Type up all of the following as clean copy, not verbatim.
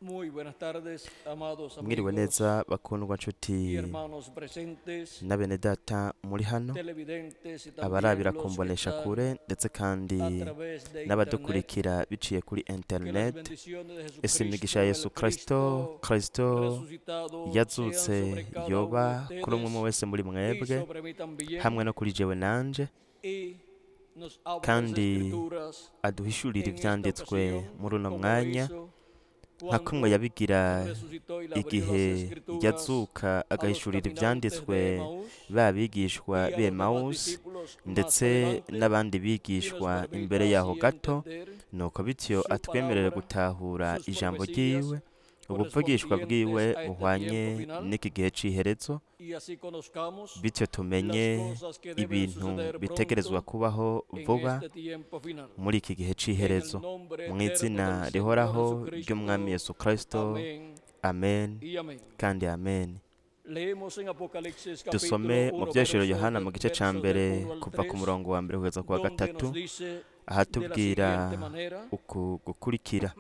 Muy buenas tardes, amados Mwiriwe amigos neza bakundwa y nshuti hermanos presentes, na bene data muri hano, televidentes y abarabira también ku los que mbonesha están kure ndetse a kandi través de internet. n'abadukurikira biciye kuri Que las internet. bendiciones de Ese imigisha ya Jesucristo, Yesu el Kristo resucitado, sean yazutse sobre cada uno de yoba kuri umwe ustedes wese muri y mwebwe sobre mí también, hamwe no kuri jewe nanje, y nos abra las kandi escrituras aduhishurira en esta ivyanditswe ocasión, muri uno como lo mwanya hizo nka kumwe cuando yabigira resucitó y le abrió las igihe escrituras yazuka a los agahishurira caminantes ivyanditswe de Emaús babigishwa y a los demás b'Emawusi discípulos más ndetse adelante, n'abandi y nos bigishwa permita imbere yaho así gato, entender nuko bityo su atwemerera palabra, gutahura sus ijambo profecías ryiwe, ubuvugishwa bwiwe correspondientes a este buhwanye tiempo final, n'iki gihe c'iherezo, y así conozcamos bityo tumenye las cosas que deben ibintu suceder bitegerezwa pronto kubaho en vuba este tiempo final. muri iki gihe En c'iherezo, el nombre mu eterno izina del rihoraho Señor ry'umwami Jesucristo. Yesu Kristo, Amén amen y amén. kandi amen. Leemos en Apocalipsis Dusome capítulo mu 1, vyeshuro versos Yohana mu gice ca del mbere 1 al kuva ku 3, murongo wa mbere kugeza ku wa donde gatatu, nos dice de la ahatubwira siguiente manera: uku gukurikira: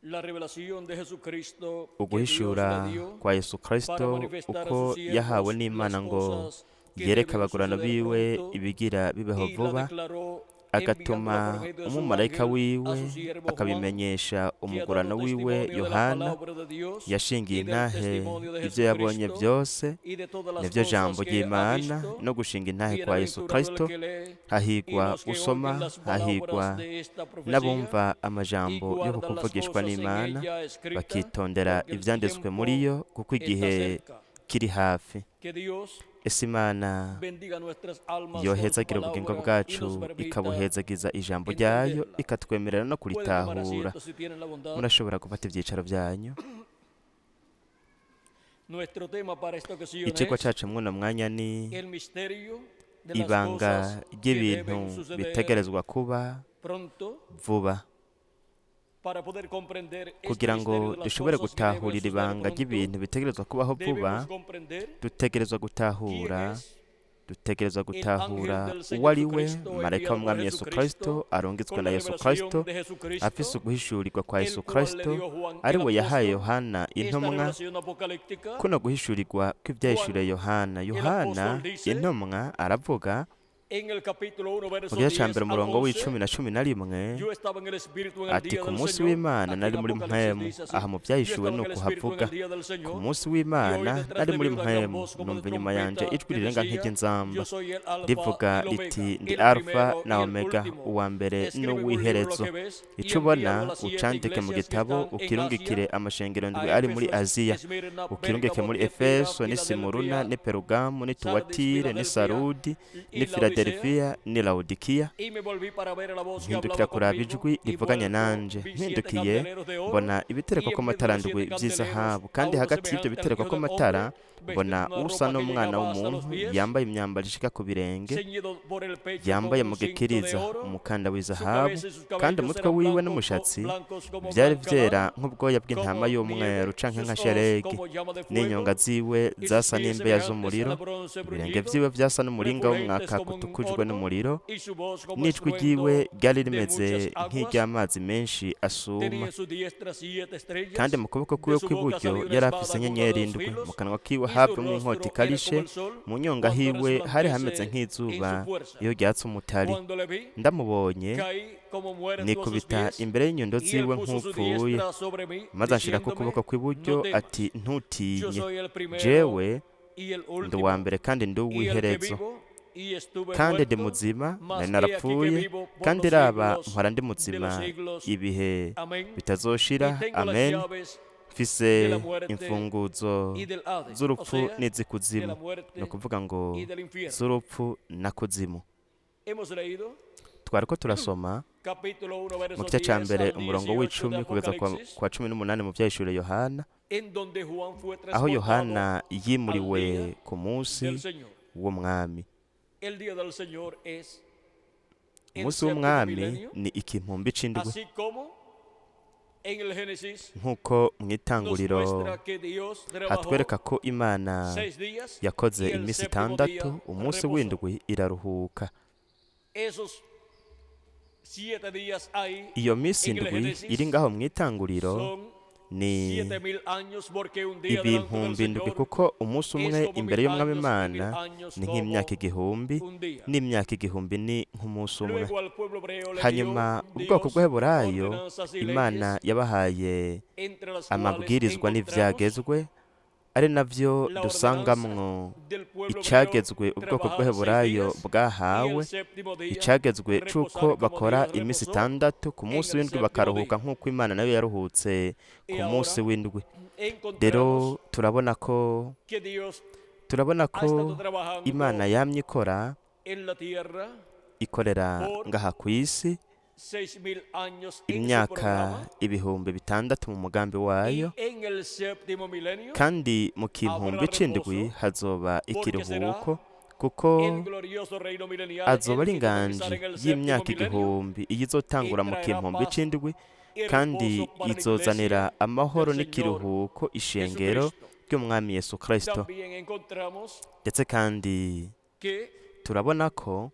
la revelación de Jesucristo que Dios uguhishura le dio kwa Yesu para Kristo manifestar a uko sus yahawe siervos n'Imana las ngo cosas que yereke deben abagurano suceder biwe pronto, ibigira bibeho y la vuba, declaró agatuma enviándola por medio de su umumarayika ángel a wiwe su siervo Juan, akabimenyesha que ha umugurano dado wiwe testimonio de la Yohana, palabra de Dios yashingiye y del intahe testimonio de ibyo yabonye Jesucristo byose y de todas las nibyo jambo cosas que ha ry'Imana, visto. no gushinga intahe kwa Yesu Bienaventurado el Kristo. que lee y Hahigwa los que usoma, oyen las hahigwa palabras de esta profecía n'abumva y amajambo yo guardan las kukuvugishwa cosas en n'Imana, ella escritas, bakitondera porque el ivyanditswe muri tiempo yo, kuko está igihe cerca. kiri hafi. Que Dios Ese Imana bendiga nuestras almas con su yohezagira ubugingo palabra y bwacu, nos permita ikabuhezagiza ijambo ryayo, entenderla. ikatwemerera no Pueden tomar kuritahura. asiento si tienen la bondad. Murashobora gufata ivyicaro vyanyu. Nuestro tema para esta ocasión Icigwa es cacu mwuno mwanya ni el misterio de las ibanga cosas que ry'ibintu deben suceder bitegerezwa kuba pronto, vuba, para poder comprender este kugira ngo misterio de las dushobore cosas que deben gutahurira suceder ibanga pronto. ry'ibintu bitegerezwa kubaho vuba, Debemos comprender dutegerezwa quién gutahura es dutegerezwa gutahura ángel del Señor uwo ari we Jesucristo, marayika enviado w'umwami por Yesu Jesucristo, Kristo, arungitswe con na la Yesu revelación Kristo, de Jesucristo, afise uguhishurirwa kwa el Yesu cual le Kristo, dio Juan ari el we yahaye apóstol. Yohana Esta intumwa. revelación apocalíptica, Kuno guhishurirwa kw'ivyahishuriye Yohana, apóstol dice, intumwa aravuga en el capítulo 1, mu verso gice 10 ca mbere al umurongo 11, w'icumi na cumi na rimwe, yo estaba en el Espíritu en el ati día ku del munsi Señor. w'Imana Aquí nari en muri Apocalipsis mpwemu. dice así, Aha mu yo vyahishuwe estaba en ni el Espíritu en ukuhavuga el día del ku Señor, munsi y w'Imana oí detrás nari de muri mí una gran mpwemu, voz como de numva inyuma yanje trompeta ijwi que rirenga decía, nk'iry'inzamba yo soy el Alfa rivuga y el riti, Omega, ndi el Alfa primero na y el Omega, último. uwa mbere Escribe en un libro n'uw'iherezo. lo que ves y Ico envíalo a ubona las 7 ucandike mu iglesias que gitabo, están en ukirungikire Asia, amashengero ndwi a ari muri Éfeso, Aziya, Esmirna, ukirungike Pérgamo, muri Tiatira, Efeso, n'i Simuruna, Filadelfia, n'i Perugamu, n'i Sardis, Tuwatire, n'i Filadelfia Sarudi, y n'i Laodicea. Filadelfiya, n'i Laodikiya. Y me volví para ver a la voz que Mpindukira hablaba kuraba conmigo, ijwi y rivuganye vuelto nanje, vi 7 mpindukiye candeleros de oro, mbona y ibiterekwa en kw'amatara medio de ndwi los 7 vy'izahabu, candeleros kandi a uno hagati y'ivyo semejante al biterekwa Hijo del kw'amatara Hombre, vestido mbona de una usa ropa que n'umwana llegaba hasta los w'umuntu pies, yambaye imyambaro ishika ku birenge, ceñido por el pecho yambaye con mu un cinto de gikiriza oro, umukanda su w'izahabu, cabeza y sus kandi cabellos umutwe eran wiwe n'umushatsi blancos como vyari blanca vyera lana, nk'ubwoya bw'intama como y'umweru nieve, canke sus nka ojos shelegi, como llama de n'inyonga fuego, ziwe y sus zasa pies n'imbeya semejantes z'umuriro, al bronce ibirenge bruñido, vyiwe vyasa n'umuringa refulgentes w'umwaka como un utukujwe horno, n'umuriro, y su voz como n'ijwi ryiwe estruendo ryari de rimeze muchas aguas. nk'iry'amazi menshi asuma. Tenía en su diestra 7 estrellas, Kandi mu kuboko de kwiwe su boca kw'iburyo salía una yari espada afise aguda de inyenyeri 2 indwi, filos, mu kanwa kiwe y su havamwo inkota rostro era ikarishe, como el sol mu nyonga cuando hiwe hari hameze resplandece en nk'izuba su fuerza. iyo ryatse umutari. Cuando le vi, Ndamubonye caí como muerto a sus nikubita pies, imbere y'inyundo y él ziwe puso su nk'upfuye, diestra sobre mí, maze anshira ku diciéndome, kuboko kw'iburyo no temas, ati, yo ntutinye, soy el primero jewe y el ndi uwa último, mbere kandi ndi y el que uw'iherezo, vivo y estuve kandi ndi muerto, muzima mas nari he aquí que narapfuye, vivo por kandi los raba siglos mpora ndi de los muzima siglos. ibihe Amén. bitazoshira. Y tengo las Amen. llaves Mfise de la muerte imfunguzo y del Hades, o z'urupfu sea, de n'izikuzimu, la ni muerte ukuvuga ngo y del infierno. z'urupfu na kuzimu. Hemos leído Twariko turasoma capítulo 1, mu verso gice ca 10 mbere al umurongo 18 de w'icumi kugeza Apocalipsis, kwa 18 mu vyahishuriye Yohana, en donde Juan fue aho transportado Yohana yimuriwe al día ku munsi del Señor. w'umwami. El día del Señor es el Umunsi séptimo w'umwami milenio, ni ikimpumbi c'indwi, así como en el Génesis nk'uko mu nos itanguriro muestra que Dios trabajó hatwereka ko Imana 6 días yakoze y el iminsi séptimo itandatu, día umunsi reposó. w'indwi iraruhuka. Esos 7 días hay iyo minsi en el indwi Génesis iri ngaho mu itanguriro son ni 7,000 años porque un día delante del ibihumbi indwi Señor kuko umunsi umwe es como imbere 1000 y'umwami años y 1000 Imana años ni como nk'imyaka igihumbi un día. n'imyaka igihumbi ni nk'umunsi umwe. Luego al pueblo hebreo le Hanyuma dio ubwoko Dios bw'Eheburayo ordenanzas y Imana leyes yabahaye entre las cuales amabwirizwa encontramos n'ivyagezwe ari navyo la dusangamwo ordenanza del pueblo icagezwe hebreo ubwoko trabajar 6 bw'Eheburayo días y bwahawe el séptimo día icagezwe reposar c'uko como bakora Dios imisi reposó itandatu ku munsi en el w'indwi séptimo bakaruhuka día. nk'uko Imana nayo yaruhutse Y ku munsi ahora w'indwi. encontramos Rero turabona ko que Dios turabona ha estado ko trabajando Imana yamye ikora en la tierra ikorera por ngaha ku isi 6,000 años en su imyaka programa ibihumbi bitandatu mu mugambi y wayo, en el séptimo milenio kandi mu kihumbi c'indwi hazoba ikiruhuko kuko el glorioso reino milenial azoba ari el que comenzará inganji en el séptimo y'imyaka milenio igihumbi iyo izotangura mu kihumbi c'indwi y kandi reposo para la izozanira iglesia amahoro del n'ikiruhuko ishengero Jesucristo. ry'umwami Yesu Kristo. También encontramos Ndetse kandi que turabona ko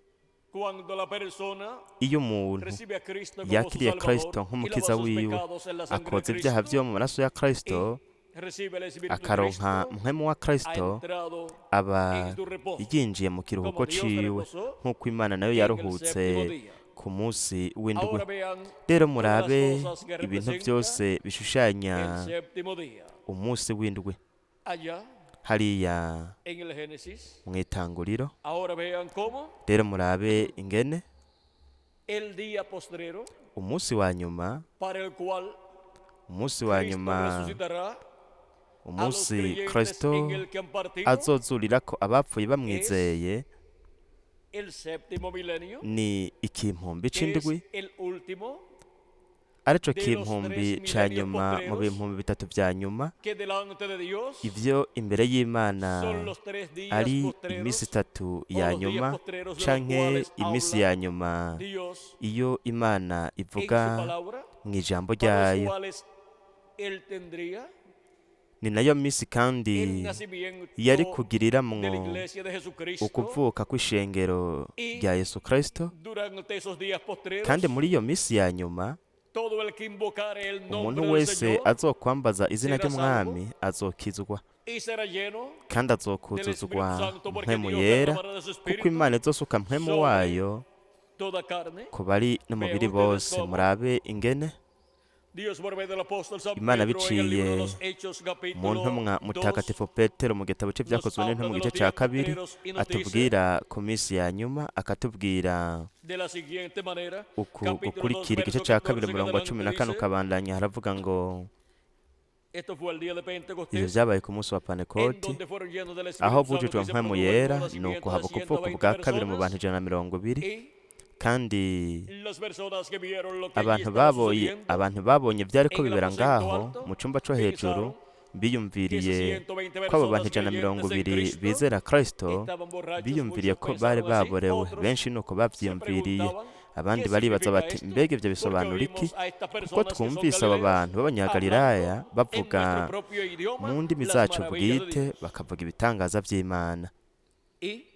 cuando la persona iyo umuntu recibe a Cristo como su yakiriye Kristo Salvador y nk'umukiza lava sus wiwe, pecados en la sangre de akoza ibyaha Cristo vyo mu maraso ya Kristo, y recibe el Espíritu de akaronka Cristo, mpwemu wa ha Kristo, entrado aba en su reposo yinjiye mu kiruhuko como Dios ciwe reposó nk'uko Imana nayo en el yaruhutse séptimo día. ku munsi w'indwi. Ahora vean Rero todas murabe las cosas que ibintu representa byose el bishushanya séptimo día. umunsi w'indwi Allá hariya en el Génesis. mu itanguriro. Ahora vean cómo Rero murabe ingene el día postrero umunsi wa nyuma, para el cual umunsi wa Cristo nyuma, resucitará a los umunsi creyentes Kristo en el que han partido azozurira ko abapfuye bamwizeye, el séptimo milenio, ni ikimpumbi que es c'indwi, el último arico de los kimpumbi tres ca milenios nyuma mu postreros, bihumbi bitatu vya nyuma. que delante de Dios Ivyo imbere y'Imana son los 3 días ari postreros, imisi itatu ya los días nyuma postreros de los canke cuales imisi habla ya nyuma Dios iyo Imana en su ivuga palabra, mu ijambo para los ryayo. cuales Él tendría Ni nayo misi kandi el nacimiento yari de la kugiriramwo iglesia de Jesucristo, ukuvuka kw'ishengero rya Yesu Kristo, durante esos días postreros, kandi muri iyo misi ya nyuma todo el que invocare el nombre umuntu del wese Señor azokwambaza izina será ry'umwami azokizwa y será lleno kandi del azokuzuzwa Espíritu Santo, porque mpwemu Dios yera, derramará de su kuko Espíritu Imana izosuka mpwemu sobre wayo toda carne. ku bari n'umubiri Vean ustedes bose. cómo Murabe ingene Dios por medio del apóstol San Imana Pedro en el libro de biciye los Hechos mu capítulo ntumwa 2 mutagatifu Petero mu gitabo cye byakozwe n'intumwa mu gice cya kabiri atubwira ku minsi ya nyuma, akatubwira de la siguiente manera, uku capítulo 2 gukurikira igice verso cya 14 kabiri en umurongo wa adelante 14 dice, ukabandanya, haravuga ngo esto fue el día de ivyo Pentecostés, vyabaye ku munsi wa en Pantekoti, donde fueron llenos del aho Espíritu Santo, bujujwe y se mpwemu produjo el yera, nacimiento nuko de haba ukuvuka 120 bwa kabiri mu bantu personas, 120. y kandi las personas que vieron lo que allí abantu estaba babonye sucediendo, abantu babonye byariko en el bibera aposento ngaho alto, mu cumba co hejuru, pensaron biyumviriye que esas 120 ko abo bantu personas 120 creyentes en Cristo bizera Kristo, estaban borrachos, biyumviriye muchos ko bari pensaron así, baborewe. otros Benshi nuko se bavyiyumviriye, preguntaban abandi qué baribaza significa bati esto, mbega ivyo porque bisobanura iki, oímos a estas kuko personas que son twumvise aba galileos bantu b'abanyagalilaya hablando en bavuga nuestro propio idioma mu ndimi las zacu maravillas de bwite, Dios. bakavuga ibitangaza vy'Imana. Y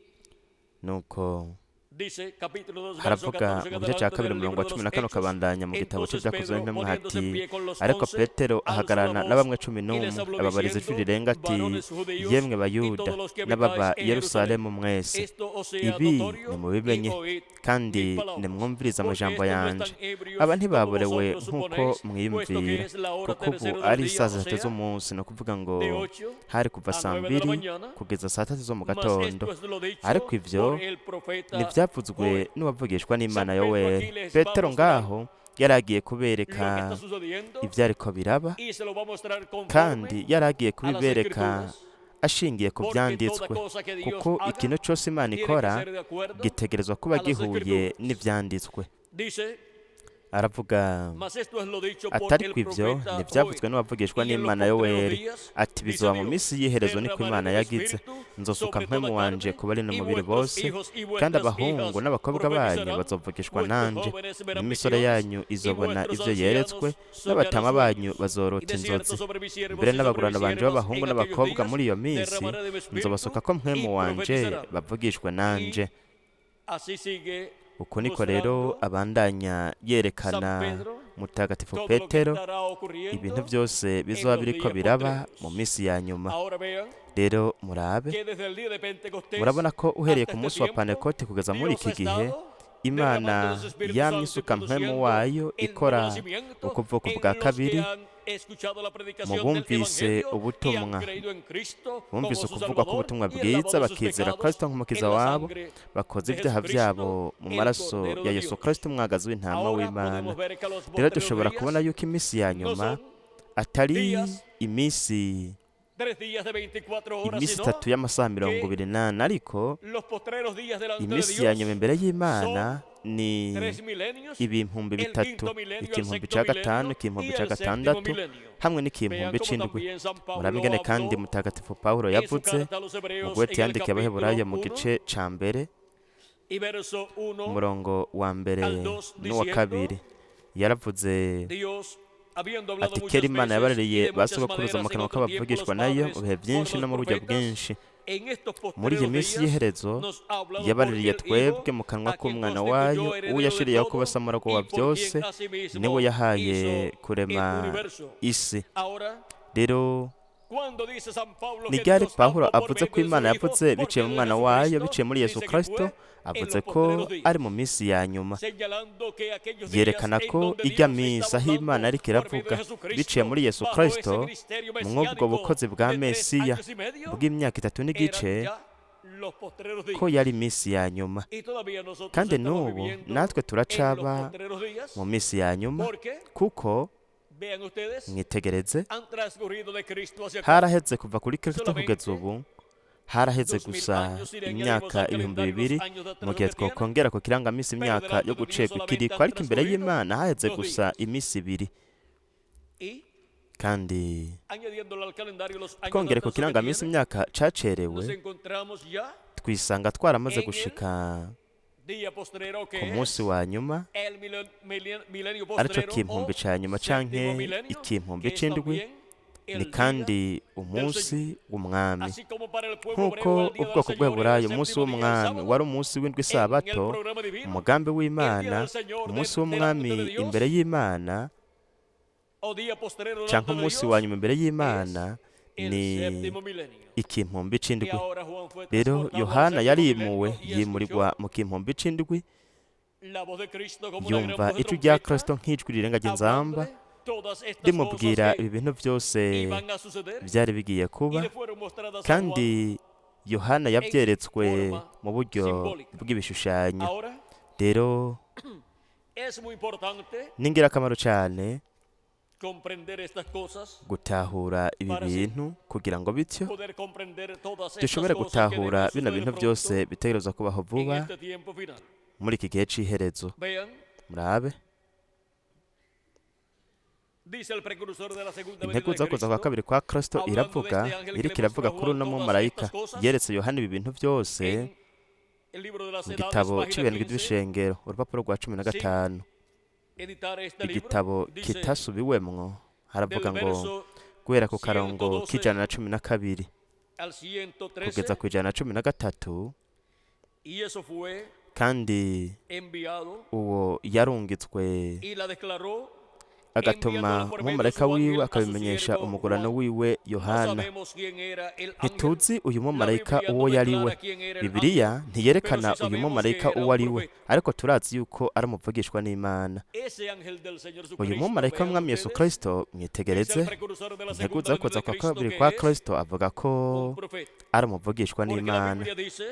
Nuko dice capítulo 2 verso haravuga 14 mu gice cya adelante kabiri del umurongo libro wa de 10 los na kane Hechos, ukabandanya mu gitabo entonces cy'ibyakozwe Pedro n'intumwa poniéndose en hati, pie con los ariko 11 Petero alzó la ahagararana voz n'abamwe y les 11 habló ababariza ijwi diciendo, rirenga ati, varones judíos yemwe y bayuda todos los que n'ababa habitáis en Yerusalemu Jerusalem, mwese, esto os sea ibi notorio y nimubimenye oíd kandi mis palabras, nimwumvirize porque amajambo estos no yanje. están ebrios Aba como ntibaborewe vosotros nk'uko suponéis, puesto que mwiyumvira, es la hora kuko ubu tercera ari del día, isaa o zitatu sea, z'umunsi, ni ukuvuga ngo de 8 hari kuva a saa 9 de la 2 mañana, kugeza saa 3 zo mu mas gatondo. esto es lo dicho Ariko ivyo por el profeta ntibyavuzwe Joel. n'uwavugishwa n'Imana San Pedro Yoweri. aquí les va a Petero mostrar ngaho yari agiye lo que kubereka está sucediendo ivyariko biraba, y se lo va a mostrar kandi conforme yari agiye a las kubibereka escrituras, ashingiye ku porque toda vyanditswe, cosa que Dios kuko haga ikintu cose Imana tiene que ikora ser de acuerdo gitegerezwa kuba a las gihuye escrituras. n'ivyanditswe. Dice, Aravuga mas esto es lo dicho por atari el kw'ivyo profeta ntivyavuzwe Joel. n'uwavugishwa Y en los n'Imana postreros Yoweri, días, ati dice bizoba mu Dios, minsi y'iherezo niko derramaré Imana mi yagize, espíritu nzosuka sobre toda mpwemu wanje carne, ku bari y n'umubiri vuestros bose, hijos y kandi vuestras abahungu hijas n'abakobwa banyu profetizarán, bazovugishwa vuestros nanje, jóvenes verán n'imisore visiones, yanyu y izobona vuestros ivyo yeretswe, ancianos n'abatama soñarán banyu sueños. Y bazorota de cierto inzozi. sobre mis siervos Mbere y sobre n'abagurana mis banje siervas b'abahungu en aquellos n'abakobwa días muri iyo minsi derramaré de mi espíritu nzobasuka ko mpwemu y wanje profetizarán. bavugishwe nanje. Y así sigue uko niko rero abandanya yerekana mutagatifu petero ibintu byose bizoba biriko biraba mu minsi ya nyuma. Rero murabe, murabona ko uhereye ku munsi wa Pentekote kugeza muri iki gihe Imana yamye isuka mpwemu wayo ikora ukuvuka bwa kabiri mu bumvise ubutumwa, bumvise ukuvugwa k'ubutumwa bwiza, bakizera Kristo nk'umukiza wabo, bakoze ibyaha byabo mu maraso ya Yesu Kristo umwagazi w'intama w'Imana. Rero dushobora kubona yuko iminsi ya nyuma atari iminsi 3 y'amasaha 24, ariko iminsi ya nyuma imbere y'Imana ni 3 ibihumbi, 1,000 cya 5, 1,000 cya 6 hamwe n'ikihumbi c'indwi. Murabe ingene kandi mutagatifu Pawulo yavuze mu gwete yandikiye Abaheburayo mu gice ca mbere umurongo wa mbere n'uwa kabiri, yaravuze ati kera Imana yabaririye ba sogokuruza mu kanwa k'abavugishwa nayo mu bihe byinshi no mu buryo bwinshi. Muri iyi minsi y'iherezo yabaririye twebwe mu kanwa k'umwana wayo, uwo yashiriyeho kuba samuragwa wa byose, niwe yahaye kurema isi. Rero ni ryari Pawulo avuze ko Imana yavuze biciye mu mwana wayo, biciye muri Yesu Kristo, avuze ko ari mu minsi ya nyuma. Yerekana ko ijya minsi aho Imana ariko iravuga biciye muri Yesu Kristo mw'ubwo bukozi bwa Mesiya bw'imyaka 3 n'igice, ko yari iminsi ya nyuma. Kandi n'ubu natwe turacaba mu minsi ya nyuma, kuko mwitegereze, haraheze kuva kuri Kristo kugeza ubu, haraheze gusa imyaka 2,000, mu gihe twokongera ku kirangamisi imyaka yo gucegwa ikiriko, ariko imbere y'Imana haheze gusa iminsi 2. Kandi twongere ku kirangamisi imyaka cacerewe, twisanga twaramaze gushika ku munsi wa nyuma, arico k'impumbi ca nyuma canke ik'impumbi c'indwi. Ni kandi umunsi w'umwami, nk'uko ubwoko bw'Aburayo umunsi w'umwami wari umunsi w'indwi sabato, umugambi w'Imana umunsi w'umwami imbere y'Imana canke umunsi wa nyuma imbere y'Imana ni ik'impumbi c'indwi. Rero Yohana yarimuwe, yimurirwa mu k'impumbi c'indwi, yumva ijwi rya Kristo nk'ijwi rirenga ry'inzamba rimubwira ibi bintu byose byari bigiye kuba, kandi Yohana yabyeretswe mu buryo bw'ibishushanyo. Rero ni ingirakamaro cyane gutahura ibi bintu, kugira ngo bityo dushobore gutahura bino bintu byose bitegerezwa kubaho vuba muri iki gihe cy'iherezo. Murabe, integuza kuza kwa kabiri kwa Kristo iravuga, iriko iravuga kuri uno mumarayika yeretse Yohana ibi bintu byose mu gitabo c'ibirindwi by'ibishengero, urupapuro rwa 15. Igitabo kitasubiwemwo, haravuga ngo guhera ku karongo k'112 kugeza ku 113, kandi uwo yarungitswe agatuma umumarayika wiwe akabimenyesha umugurano wiwe Yohana. Ntituzi uyu mumarayika uwo yari we, Bibiliya ntiyerekana uyu mumarayika uwo ari we, ariko turazi yuko ari umuvugishwa n'Imana. Uyu mumarayika w'Umwami Yesu Kristo, mwitegereze, integuza kuza kwa kabiri kwa Kristo avuga ko ari umuvugishwa n'Imana,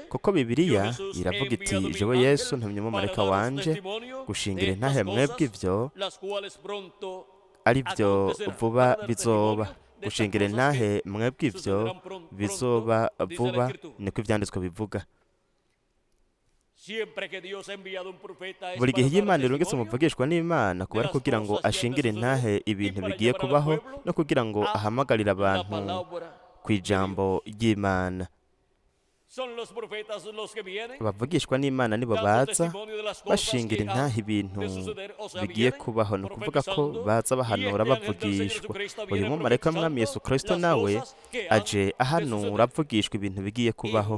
kuko Bibiliya iravuga iti jewe Yesu ntumye umumarayika wanje gushingira intahe mwebwe ivyo ari byo vuba bizoba, gushingira intahe mwebwe ivyo bizoba vuba, niko ivyanditswe bivuga. Buri gihe Imana irungitse umuvugishwa n'Imana kuba ari kugira ngo ashingire intahe ibintu bigiye kubaho, no kugira ngo ahamagarire abantu ku ijambo ry'Imana. Abavugishwa n'Imana nibo baza bashingira intahe ibintu bigiye kubaho, ni ukuvuga ko baza bahanura bavugishwa. Uyu mumarayika w'Umwami Yesu Kristo nawe aje ahanura avugishwa ibintu bigiye kubaho,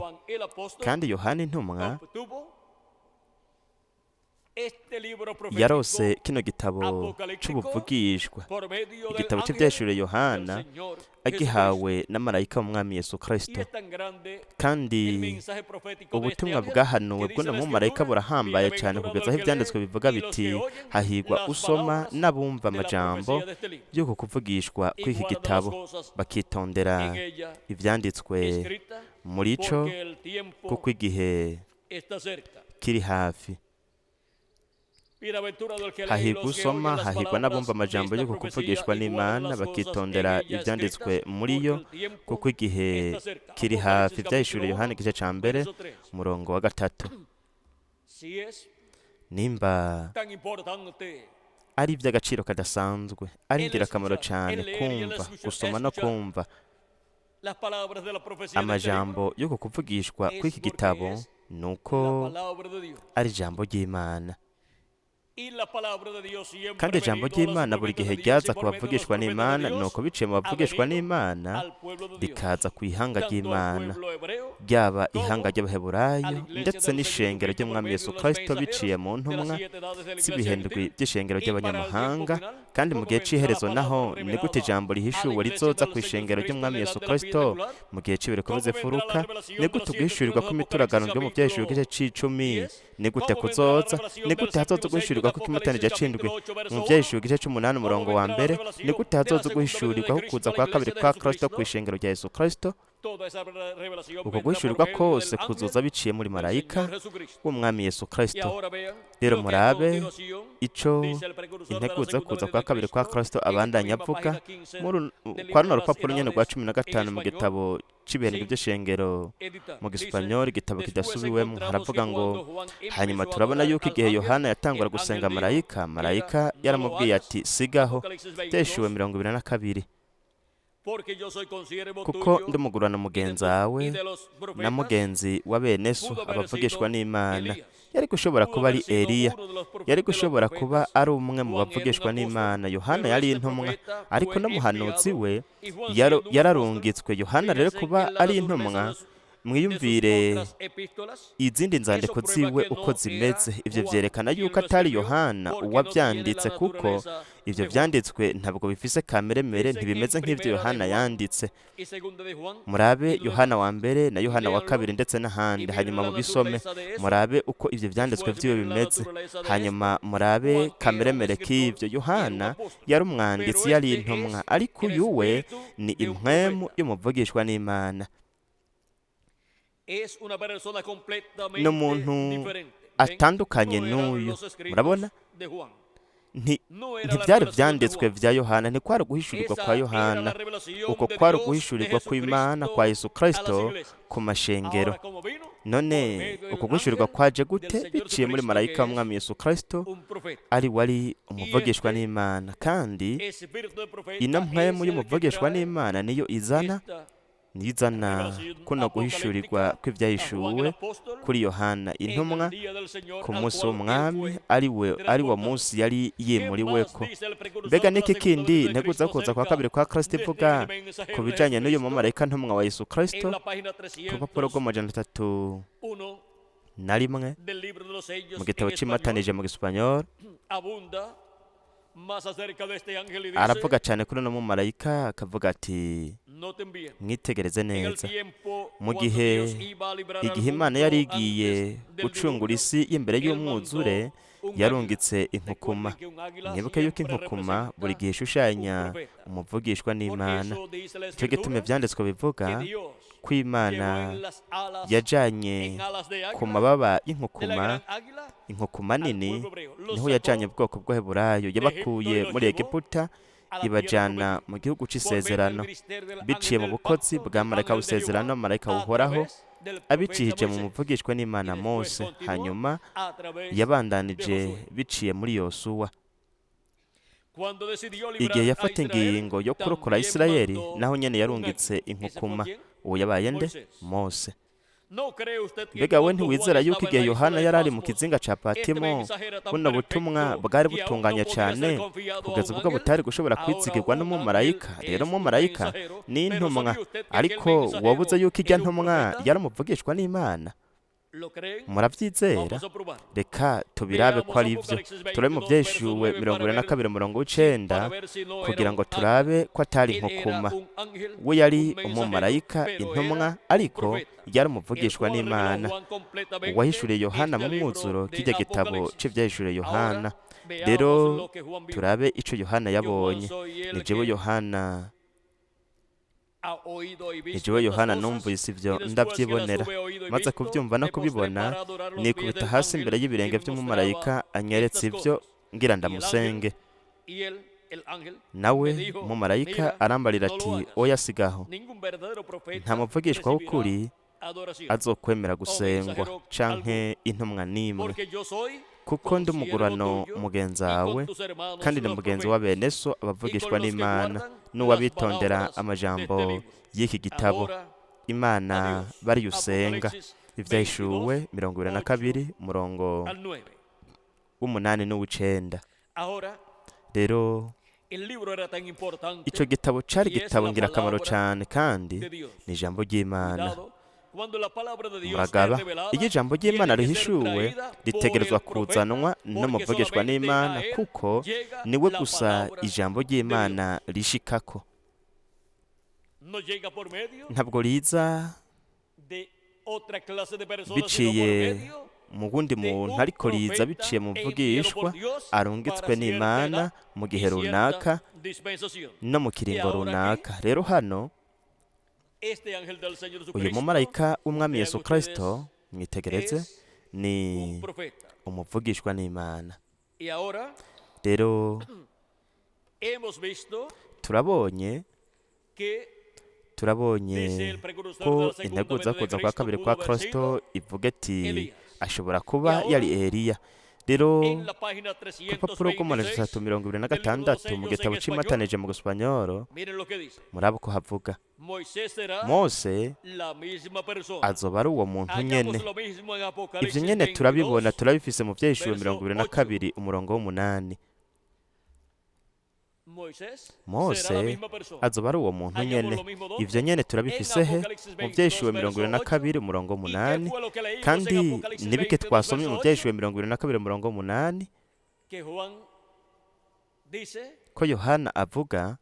kandi Yohana intumwa yarose kino gitabo c'ubuvugishwa, igitabo cy'ibyahishuriwe Yohana agihawe na marayika w'umwami Yesu Kristo. Kandi ubutumwa bwahanuwe bw'uno mumarayika burahambaye cyane kugeza aho ibyanditswe bivuga biti hahigwa usoma n'abumva amajambo y'uko kuvugishwa kw'iki gitabo bakitondera ibyanditswe muri cyo, kuko igihe kiri hafi. Hahigwa usoma, hahigwa n'abumva amajambo y'uko kuvugishwa n'Imana bakitondera ibyanditswe muri yo, kuko igihe kiri hafi. Ibyahishuriwe Yohana igice ca mbere umurongo wa 3. Nimba ari iby'agaciro kadasanzwe, ari ingirakamaro cyane kumva, gusoma no kumva amajambo y'uko kuvugishwa kw'iki gitabo, nuko ari ijambo ry'Imana. Kandi ijambo ry'Imana buri gihe ryaza ku bavugishwa n'Imana, nuko biciye mu bavugishwa n'Imana rikaza ku ihanga ry'Imana, ryaba ihanga ry'Abaheburayo ndetse n'ishengero ry'umwami Yesu Kristo biciye mu ntumwa z'ibihendwi by'ishengero ry'abanyamahanga. Kandi mu gihe cy'iherezo naho ni gute ijambo rihishuwe rizoza ku ishengero ry'umwami Yesu Kristo mu gihe cy'ibiruko bizefuruka? Ni gute guhishurirwa kw'imituragano ryo mu byahishuriwe igice c'icumi? Ni gute kuzoza? Ni gute hazoza guhishurirwa ko kimutanije c'indwi mu byahishuriwe igice c'umunani umurongo wa mbere? Ni gute hazoza guhishurirwa ko kuza kwa kabiri kwa Kristo ku ishengero rya Yesu Kristo? Uko guhishurirwa kose kuzoza biciye muri marayika w'umwami Yesu Kristo. Rero murabe ico integuza kuza kwa kabiri kwa Kristo abandanya avuga kwa runo rupapuro nyene rwa 15 mu gitabo cy'ibihendwi by'ishengero mu Gisipanyoli, igitabo kidasubiwemo. Haravuga ngo, hanyuma turabona yuko igihe Yohana yatangura gusenga marayika yaramubwiye ati sigaho. Byahishuriwe 22. Kuko ndi mugurana mugenzi wawe na mugenzi wa bene so abavugishwa n'Imana. Yari gushobora kuba ari Eliya, yari gushobora kuba ari umwe mu bavugishwa n'Imana. Yohana yari intumwa, ariko n'umuhanuzi we yararungitswe. Yohana rero kuba ari intumwa, mwiyumvire izindi nzandiko ziwe uko zimeze. Ivyo vyerekana yuko atari Yohana uwavyanditse, kuko ivyo vyanditswe ntabwo bifise kameremere, ntibimeze nk'ivyo Yohana yanditse. Murabe Yohana wa mbere na Yohana wa kabiri ndetse n'ahandi, hanyuma mu bisome murabe uko ivyo vyanditswe vyiwe bimeze, hanyuma murabe kameremere k'ivyo. Yohana yari umwanditsi, yari intumwa, ariko uyu we ni impwemu y'umuvugishwa n'Imana. N'umuntu atandukanye n'uyu. Murabona, ntibyari vyanditswe vya Yohana, ntikwari guhishurirwa kwa Yohana, uko kwari guhishurirwa kw'Imana kwa Yesu Kristo ku mashengero. None uko guhishurirwa kwaje gute? Biciye muri marayika w'umwami Yesu Kristo, ari wari umuvugishwa n'Imana. Kandi ino mpwemu y'umuvugishwa n'Imana niyo izana kuno guhishurirwa kw'ibyahishuwe kuri Yohana intumwa ku munsi w'umwami, ari wo munsi yari yimuriweko. Mbega niki kindi integuza kuza kwa kabiri kwa Kristo ivuga ku bijanye n'uyu mumarayika ntumwa wa Yesu Kristo? Ku rupapuro rw'301 mu gitabo cy'imatanije mu Gisipanyoli aravuga cyane kuri uno mumarayika, akavuga ati mwitegereze neza. Mu gihe Imana yari igiye gucungura isi y'imbere y'umwuzure, yarungitse inkukuma. Mwibuke yuko inkukuma buri gihe ishushanya umuvugishwa n'Imana. Cyo gituma ivyanditswe bivuga ko Imana yajanye ku mababa y'inkukuma nini, niho yajanye ubwoko bw'Abaheburayo. Yabakuye muri Egiputa ibajana mu gihugu c'isezerano, biciye mu bukozi bwa marayika w'isezerano, marayika uhoraho, abicishije mu muvugishwa n'Imana Mose. Hanyuma yabandanije biciye muri Yosuwa. Igihe yafata ingingo yo kurokora Isirayeli, naho nyene yarungitse inkukuma. Uwo yabaye nde? Mose. Mbega we ntiwizera yuko igihe Yohana yari ari mu kizinga ca Patimo, buno butumwa bwari butunganye cyane kugeza ubwo butari gushobora kwizigirwa n'umumarayika? Rero umumarayika ni intumwa, ariko wobuze yuko ijya ntumwa yari umuvugishwa n'Imana? murabyizera? Reka tubirabe ko ari byo. Turabe mu Byeshuwe 22:9 kugira ngo turabe ko atari inkukuma. We yari umumarayika, intumwa, ariko yari umuvugishwa n'Imana. Uwahishuriye Yohana mu mwuzuro kijya gitabo cy'ibyahishuriye Yohana. Rero turabe icyo Yohana yabonye. Ni jewe Yohana numvise ibyo ndabyibonera, maze kubyumva no kubibona nikubita hasi imbere y'ibirenge by'umumarayika anyeretse ibyo ngira ndamusenge. Nawe umumarayika arambarira ati, oya sigaho, nta muvugishwa w'ukuri azokwemera gusengwa canke intumwa n'imwe, kuko ndi umugurano mugenzi wawe kandi ni mugenzi wa bene so abavugishwa n'Imana n'uwabitondera amajambo y'iki gitabo Imana bari usenga. Ibyahishuwe 22:8-9. Rero icyo gitabo cyari gitabo ngirakamaro cyane kandi ni ijambo ry'Imana. Muragaba, iyo ijambo ry'Imana rihishuwe ritegerezwa kuzanwa n'umuvugishwa n'Imana, kuko niwe gusa ijambo ry'Imana rishikako. Ntabwo riza biciye mu wundi muntu, ariko riza biciye mu mvugishwa arungitswe n'Imana mu gihe runaka no mu kiringo runaka. Rero hano uyu mumarayika w'umwami Yesu Kristo, mwitegereze, ni umuvugishwa n'Imana. Rero turabonye ko integuza kuza kwa kabiri kwa Kristo ivuga ati ashobora kuba yari Eliya. Rero ku rupapuro rw'umunani 326 mu gitabo cy'imatanije mu Gisipanyoro, murabo ko havuga Mose azoba ari uwo muntu nyene. Ivyo nyene turabibona, turabifise mu Byeshuwe 22:8. Mose azoba ari uwo muntu nyene. Ivyo nyene turabifise he? Mu Byeshuwe 22:8. Kandi nibike twasomye mu Byeshuwe 22:8 ko Yohana avuga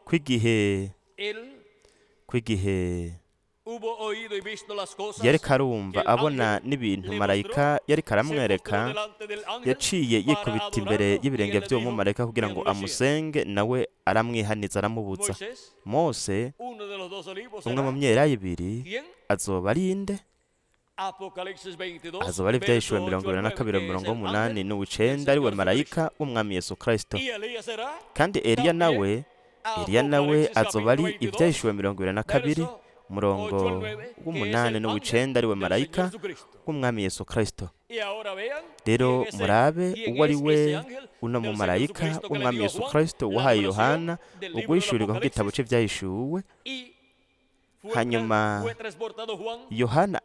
kw'igihe yariko arumva abona n'ibintu marayika yariko aramwereka, yaciye yikubita imbere y'ibirenge by'uwo mumarayika kugira ngo amusenge, nawe aramwihaniza aramubuza. Mose, umwe mu myelayo ibiri, azoba ari inde? Azoba ari Ibyahishuwe 22:8-9, ari we marayika w'umwami Yesu Kristo. Kandi Eliya nawe azoba ari Ibyahishuwe 22:8-9, ari we marayika w'umwami Yesu Kristo. Rero murabe uwo ari we uno mu marayika w'umwami Yesu Kristo wahaye Yohana uguhishurirwa ku gitabo cy'Ibyahishuwe. Hanyuma Yohana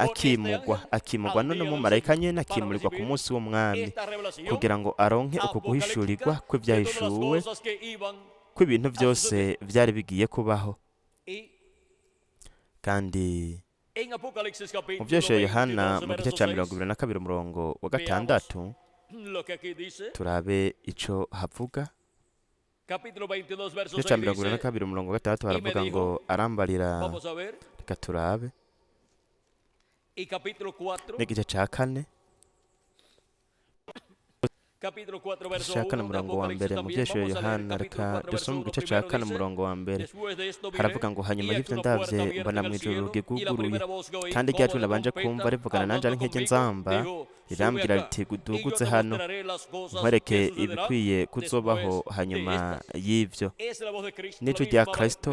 akimugwa none mu marayika nyene akimurirwa ku munsi w'umwami, kugira ngo aronke uku guhishurirwa kw'Ibyahishuwe kw'ibintu byose byari bigiye kubaho. Kandi mu Byeshuwe Yohana mu gice cya 22:6 turabe ico havuga. Igice cya 22:6 haravuga ngo arambarira, reka turabe n'igice cya 4 umurongo wa mbere mu Byeshuwe Yohana. Reka dusome mu gice cya 4 umurongo wa mbere. Haravuga ngo hanyuma y'ibyo ndavye mbona mu ijuru urugi rwuguruye, kandi rya jwi nabanje kumva rivugana nanje ari nk'ijwi nzamba, rirambwira riti dugutse hano nkwereke ibikwiye kuzobaho hanyuma y'ivyo. N'ijwi rya Kristo,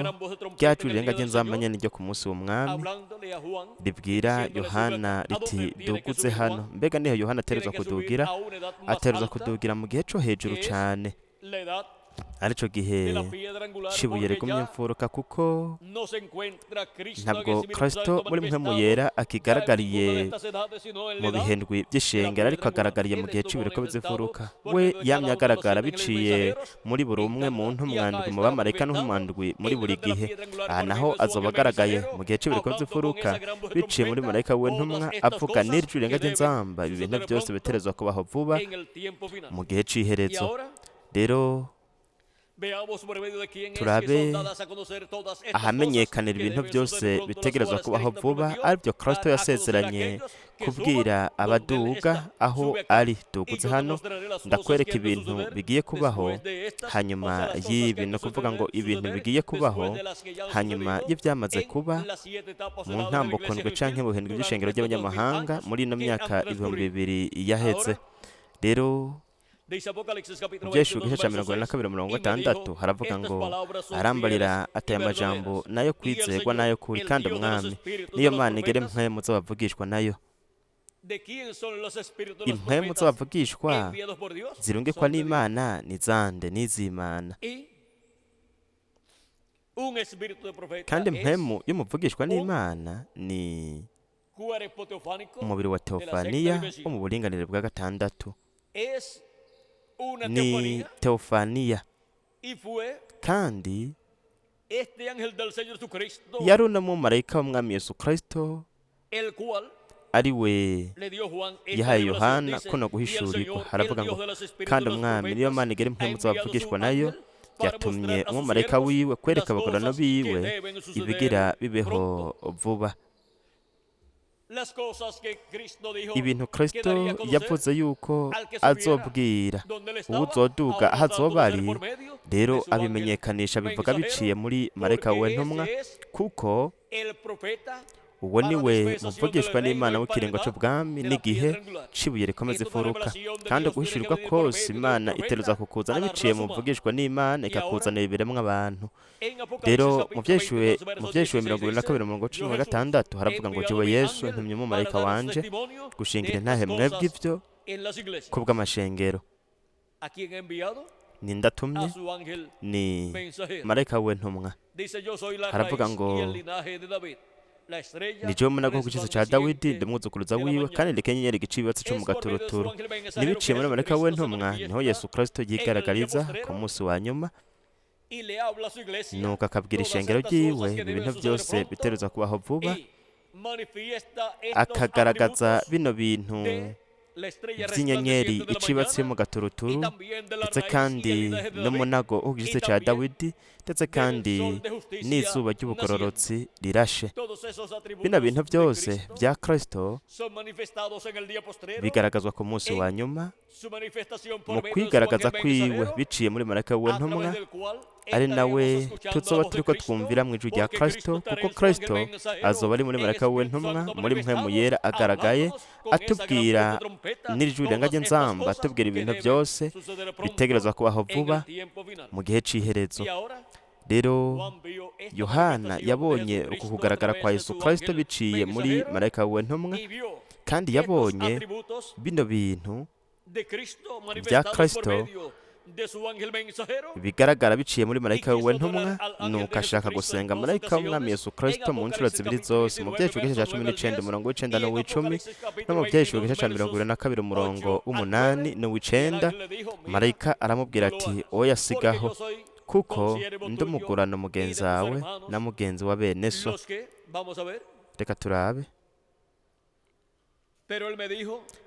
rya jwi rirenga ry'inzamba nyene ryo ku munsi w'umwami, ribwira Yohana riti dugutse hano. Mbega niho Yohana ategerezwa kudugira? Ategerezwa kudugira mu gihe cyo hejuru cyane. aricyo gihe cibuye rigumye imfuruka, kuko ntabwo Kristo muri mpwemu yera akigaragariye mu bihindwi by'ishengero, ariko agaragariye mu gihe cy'ibiriko bizimfuruka. We yamye agaragara biciye muri buri umwe mu ntumwandwi, mu bamarayika n'intumwandwi muri buri gihe. Aha naho azoba agaragaye mu gihe cy'ibiriko bizimfuruka biciye muri marayika we ntumwa, avuga n'ijwi rirenga ry'inzamba, ibi bintu byose bitegerezwa kubaho vuba mu gihe cy'iherezo. Rero turabe ahamenyekanira ibintu byose bitegerezwa kubaho vuba, aribyo Kristo yasezeranye kubwira abaduga aho ari. Duguze hano ndakwereka ibintu bigiye kubaho hanyuma y'ibi, no kuvuga ngo ibintu bigiye kubaho hanyuma y'ibyamaze kuba mu ntambuko ndwi canke mu bihindwi by'ishengero ry'abanyamahanga muri ino myaka 2000 yaheze. Rero Ibyeshu igice cya 22:60 haravuga ngo arambarira ateye amajambo nayo kwizerwa nayo kuri, kandi umwami niyo Mana igere mpwemu z'abavugishwa nayo. Impwemu z'abavugishwa zirungikwa n'Imana nizande n'izimana, kandi impwemu y'umuvugishwa n'Imana ni umubiri wa teofaniya wo mu buringanire bwa gatandatu. Ni teofaniya, kandi yari umumarayika w'umwami Yesu Kristo, ari we yahaye Yohana kuno guhishurirwa. Haravuga ngo kandi umwami niyo Mana igera impwemu z'abavugishwa nayo, yatumye umumarayika wiwe kwereka abagorano biwe ibigira bibeho vuba. Ibintu Kristo yavuze yuko azobwira uwuzoduga aho azoba ari, rero abimenyekanisha bivuga biciye muri marayika we ntumwa, kuko uwo ni we muvugishwa n'Imana w'ikiringo cy'ubwami n'igihe cibuye rikomeza ifuruka. Kandi guhishurirwa kose Imana iteruza kukuzana biciye mu muvugishwa n'Imana, ikakuzanira ibiremwa abantu. Rero mu byeshuwe 22:16 haravuga ngo jiwe Yesu ntumye umumarayika wanje gushingira intahe mwebwe ibyo kubw'amashengero. Ni ndatumye ni marayika we ntumwa. Haravuga ngo ni jewe munago ku cyose cya Dawidi, ndi umwuzukuruza wiwe, kandi ndi kenyenyeri igicibatsi cyo mu gaturuturu. Nibiciye muri marayika we ntumwa niho Yesu Kristo yigaragariza ku munsi wa nyuma, nuko akabwira ishengero ryiwe ibintu byose biteruza kubaho vuba, akagaragaza bino bintu by'inyenyeri icibatsi mu gaturuturu, ndetse kandi n'umunago w'igice cya Dawidi, ndetse kandi n'izuba ry'ubugororotsi rirashe. Bino bintu byose bya Kristo bigaragazwa ku munsi wa nyuma, mu kwigaragaza kwiwe biciye muri marayika we ntumwa, ari nawe tuzoba turiko twumvira mu ijwi rya Kristo, kuko Kristo azoba ari muri marayika we ntumwa, muri mpwemu yera agaragaye, atubwira n'ijwi rirenga ry'inzamba, atubwira ibintu byose bitegerezwa kubaho vuba mu gihe cy'iherezo. Rero Yohana yabonye uku kugaragara kwa Yesu Kristo biciye muri marayika we ntumwa, kandi yabonye bino bintu bya Kristo bigaragara biciye muri marayika we ntumwa, nuko ashaka gusenga marayika w'umwami Yesu Kristo mu nshuro zibiri zose, mu byeshu igice cya 19:90 n'uw'icumi, no mu byeshu igice cya 22:8 n'uw'icenda. Marayika aramubwira ati oya sigaho, kuko ndi umugurano mugenzi wawe na mugenzi wa bene so. Reka turabe.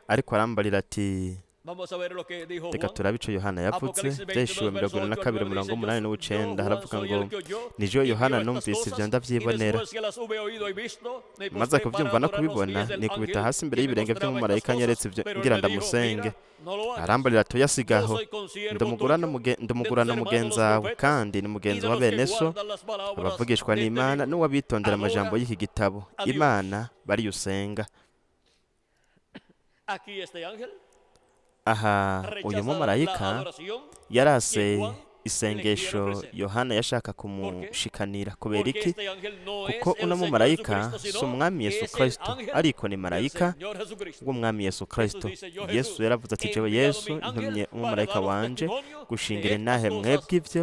Ariko arambarira ati reka turabe ico Yohana yavuze. Byeshuwe 22:89 haravuga ngo nijo Yohana numvise ibyo ndavyibonera, maze kubyumva no kubibona nikubita hasi imbere y'ibirenge by'umumarayika nyeretse ibyo ngira ndamusenge. Arambarira ati yasigaho, ndumugurano mugenzi wawe, kandi ni mugenzi wa bene so, abavugishwa n'Imana n'uwabitondera amajambo y'iki gitabo Imana bari usenga. Aha uyu mumarayika yarase isengesho Yohana yashaka kumushikanira kubera iki? Kuko uno mumarayika si umwami Yesu Kristo, ariko ni marayika w'umwami Yesu Kristo. Yesu yaravuze ati jewe Yesu ntumye umumarayika wanje gushingira intahe mwebwe ivyo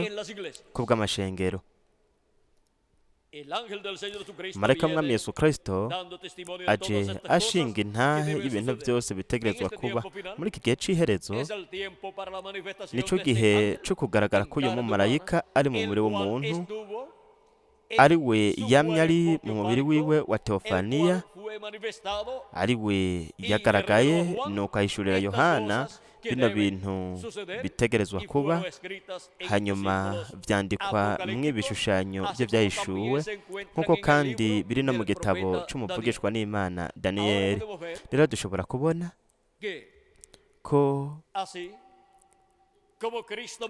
kubw'amashengero. Marayika w'umwami Yesu Kristo aje ashinga intahe y'ibintu byose bitegerezwa kuba muri iki gihe c'iherezo. Nico gihe cyo kugaragara k'uyu mumarayika ari mu mubiri w'umuntu, ari we yamye ari mu mubiri wiwe wa teofaniya, ari we yagaragaye nuko ahishurira Yohana bino bintu bitegerezwa kuba, hanyuma vyandikwa mw'ibishushanyo bye vyahishuwe, nk'uko kandi biri no mu gitabo c'umuvugishwa n'Imana Daniyeli. Rero dushobora kubona ko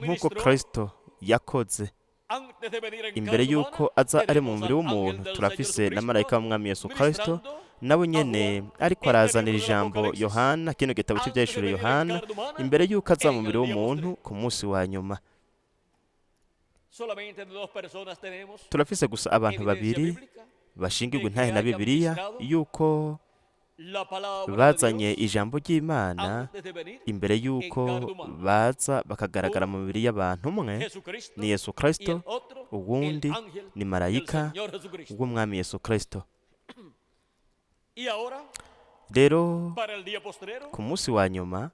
nk'uko Kristo yakoze imbere y'uko aza ari mu mubiri w'umuntu, turafise na marayika w'umwami Yesu Kristo nawe nyene ariko arazanira ijambo Yohana, kino gitabo cy'ivyahishuriwe Yohana, imbere y'uko aza mu mubiri w'umuntu ku munsi wa nyuma. Turafise gusa abantu babiri bashingirwa intahe na Bibiliya y'uko bazanye ijambo ry'Imana imbere y'uko baza bakagaragara mu mibiri y'abantu. Umwe ni Yesu Kristo, uwundi ni marayika w'umwami Yesu Kristo. Rero ku munsi wa nyuma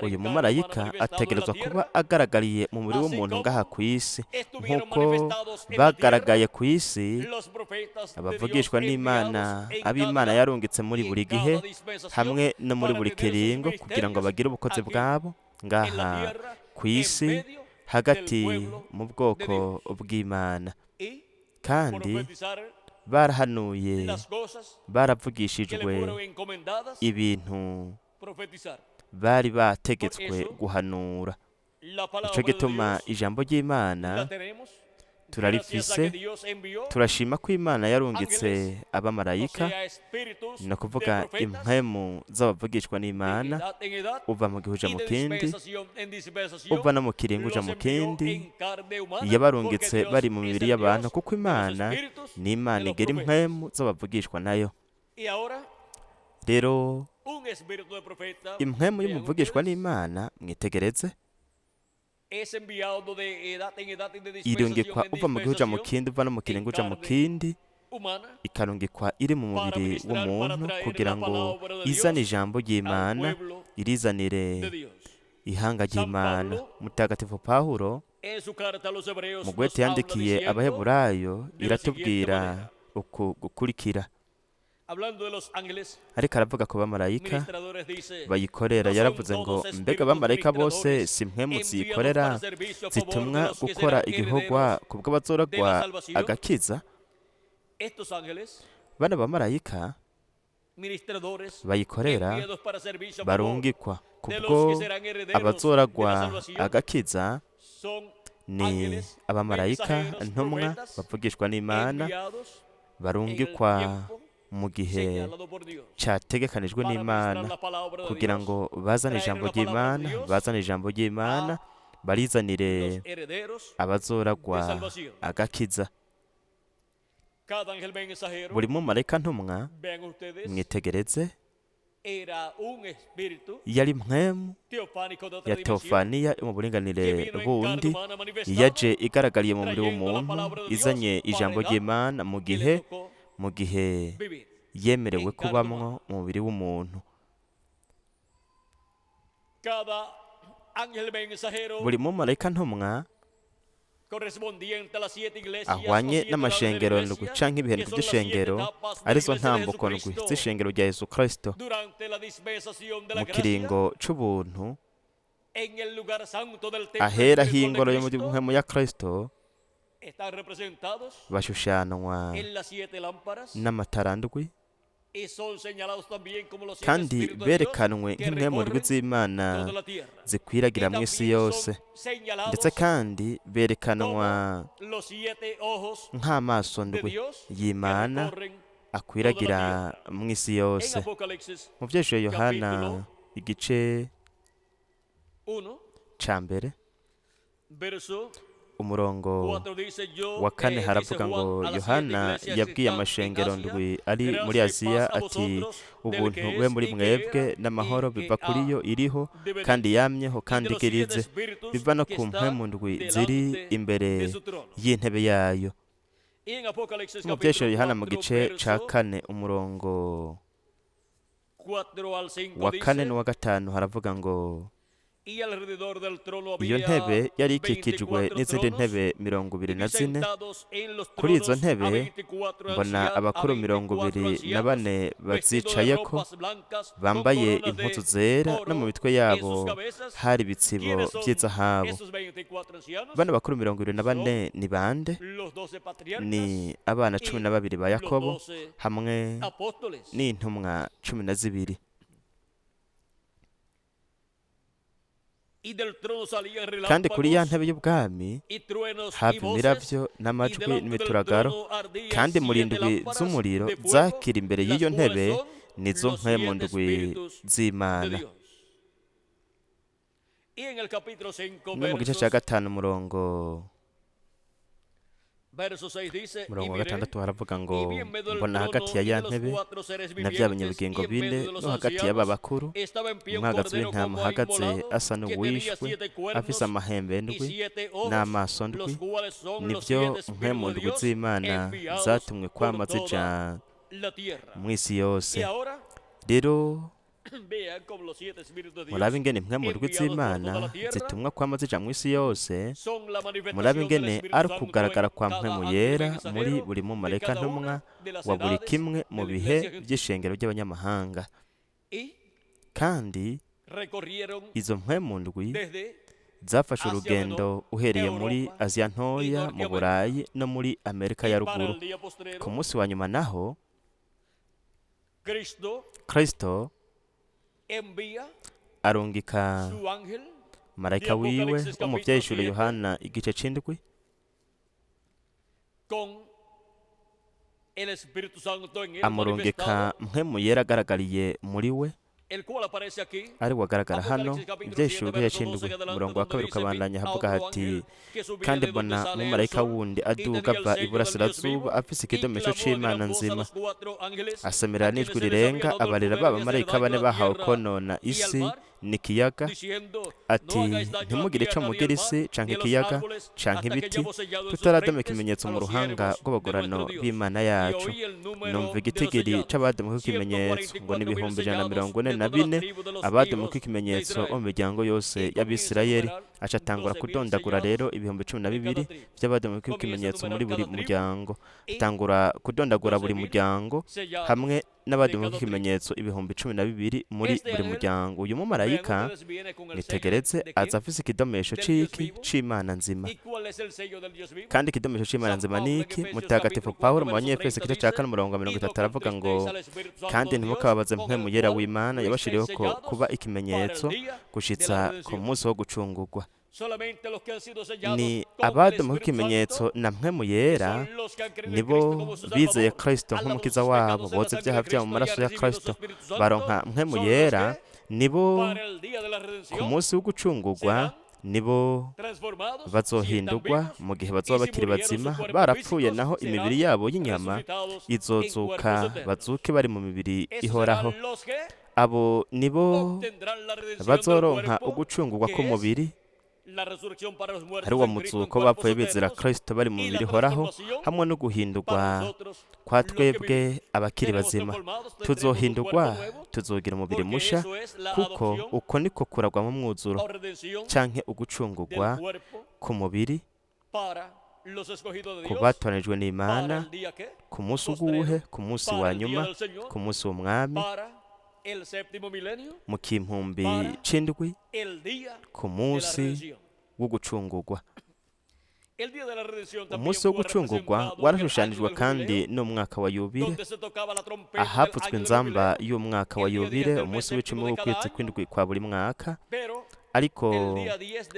uyu mumarayika ategerezwa kuba agaragariye mu mubiri w'umuntu ngaha ku isi, nk'uko bagaragaye ku isi abavugishwa n'Imana, ab'Imana yarungitse muri buri gihe hamwe no muri buri kiringo, kugira ngo bagire ubukozi bwabo ngaha ku isi hagati mu bwoko bw'Imana. Kandi barahanuye, baravugishijwe ibintu bari bategetswe guhanura. Nico gituma ijambo ry'Imana turarifise. Turashima ko Imana yarungitse abamarayika, ni ukuvuga impwemu z'abavugishwa n'Imana, uva mu gihe uja mu kindi, uva no mu kiringo uja mu kindi, yabarungitse bari mu mibiri y'abantu, kuko Imana ni Imana igera impwemu z'abavugishwa nayo. Rero impwemu y'umuvugishwa n'Imana mwitegereze, irungikwa uva mu gihe uja mu kindi, uva no mu kiringo uja mu kindi, ikarungikwa iri mu mubiri w'umuntu kugira ngo izane ijambo ry'Imana, irizanire ihanga ry'Imana. Mutagatifu Pawulo mu gwete yandikiye Abaheburayo iratubwira uku gukurikira. Ariko aravuga ku bamarayika bayikorera, yaravuze ngo mbega abamarayika bose si impwemu ziyikorera, zitumwa gukora igikorwa ku bw'abazoragwa agakiza. Bano bamarayika bayikorera barungikwa kubwo abazoragwa agakiza, ni abamarayika ntumwa bavugishwa n'Imana, barungikwa mu gihe cyategekanijwe n'Imana kugira ngo bazane ijambo ry'Imana, bazane ijambo ry'Imana, barizanire abazoragwa agakiza. Buri mumarayika ntumwa mwitegereze yari impwemu ya teofaniya yo mu buringanire bundi, yaje igaragariye mu mubiri w'umuntu, izanye ijambo ry'Imana mu gihe yemerewe kubamwo mu mubiri w'umuntu. Buri mumarayika ntumwa ahwanye n'amashengero ndwi canke ibihendwe by'ishengero, arizo ntambuko ndwi z'ishengero rya Yesu Kristo. Mu kiringo c'ubuntu ahera h'ingoro yo muri mpwemu ya Kristo bashushanwa n'amatara ndwi, kandi berekanwe nk'impwemu ndwi z'Imana zikwiragira mu isi yose, ndetse kandi berekanwa nk'amaso ndwi y'Imana akwiragira mu isi yose. Mu vyahishuriwe Yohana igice ca mbere verso umurongo 4 dice yo, wa kane dice haravuga Juan ngo a las 7 yohana iglesias yabwiye que están amashengero en Asia, ndwi ari muri gracia y aziya paz a ati vosotros, del ubuntu que bube es muri y que mwebwe era n'amahoro y que biva kuri yo ha iriho de venir, kandi yamyeho y de kandi los 7 igirize espíritus biva no que ku mpwemu están ndwi ziri delante imbere de su trono. y'intebe yayo. Y en Apocalipsis mu byeshero capítulo yohana mu 4 gice ca verso kane umurongo 4 al 5 wa kane dice, n'uwa gatanu haravuga ngo y alrededor del trono iyo había ntebe yari ikikijwe 24 n'izindi tronos, ntebe y 24 sentados en los kuri izo tronos a ntebe 24 mbona abakuru 24 ancianos, bane vestidos de bazicayeko ropas blancas, con bambaye coronas de impuzu zera no mu oro mitwe en yabo sus cabezas. hari ibitsibo ¿Quiénes son by'izahabu. esos 24 ancianos? Bano bakuru 24 ni bande? Los 12 patriarcas Ni abana y 12 ba los Yakobo 12 hamwe apóstoles. n'intumwa 12. Y del trono salían Kandi kuri ya relámpagos ntebe y'ubwami y truenos y hava voces, imiravyo y n'amajwi delante del n'imituragaro, trono ardían kandi muri 7 ndwi lámparas z'umuriro de fuego, zakira imbere las y'iyo cuales ntebe son nizo los mpwemu 7 ndwi espíritus de z'Imana. Dios. Y en el capítulo 5, No mu gice ca gatanu umurongo verso 6 dice, y wa miré, gatandatu haravuga ngo y vi en medio del mbona trono hagati ya y ya de los ntebe 4 seres na bya vivientes, binyabugingo y en medio bine de los no hagati y'aba ancianos, bakuru estaba en pie un umwagazi cordero w'intama como uhagaze inmolado, asa que tenía n'uwishwe 7 cuernos afise amahembe y ndwi 7 ojos, n'amaso ndwi, los cuales son los nivyo 7 mpwemu espíritus de ndwi Dios z'Imana enviados zatumwe por kwama toda zija la tierra. mu isi Y yose. ahora Rero vean como los 7 espíritus de Dios murabe ingene mpwemu ndwi enviados por z'Imana toda la tierra zitumwa kwama zija mu isi yose. son la Murabe manifestación del ingene Espíritu ari Santo ukugaragara kwa en mpwemu cada yera ángel muri mensajero buri de mumarayika cada ntumwa una de las wa buri edades kimwe mu de la bihe iglesia gentil. by'ishengero ry'abanyamahanga. Y Kandi recorrieron izo mpwemu ndwi desde zafashe Asia urugendo uhereye Europa muri Aziya ntoya, mu Norteamerica. Burayi no muri Amerika ya y para ruguru. el día postrero, Ku munsi wa nyuma naho Cristo Kristo envía arungika su ángel marayika wiwe Apocalipsis wo mu capítulo vyahishuro 7, Yohana igice c'indwi con el Espíritu Santo en él amurungika manifestado, mpwemu yera agaragariye muri we, el cual aparece aquí. ari wagaragara hano Apocalipsis capítulo ivyahishuro 7, verso 12 c'indwi adelante, umurongo wa donde kabiri dice, ukabandanya vi a havuga otro hati ángel que subía kandi de donde mbona sale el umumarayika sol, wundi y aduga tenía el ava sello del Dios iburasirazuba vivo, afise y ikidomisho clamó a c'Imana gran voz a nzima, los 4 ángeles, asemerera a quienes n'ijwi se les había rirenga dado el abarira poder ba de hacer bamarayika daño bane a la bahawe tierra konona y al isi mar, n'ikiyaga, diciendo, ati no hagáis daño a la ntimugire ico tierra, ni mugira al isi mar, canke ni a los ikiyaga árboles, canke hasta que ibiti, hayamos sellado en sus tutaradoma frentes ikimenyetso a mu los ruhanga siervos de rw'abagorano nuestro Dios. b'Imana Y yacu. oí el número Numva de los igitigiri sellados, c'abadomweko ikimenyetso ngo ni 144 abadomweko ikimenyetso bo mu miryango yose y'Abisirayeli. Aca atangura kudondagura rero 12,000 by'abadomweko ikimenyetso muri buri muryango, atangura kudondagura buri muryango hamwe n'abadomweko ikimenyetso 12,000 muri buri muryango. Uyu mumarayika nitegereze aza afise ikidomesho c'iki c'Imana nzima. Kandi ikidomesho c'Imana nzima niki? Mutagatifu Pawulo mu Banyefeso igice ca 4:30 aravuga ngo kandi ntimukababaze mpwemu yera w'Imana yabashiriyeho ko kuba ikimenyetso gushitsa ku munsi wo gucungurwa. Ni abadomweko ikimenyetso na mpwemu yera nibo bizeye Kristo nk'umukiza wabo, boza ibyaha byabo mu maraso ya Kristo, baronka mpwemu yera, nibo ku munsi wo gucungurwa nibo bazohindurwa mu gihe bazoba bakiri bazima, barapfuye naho imibiri yabo y'inyama izozuka bazuke bari mu mibiri ihoraho. Abo nibo bazoronka ugucungurwa k'umubiri, ari wo mutsuko bapfuye bizera Kristo bari mu mibiri ihoraho, hamwe no guhindurwa kwa twebwe abakiri bazima. Tuzohindurwa, tuzogira umubiri musha, kuko uko niko kuragwa mu mwuzuro canke ugucungurwa ku mubiri ku batoranijwe n'Imana ku munsi uguhe, ku munsi wa nyuma, ku munsi w'umwami, mu kimpumbi c'indwi, ku munsi wo gucungurwa. Umunsi wo gucungurwa warashushanijwe kandi n'umwaka wa yubile, ahavutswe inzamba y'umwaka wa yubile, umunsi w'icumi w'ukwezi kw'indwi kwa buri mwaka. Ariko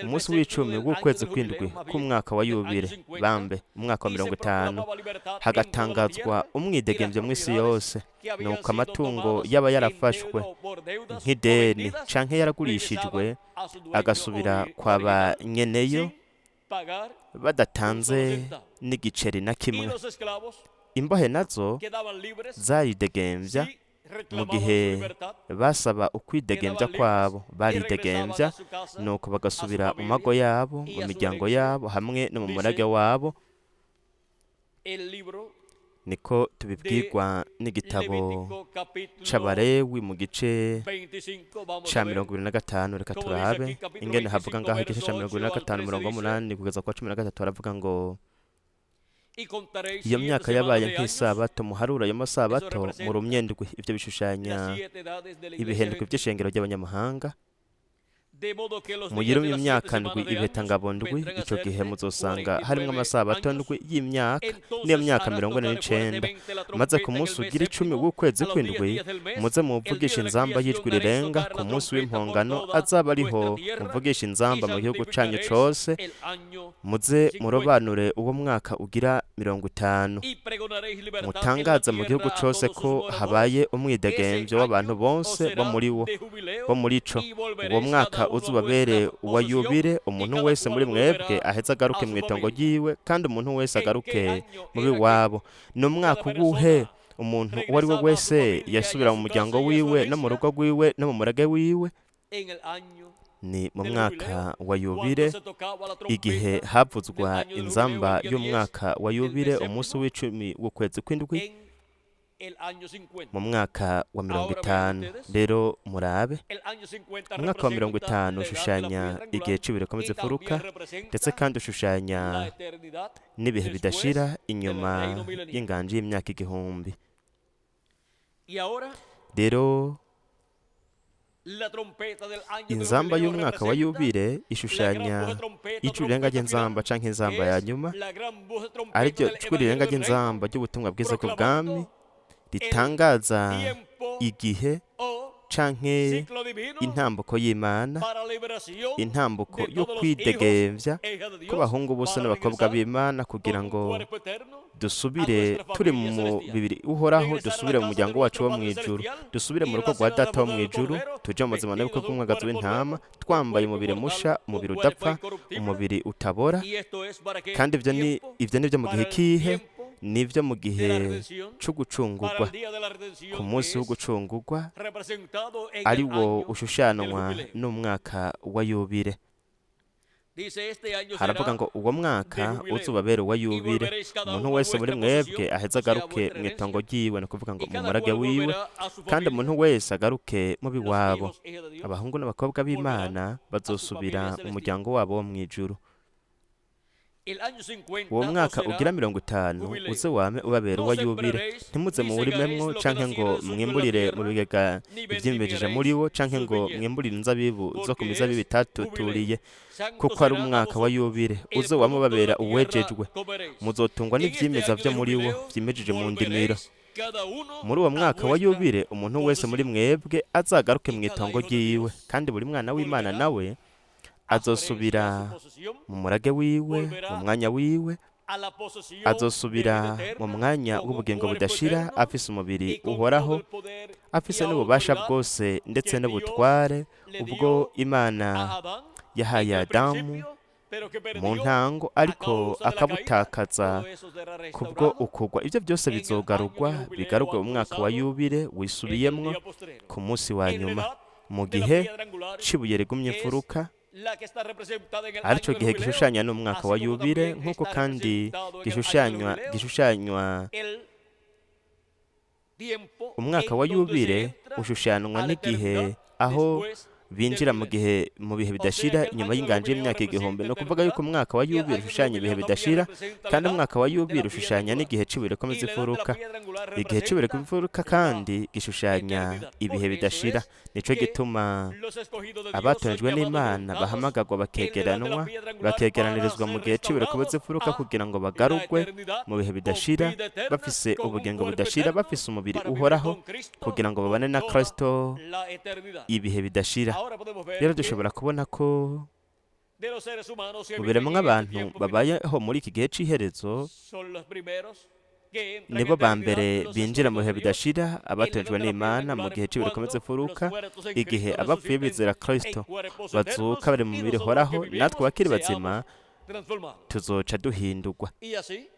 umunsi w'icumi w'ukwezi kw'indwi k'umwaka wa yubile bambe umwaka wa 50 hagatangazwa umwidegemvyo mw'isi yose, nuko amatungo yaba yarafashwe nk'ideni canke yaragurishijwe agasubira kwa ba nyeneyo badatanze n'igiceri na kimwe. Imbohe nazo zaridegembya mu gihe basaba ukwidegembya kwabo, baridegembya nuko bagasubira mu mago yabo, mu miryango yabo hamwe no mu murage wabo. Niko tubibwirwa n'igitabo c'Abalewi mu gice ca 25. Reka turabe ingene havuga ngaho igice ca 25 umurongo w'8 kugeza kwa 13 haravuga ngo iyo myaka yabaye nk'isabato, muharura ayo masabato mu rumyendwi. Ibyo bishushanya ibihendwi by'ishengero ry'abanyamahanga. Muyirumye imyaka ndwi ibiheta-ngabo ndwi, icyo gihe muzosanga harimwo amasabato ndwi y'imyaka n'iyo myaka 49. Maze ku munsi ugira 10 w'ukwezi kw'indwi muze muvugisha inzamba y'ijwi rirenga. Ku munsi w'impongano azaba ariho muvugisha inzamba mu gihugu canyu cose, muze murobanure uwo mwaka ugira 50. Mutangaza mu gihugu cose ko habaye umwidegembyo w'abantu bose bo muri co. Uwo mwaka uzubabere uwa yubile, umuntu wese muri mwebwe aheze agaruke mu itongo ryiwe, kandi umuntu wese agaruke mu biwabo. Ni umwaka uwuhe umuntu uwo ari we wese yasubira mu muryango wiwe no mu rugo rwiwe no mu murage wiwe? Ni mu mwaka wa yubile, igihe havuzwa inzamba y'umwaka wa yubile, umunsi w'10 w'ukwezi kw'indwi mu mwaka wa 50. Rero murabe, umwaka wa 50 ushushanya igihe c'ibihe z'ifuruka, ndetse kandi ushushanya n'ibihe bidashira inyuma y'inganji y'imyaka 1000. Rero inzamba y'umwaka wa yubile ishushanya ijwi rirenga ry'inzamba canke inzamba ya nyuma, ariryo jwi rirenga ry'inzamba ry'ubutumwa bwiza bw'ubwami, ritangaza igihe canke intambuko y'Imana, intambuko yo kwidegembya kw'abahungu bose n'abakobwa b'Imana, kugira ngo dusubire turi mu mubiri uhoraho, dusubire mu muryango wacu wo mw'ijuru, dusubire mu rugo rwa Data wo mw'ijuru, tuje mu mazima n'ubukwe bw'umwagazi w'intama, twambaye umubiri musha, umubiri udapfa, umubiri utabora. Kandi ivyo nivyo mu gihe kihe? Nivyo mu gihe cyo gucungurwa. Ku munsi wo gucungurwa ari wo ushushanwa n'umwaka wa yubile. Haravuga ngo uwo mwaka uzubabere uwa yubile, umuntu wese muri mwebwe aheze agaruke mu itongo ryiwe, ni kuvuga ngo mu murage wiwe, kandi umuntu wese agaruke mu biwabo. Abahungu n'abakobwa b'Imana bazosubira mu muryango wabo wo mw'ijuru. Uwo mwaka ugira 50 uze wame ubabera uwa yubile. Ntimuze muwurimemwo canke ngo mwimburire mu bigega ivyimbejeje muri wo, canke ngo mwimburire inzabibu zo ku mizabibu itatuturiye, kuko ari umwaka wa yubile. Uze wame ubabera uwejejwe. Muzotungwa n'ivyimeza vyo muri wo vyimejeje mu ndimiro. Muri uwo mwaka wa yubile umuntu wese muri mwebwe azagaruke mu itongo ryiwe, kandi buri mwana w'Imana nawe azosubira mu murage wiwe, mu mwanya wiwe, azosubira mu mwanya w'ubugingo budashira, afise umubiri uhoraho, afise n'ububasha bwose ndetse n'ubutware ubwo Imana yahaye Adamu mu ntango, ariko akabutakaza kubwo ukugwa. Ivyo byose bizogarurwa, bigarurwe mu mwaka wa yubile wisubiyemwo ku munsi wa nyuma, mu gihe c'ibuye rigumye imfuruka, arico gihe gishushanya n'umwaka wa yubile, nk'uko kandi gishushanywa umwaka wa yubile ushushanwa n'igihe aho binjira mu bihe bidashira inyuma y'inganji y'imyaka 1000. No kuvuga yuko umwaka wa yubile ushushanya ibihe bidashira, kandi umwaka wa yubile ushushanya n'igihe c'ibuye z'ifuruka. Igihe c'ibuye z'ifuruka kandi gishushanya ibihe bidashira. Nico gituma abatonejwe n'Imana bahamagarwa bakegeranirizwa mu gihe c'ibuye z'ifuruka, kugira ngo bagarurwe mu bihe bidashira, bafise ubugingo budashira, bafise umubiri uhoraho, kugira ngo babane na Kristo ibihe bidashira. Rero dushobora kubona ko mu biremwa abantu babayeho muri iki gihe c'iherezo nibo ba mbere binjira mu bihe bidashira, abatonejwe n'Imana mu gihe c'ibihe z'ifuruka, igihe abapfuye bizera Kristo bazuka bari mu mibiri ihoraho. Natwe bakiri bazima tuzoca duhindurwa. Y así,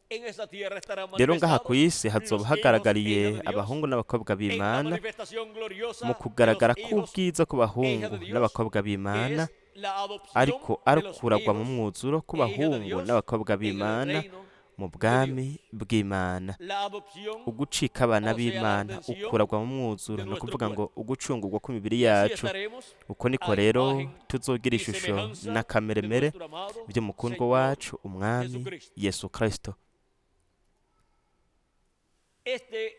en esa tierra estarán rero ngaha ku manifestados isi hazoba los hagaragariye hijos de Dios abahungu n'abakobwa en la b'Imana manifestación gloriosa mu de kugaragara los hijos k'ubwiza ku e hijas bahungu de Dios, n'abakobwa que b'Imana, es la adopción ariko de ari los ukuragwa mu hijos mwuzuro ku e hijas de bahungu Dios n'abakobwa en el b'Imana reino mu de bwami Dios. bw'Imana. La adopción, Ugucika abana o sea, la b'Imana, redención ukuragwa mu mwuzuro, de ni nuestro ukuvuga ngo cuerpo. ugucungurwa kw'imibiri Y así yacu. estaremos Uko niko a rero imagen tuzogira y ishusho semejanza de n'akameremere nuestro amado by'umukundwa Señor wacu umwami Jesucristo. Yesu Kristo. Este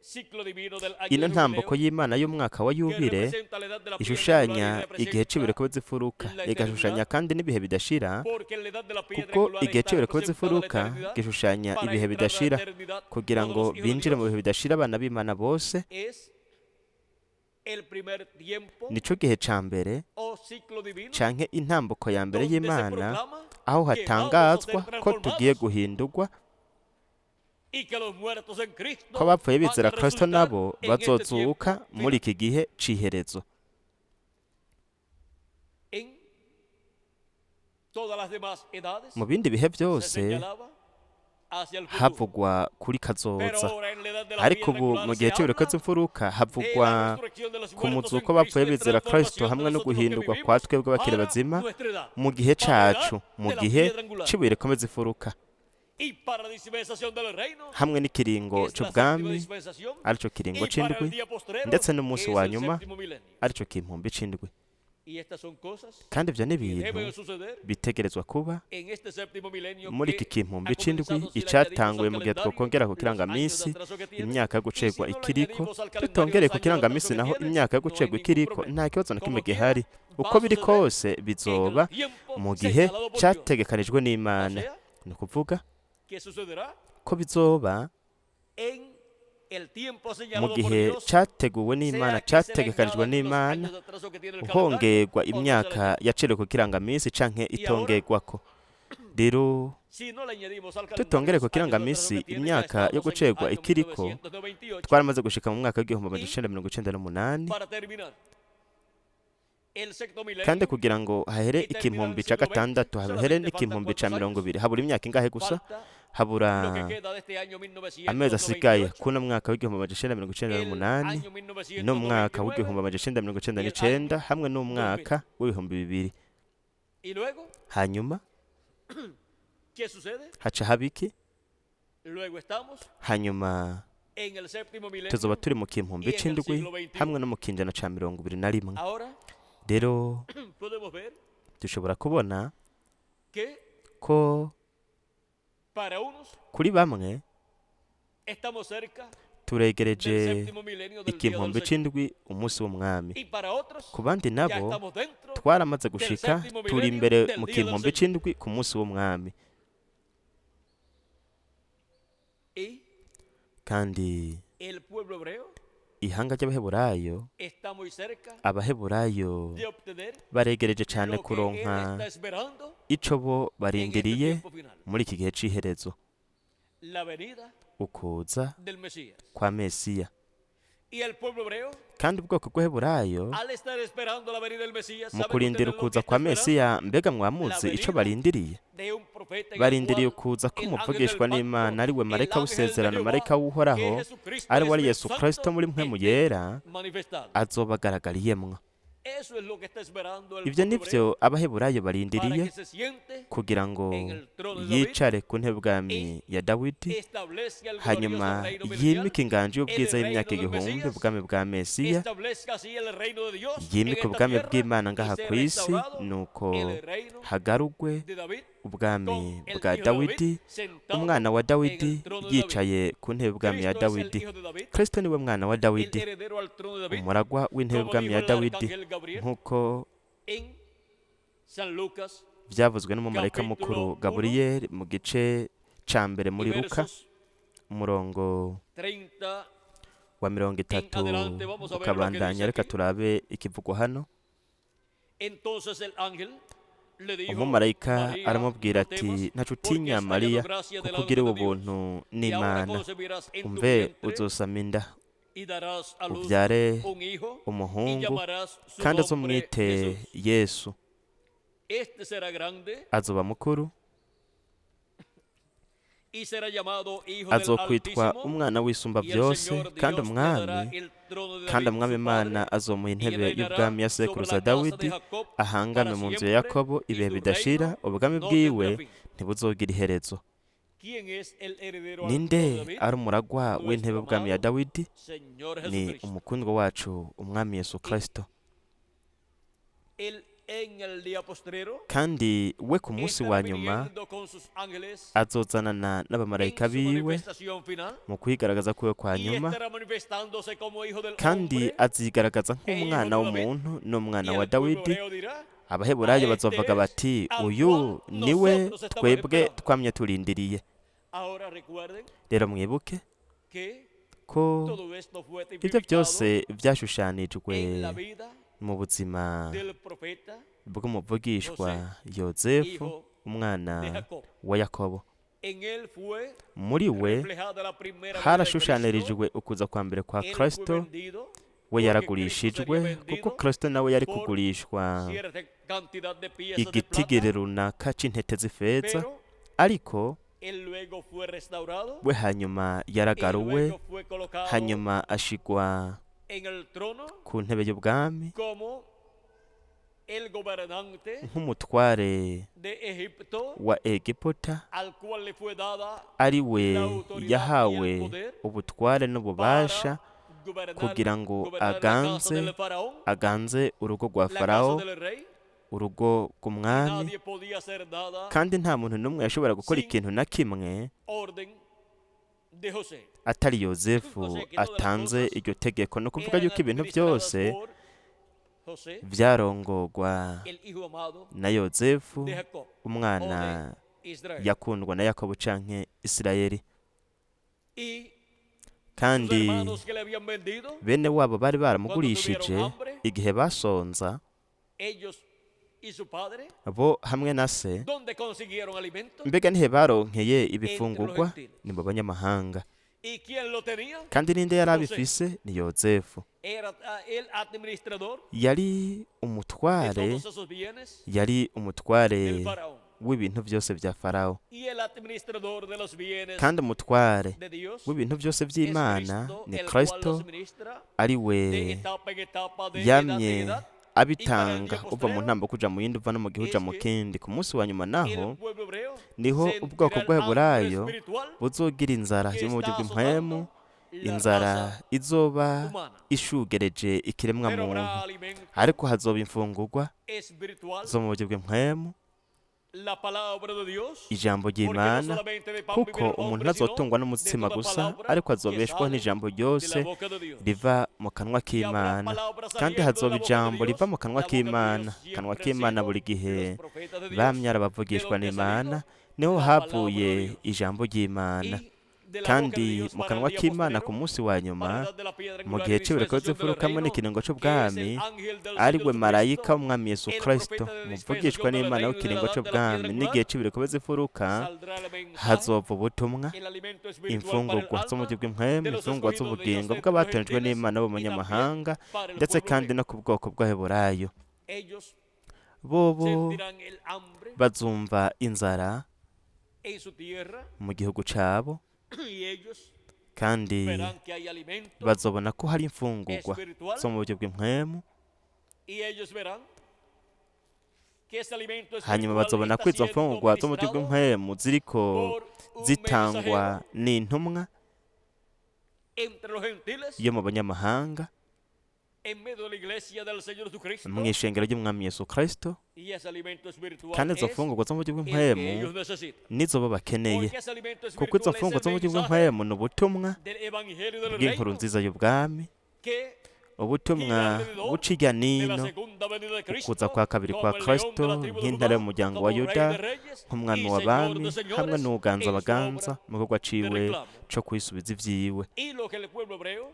ciclo divino del año ino de ntambuko jubileo, y'Imana y'umwaka wa que yubile representa la edad de la piedra ishushanya angular y igihe cy'ibirekwa representa by'imfuruka, la igashushanya eternidad, kandi n'ibihe bidashira, porque en la edad de la piedra kuko angular igihe está cy'ibirekwa representada la by'imfuruka eternidad. gishushanya Para ibihe entrar a la bidashira, eternidad, kugira todos ngo los hijos de binjire mu Dios, bihe bidashira abana b'Imana bose. es el primer tiempo Nico gihe ca mbere o ciclo divino canke intambuko ya mbere donde se y'Imana, proclama aho que vamos a hatangazwa ser ko tugiye transformados guhindurwa, y que los muertos en Cristo ko abapfuye van a bizera Kristo resucitar nabo en este bazozuka tiempo muri final. iki gihe c'iherezo. En todas las demás edades Mu bindi bihe se byose señalaba hacia el futuro. havugwa kuri Pero kazoza, ahora en la edad de la ariko piedra ubu angular mu se gihe cy'ibirekwa habla by'imfuruka de havugwa la resurrección de los ku muertos en muzuko bapfuye Cristo y bizera Kristo transformación hamwe de no nosotros los que guhindurwa vivimos kwa twebwe abakiri para bazima nuestra edad, mu gihe para la edad cacu, mu de la gihe piedra angular cy'ibirekwa by'imfuruka, y para la dispensación del reino, hamwe n'ikiringo que es la séptima c'ubwami dispensación, arico kiringo y para el c'indwi, día postrero, ndetse que n'umunsi es wa el nyuma séptimo milenio. arico kimpumbi c'indwi. Y estas son cosas Kandi ivyo ni que ibintu deben suceder bitegerezwa kuba en este séptimo milenio muri iki que kimpumbi ha c'indwi comenzado si le icatanguye añadimos mu al gihe calendario twokongera ku los años de kirangamisi, atraso que tiene, imyaka yo y gucegwa si no le ikiriko, añadimos al calendario tutongereye los ku años de atraso kirangamisi que naho tiene, imyaka yo no hay gucegwa ningún ikiriko, problema. nta kibazo na kimwe Como quiera, gihari. va Uko a biri suceder kose en el bizoba tiempo mu gihe señalado por Dios. categekanijwe O n'Imana, sea, ni ukuvuga que sucederá ko bizoba en el tiempo mu señalado por gihe Dios, categuwe n'Imana, sea que se le categekanijwe añadan los n'Imana, años de atraso que tiene el calendario, hongerwa o no se le imyaka añadan. yaciriwe ku kirangamisi canke Y ahora, itongerwako. Rero si no le añadimos al tutongere calendario ku los años de atraso kirangamisi que tiene, ya imyaka yo estamos en el gucegwa año ikiriko, 1998. twaramaze gushika mu mwaka w'igihumbi amajana icenda mirongo icenda n'umunani. Para terminar, el sexto milenio, Kandi kugira ngo hahere y terminar ikimpumbi el ca siglo gatandatu XX, hahere solamente n'ikimpumbi ca faltan mirongo cuántos ibiri, habura imyaka ingahe gusa? falta Habura lo que queda de este año amezi asigaye 1998, kuno mwaka w'igihumbi amajana icenda mirongo icenda el n'umunani año n'umwaka 1999, w'igihumbi amajana icenda mirongo icenda y el n'icenda año hamwe n'umwaka w'ibihumbi bibiri. y luego, Hanyuma ¿qué sucede? haca haba iki? Luego estamos Hanyuma en el séptimo milenio, tuzoba turi mu kimpumbi y en el c'indwi siglo XXI. hamwe no mu kinjana ca mirongo ibiri na rimwe. Ahora Rero podemos ver dushobora kubona que ko para unos kuri bamwe estamos cerca del turegereje séptimo milenio del día del ikimpumbi Señor, c'indwi umunsi w'umwami. y para otros Ku bandi ya nabo estamos dentro twaramaze gushika, séptimo turi milenio imbere del mu día del kimpumbi Señor. c'indwi ku munsi w'umwami. y Kandi el pueblo hebreo ihanga ry'abaheburayo, está muy cerca abaheburayo de obtener baregereje cane lo que él kuronka está esperando ico bo en este barindiriye tiempo final, muri iki gihe c'iherezo, la venida ukuza del Mesías. kwa Mesiya. Y el pueblo hebreo, Kandi ubwoko bw'Abaheburayo al estar esperando la venida del Mesías, mu ¿saben kurindira ustedes lo que ukuza está kwa esperando? Mesiya, mbega mwamuzi La ico venida barindiriye? De un profeta en el Barindiriye cual ukuza el ángel k'umuvugishwa del n'Imana pacto, ari we el marayika ángel de w'isezerano, Jehová, marayika w'uhoraho, que Jesucristo, ari we el ari Espíritu Yesu Kristo Santo, muri mpwemu esté yera, manifestado. azobagaragariyemwo. Eso es lo que está esperando el Ivyo pueblo hebreo, nivyo Abaheburayo para barindiriye que se siente, kugira ngo en el trono de David, yicare ku ntebe bwami ya Dawidi, establezca el hanyuma glorioso reino milenial, yimike inganji y'ubwiza el y'imyaka reino del igihumbi, Mesías, ubwami bwa Mesiya, establezca así el reino de Dios en yimike esta ubwami tierra, bw'Imana y ngaha sea ku isi, restaurado nuko el reino hagarugwe de David, ubwami con el bwa hijo de Dawidi, David sentado umwana wa en Dawidi el trono de David. yicaye ku ntebe y'ubwami ya Cristo es el Dawidi. hijo de David, Kristo niwe mwana wa el Dawidi, heredero al trono de David, umuragwa w'intebe como y'ubwami dijo ya el Dawidi, arcángel Gabriel nk'uko en San Lucas, byavuzwe n'umumarayika capítulo mukuru 1, Gaburiyeli mu gice ca mbere y muri Luka, versos umurongo 30 wa mirongo itatu adelante, vamos a ver lo que ukabandanya. dice Reka aquí. turabe ikivugwa hano. Entonces el ángel le dijo, Umumarayika María, aramubwira no temas, ati ntaco porque utinya has Mariya, hallado gracia kuko delante ugiriwe de Dios, ubuntu y ahora n'Imana, concebirás en tu umve vientre uzosama inda y darás a luz ubyare un hijo y umuhungu, llamarás su kandi nombre azomwite Jesús. Yesu. azoba mukuru, azokwitwa umwana w'isumba byose, kandi umwami Imana azomuha intebe y'ubwami ya sekuruza Dawidi, ahangame mu nzu ya Yakobo ibihe bidashira, ubwami bwiwe ntibuzogira iherezo. Ninde ari umuragwa w'intebe y'ubwami ya Dawidi? Ni umukundwa wacu umwami Yesu Kristo. Kandi we ku munsi wa nyuma azozanana n'abamarayika biwe mu kwigaragaza kwiwe kwa nyuma, kandi azigaragaza nk'umwana w'umuntu n'umwana wa Dawidi. Abaheburayo bazovuga bati, uyu niwe twebwe twamye turindiriye. Rero mwibuke ko ibyo byose byashushanijwe mu buzima bw'umuvugishwa Yozefu, umwana wa Yakobo. Muri we harashushanirijwe ukuza kwa mbere kwa Kristo. We yaragurishijwe, kuko Kristo nawe yari kugurishwa igitigiri runaka c'intete z'ifeza, ariko we hanyuma yaragaruwe, hanyuma ashigwa ku ntebe y'ubwami nk'umutware wa Egiputa, ari we yahawe ubutware n'ububasha kugira ngo aganze urugo rwa Farawo, urugo rw'umwami, kandi nta muntu n'umwe yashobora gukora ikintu na kimwe atari Yozefu atanze iryo tegeko. No kuvuga yuko ibintu byose byarongorwa na Yozefu, umwana yakundwa na Yakobo canke Isirayeli. Kandi bene wabo bari baramugurishije igihe basonza, bo hamwe na se, mbega nihe baronkeye ibifungurwa? Ni mu banyamahanga. Kandi ninde yari abifise? Ni Yozefu. Yari umutware w'ibintu byose bya Farawo, kandi umutware w'ibintu byose by'Imana ni Kristo, ari we yamye abitanga uva mu ntambo kuja mu yindi, uva no mu gihe uja mu kindi. Ku munsi wa nyuma naho niho ubwoko bw'Abaheburayo buzogira inzara yo mu buryo bw'impwemu, inzara izoba ishugereje ikiremwa muntu, ariko hazoba imfungurwa zo mu buryo bw'impwemu, ijambo ry'Imana, kuko umuntu ntazotungwa n'umutsima gusa, ariko azobeshwaho n'ijambo ryose riva mu kanwa k'Imana. Kandi hazoba ijambo riva mu kanwa k'Imana. Kanwa k'Imana buri gihe bamye arabavugishwa n'Imana, niho havuye ijambo ry'Imana. Kandi mu kanwa k'Imana ku munsi wa nyuma, mu gihe cy'ubureko z'imfurukamwe n'ikiringo c'ubwami, ari we marayika w'umwami Yesu Kristo, muvugishwa n'Imana w'ikiringo c'ubwami, n'igihe cy'ubureko z'imfuruka hazova ubutumwa, imfungurwa zo mu buryo bw'impwemu, imfungurwa z'ubugingo bw'abatonejwe n'Imana b'umunyamahanga, ndetse kandi no ku bwoko bw'Abaheburayo. Bobo bazumva inzara mu gihugu cabo, kandi bazobona ko hari imfungurwa zo mu buryo bw'impwemu, hanyuma bazobona ko izo mfungurwa zo mu buryo bw'impwemu ziriko zitangwa n'intumwa yo mu banyamahanga mu ishengero ry'umwami Yesu Kristo. Kandi izo mfungurwa zo mu buryo bw'impwemu nizo bo bakeneye, kuko izo mfungurwa zo mu buryo bw'impwemu ni ubutumwa bw'inkuru nziza y'ubwami, ubutumwa buca irya nino ukuza kwa kabiri kwa Kristo nk'intare y'umuryango wa Yuda, nk'umwami w'abami, hamwe n'uganza abaganza mu gikorwa ciwe co kwisubiza ivyiwe.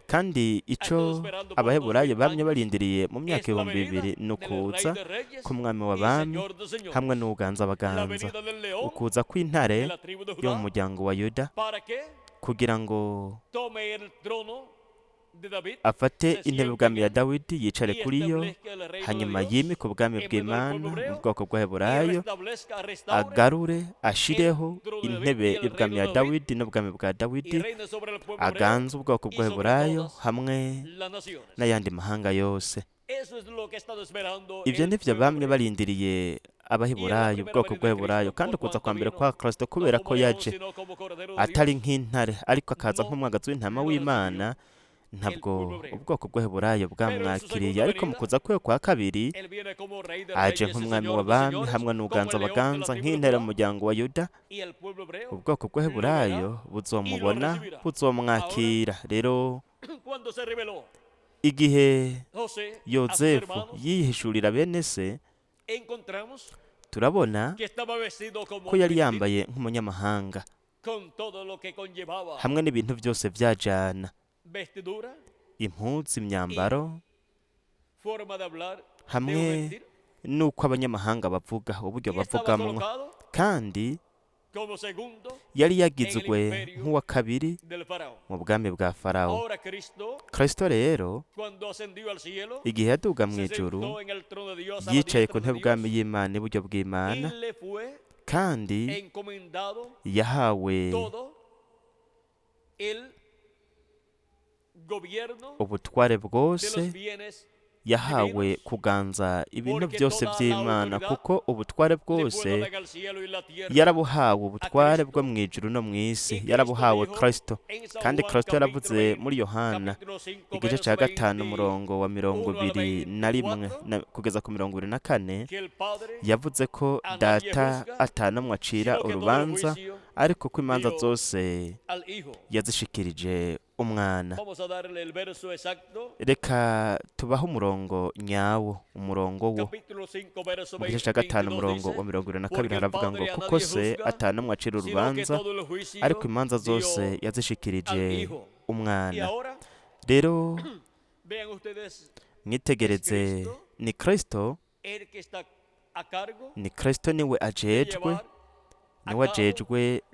Kandi ico Abaheburayo bamye barindiriye mu myaka 2000 ni ukuza k'umwami w'abami hamwe n'uganza abaganza, ukuza kw'intare yo mu muryango wa Yuda, kugira ngo afate intebe ubwami ya Dawidi yicare kuri yo, hanyuma yimike ubwami bw'Imana mu bwoko bw'Abaheburayo, agarure ashireho intebe y'ubwami ya Dawidi n'ubwami bwa Dawidi, aganze ubwoko bw'Abaheburayo hamwe n'ayandi mahanga yose. Ibyo nivyo bamwe barindiriye Abaheburayo, ubwoko bw'Abaheburayo, kandi ukuza kwa mbere kwa Kristo kubera ko yaje atari nk'intare ariko akaza nk'umwagazi w'intama w'Imana, ntabwo ubwoko bw'Abaheburayo bwamwakiriye. Ariko mu kuza kwe kwa kabiri aje nk'umwami w'abami hamwe n'uganza abaganza, nk'intare mu muryango wa Yuda. Ubwoko bw'Abaheburayo buzomubona, buzomwakira. Rero igihe Yozefu yihishurira bene se, turabona ko yari yambaye nk'umunyamahanga hamwe n'ibintu byose byajana, impuzu, imyambaro, hamwe n'uko abanyamahanga bavuga, uburyo bavugamwo, kandi yari yagizwe nk'uwa kabiri mu bwami bwa Farawo. Kristo rero igihe yaduga mu ijuru, yicaye ku ntebe y'ubwami y'Imana iburyo bw'Imana, kandi yahawe ubutware bwose, yahawe kuganza ibintu byose by'Imana, kuko ubutware bwose yarabuhawe, ubutware bwo mu ijuru no mu isi yarabuhawe Kristo. Kandi Kristo yaravuze muri Yohana igice cya 5 umurongo wa 21 kugeza ku 24, yavuze ko Data atanumwe acira urubanza, ariko ko imanza zose yazishikirije Umwana. Reka tubaho umurongo nyawo, umurongo wo mu gice cya 5 umurongo wa 22 haravuga ngo, kuko se atanumwe acira urubanza, ariko imanza zose yazishikirije Umwana. Rero mwitegereze, ni Kristo niwe ajejwe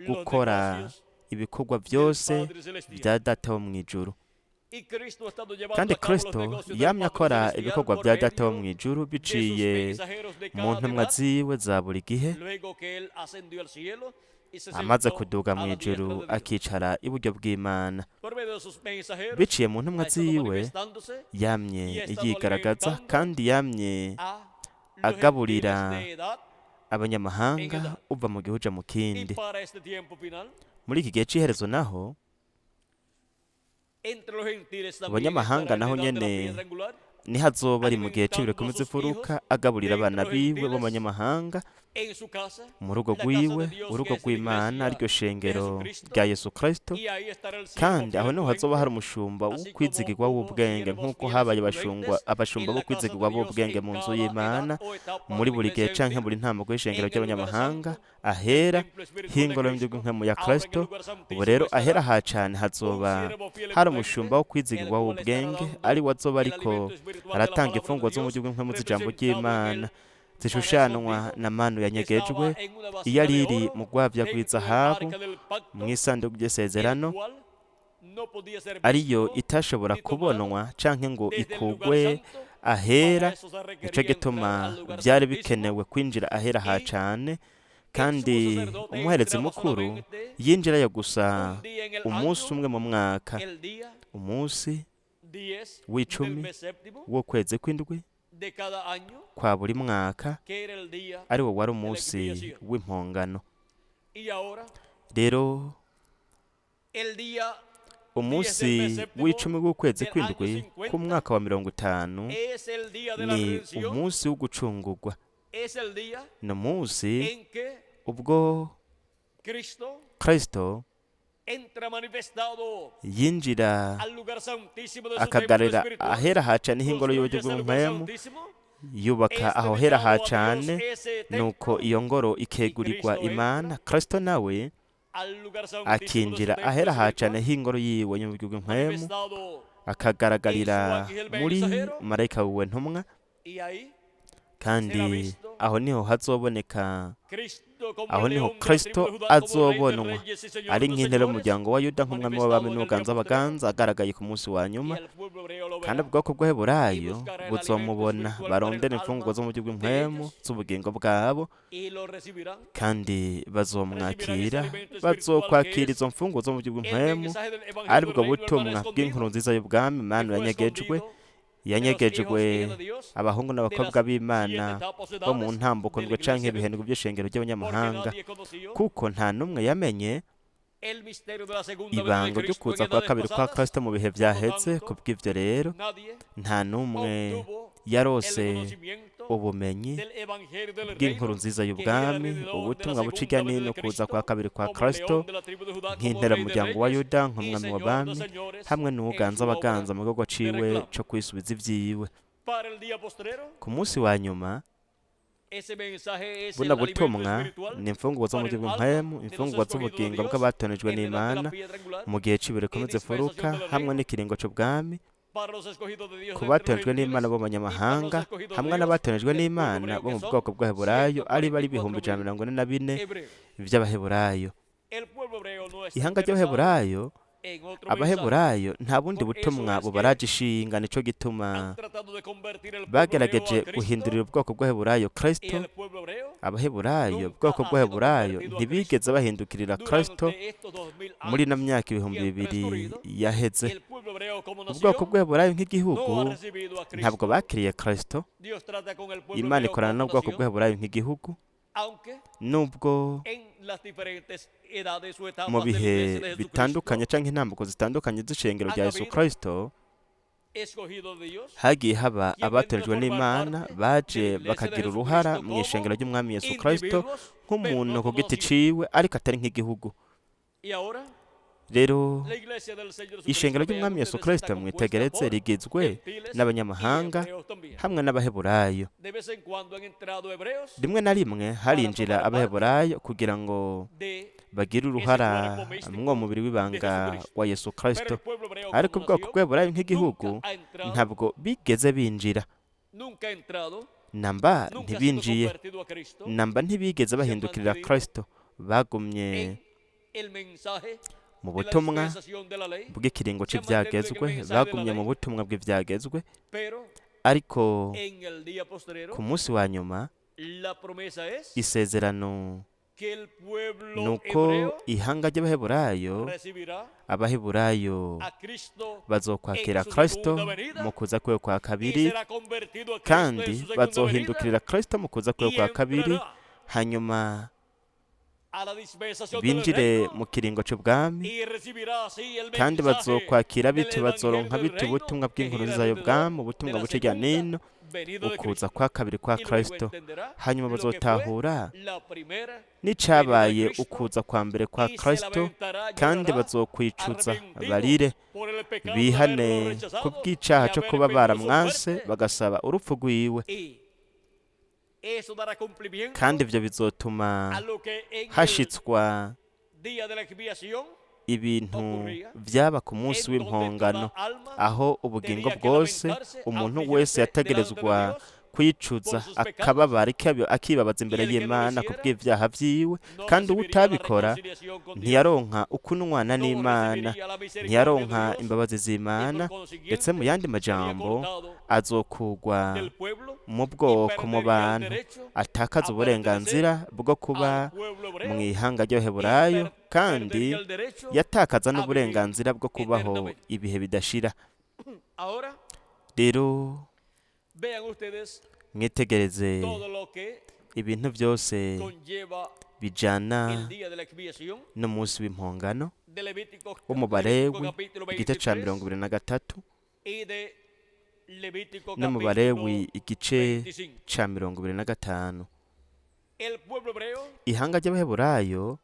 gukora ibikorwa byose bya Data wo mu ijuru. Kandi Kristo yamye akora ibikorwa bya Data wo mu ijuru biciye mu ntumwa ziwe za buri gihe. Amaze kuduga mu ijuru akicara iburyo bw'Imana, biciye mu ntumwa ziwe yamye yigaragaza, kandi yamye agaburira abanyamahanga uva mu gihugu mu kindi. Muri iki gihe cy'iherezo naho, abanyamahanga naho nyene nihazoba ari mu gihe cy'ibireko by'imfuruka, agaburira abana biwe b'abanyamahanga mu rugo rwiwe, urugo rw'Imana, aryo shengero rya Yesu Kristo. Kandi aho niho hazoba hari umushumba wo kwizigirwa w'ubwenge, nk'uko habaye abashumba bo kwizigirwa b'ubwenge mu nzu y'Imana muri buri gihe canke buri ntambuko y'ishengero ry'abanyamahanga, ahera h'ingoro y'inkwemu ya Kristo. Ubu rero ahera ha cane hazoba hari umushumba wo kwizigirwa w'ubwenge, ari wazoba ariko aratanga imfungwa zo mu by'inkwemu z'ijambo ry'Imana, zishushanwa na manu yanyegejwe, iyo riri mu rwabya rw'izahabu mu isanduku ry'isezerano, ariyo itashobora kubonwa canke ngo ikugwe ahera. Nico gituma byari bikenewe kwinjira ahera ha cane, kandi umuherezi mukuru yinjirayo gusa umunsi umwe mu mwaka, umunsi w'icumi w'ukwezi kw'indwi kwa buri mwaka, ari wo wari umunsi w'impongano. Rero umunsi w'icumi w'ukwezi kw'indwi ku mwaka wa 50 ni umunsi wo gucungurwa. Ni umunsi ubwo Kristo yinjira akagarira ahera hacane h'ingoro y'uburyo bw'umwemu, yubaka aho hera hacane, nuko iyo ngoro ikegurirwa Imana. Kristo nawe akinjira ahera hacane h'ingoro yiwe y'uburyo bw'umwemu, akagaragarira muri marayika wiwe ntumwa, kandi aho niho hazoboneka aho niho kristo azobonwa ari nk'intebe y'umuryango wa yuda nk'umwami w'abami n'uganza abaganza agaragaye ku munsi wa nyuma, kandi ubwoko bw'Abaheburayo buzomubona barondera imfungurwa zo mu buryo bw'impwemu z'ubugingo bwabo, kandi bazomwakira, bazokwakira izo mfungurwa zo mu buryo bw'impwemu, aribwo butumwa bw'inkuru nziza y'ubwami Imana yanyegejwe abahungu n'abakobwa b'Imana bo mu ntambuko ndwe canke ibihendwe by'ishengero ry'abanyamahanga, kuko nta n'umwe yamenye ibanga ryo kuza kwa kabiri kwa Kristo mu bihe byaheze. Kubw'ivyo rero nta n'umwe yarose ubumenyi bw'inkuru nziza y'ubwami, ubutumwa buca irya nino kuza kwa kabiri kwa Kristo nk'intera muryango wa Yuda nk'umwami w'abami, hamwe n'uganza abaganza mu gikorwa ciwe co kwisubiza ivyiwe. Ku munsi wa nyuma buno butumwa ni imfungurwa zo mu buryo bw'impwemu, imfungurwa z'ubugingo bw'abatonejwe n'Imana mu gihe c'ibiro bikomeze furuka, hamwe n'ikiringo c'ubwami ku batonejwe n'Imana bo banyamahanga, hamwe n'abatonejwe n'Imana bo mu bwoko bw'Abaheburayo ari bari 144 by'Abaheburayo. Ihanga ry'Abaheburayo, Abaheburayo nta bundi butumwa bubaraje ishinga, nico gituma bagerageje guhindurira ubwoko bw'Abaheburayo Kristo. Abaheburayo, ubwoko bw'Abaheburayo ntibigeze bahindukirira Kristo muri na myaka 2000 yaheze. Ubwoko bw'Abaheburayo nk'igihugu ntabwo bakiriye Kristo. Imana ikorana n'ubwoko bw'Abaheburayo nk'igihugu, nubwo mu bihe bitandukanye canke intambuko zitandukanye z'ishengero rya Yesu Kristo hagiye haba abatorejwe n'Imana baje bakagira uruhara mu ishengero ry'umwami Yesu Kristo nk'umuntu ku giti ciwe, ariko atari nk'igihugu. Rero ishengero ry'umwami Yesu Kristo mwitegereze rigizwe n'abanyamahanga hamwe n'Abaheburayo. Rimwe na rimwe harinjira Abaheburayo kugira ngo bagire uruhara mwo mubiri w'ibanga wa Yesu Kristo, ariko ubwoko bw'Abaheburayo nk'igihugu ntabwo bigeze binjira, namba ntibinjiye, namba ntibigeze bahindukirira Kristo. Bagumye mu butumwa bw'ikiringo cy'ibyagezwe, bagumye mu butumwa bw'ibyagezwe, ariko ku munsi wa nyuma isezerano nuko ihanga ry'Abaheburayo, Abaheburayo bazokwakira Kristo mu kuza kwe kwa kabiri, kandi bazohindukirira Kristo mu kuza kwe kwa kabiri, hanyuma binjire mu kiringo c'ubwami, kandi bazokwakira bityo, bazoronka bityo ubutumwa bw'inkuru nziza y'ubwami, ubutumwa buca irya nino, ukuza kwa kabiri kwa Kristo. Hanyuma bazotahura n'icabaye ukuza kwa mbere kwa Kristo, kandi bazokwicuza barire, bihane ku bw'icaha co kuba baramwanse, bagasaba urupfu rwiwe, kandi ivyo bizotuma hashitswa ibintu vyaba ku munsi w'impongano, aho ubugingo bwose umuntu wese yategerezwa kwicuza akababara akibabaza imbere y'Imana ku bw'ivyaha vyiwe, kandi uwutabikora ntiyaronka ukunwana n'Imana, ntiyaronka imbabazi z'Imana, ndetse mu yandi majambo azokugwa mu bwoko, mu bantu, atakaza uburenganzira bwo kuba mu ihanga ry'Abaheburayo, kandi yatakaza n'uburenganzira bwo kubaho ibihe bidashira. Rero mwitegereze ibintu byose bijana n'umunsi w'impongano wo mu Balewi igice ca 23 no mu Balewi igice ca 25. Ihanga ry'Abaheburayo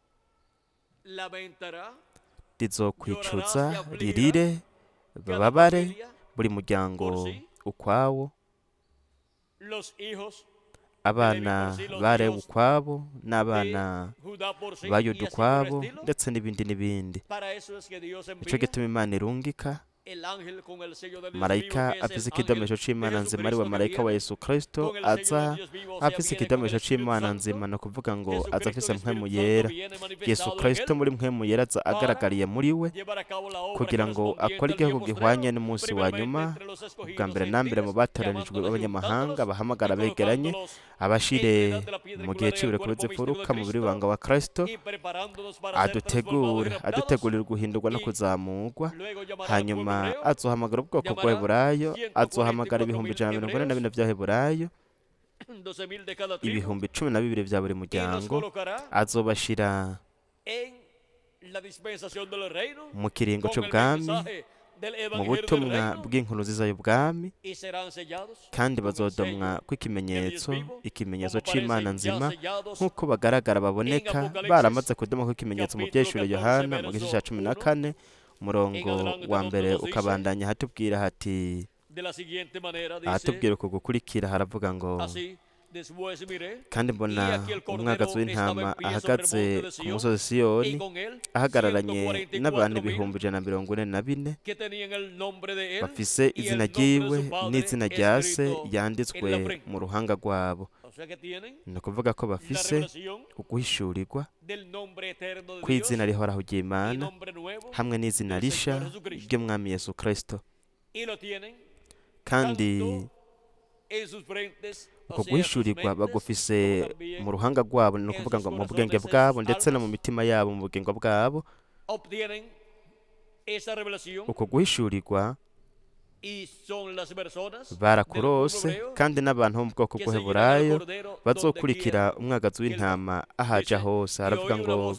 rizokwicuza, ririre, bababare, buri muryango ukwawo, abana ba Lewi ukwabo, n'abana ba Yuda ukwabo, ndetse n'ibindi n'ibindi. Nico gituma Imana irungika marayika afise ikidomisho c'Imana nzima ari we marayika wa Yesu Kristo aza afise ikidomisho c'Imana nzima, no kuvuga ngo aza afise mpwemu yera. Yesu Kristo muri mpwemu yera aza agaragariye muri we kugira ngo akore igihugu gihwanye n'umunsi wa nyuma, bwa mbere na mbere mu batoranijwe b'abanyamahanga bahamagara begeranye, abashire mu gihe c'ibiruhuko vy'imfuruka mu Ibanga wa Kristo, adutegurira guhindurwa no kuzamurwa. Hanyuma azohamagara ubwoko bw'Abaheburayo, azohamagara 144 vy'Abaheburayo, 12,000 vya buri muryango, azobashira mu kiringo c'ubwami, mu butumwa bw'inkuru nziza y'ubwami, kandi bazodomwa ikimenyetso c'Imana nzima, nk'uko bagaragara baboneka baramaze kudoma ikimenyetso mu vyeshure Yohana mu gice ca 14 umurongo wa mbere ukabandanya hatubwira hati, ahatubwira uko gukurikira haravuga ngo, kandi mbona umwagazi w'intama ahagaze ku musozi Siyoni ahagararanye n'abantu 144 bafise izina ryiwe n'izina rya se yanditswe mu ruhanga rwabo. Ni ukuvuga ko bafise uguhishurirwa kw'izina rihoraho ry'Imana hamwe n'izina risha ry'Umwami Yesu Kristo, kandi uko guhishurirwa bagufise mu ruhanga rwabo, ni ukuvuga ngo mu bwenge bwabo ndetse no mu mitima yabo, mu bugingo bwabo. Uko guhishurirwa barakurose, kandi n'abantu bo mu bwoko bw'Abaheburayo bazokurikira umwagazi w'intama ahaja hose. Haravuga ngo,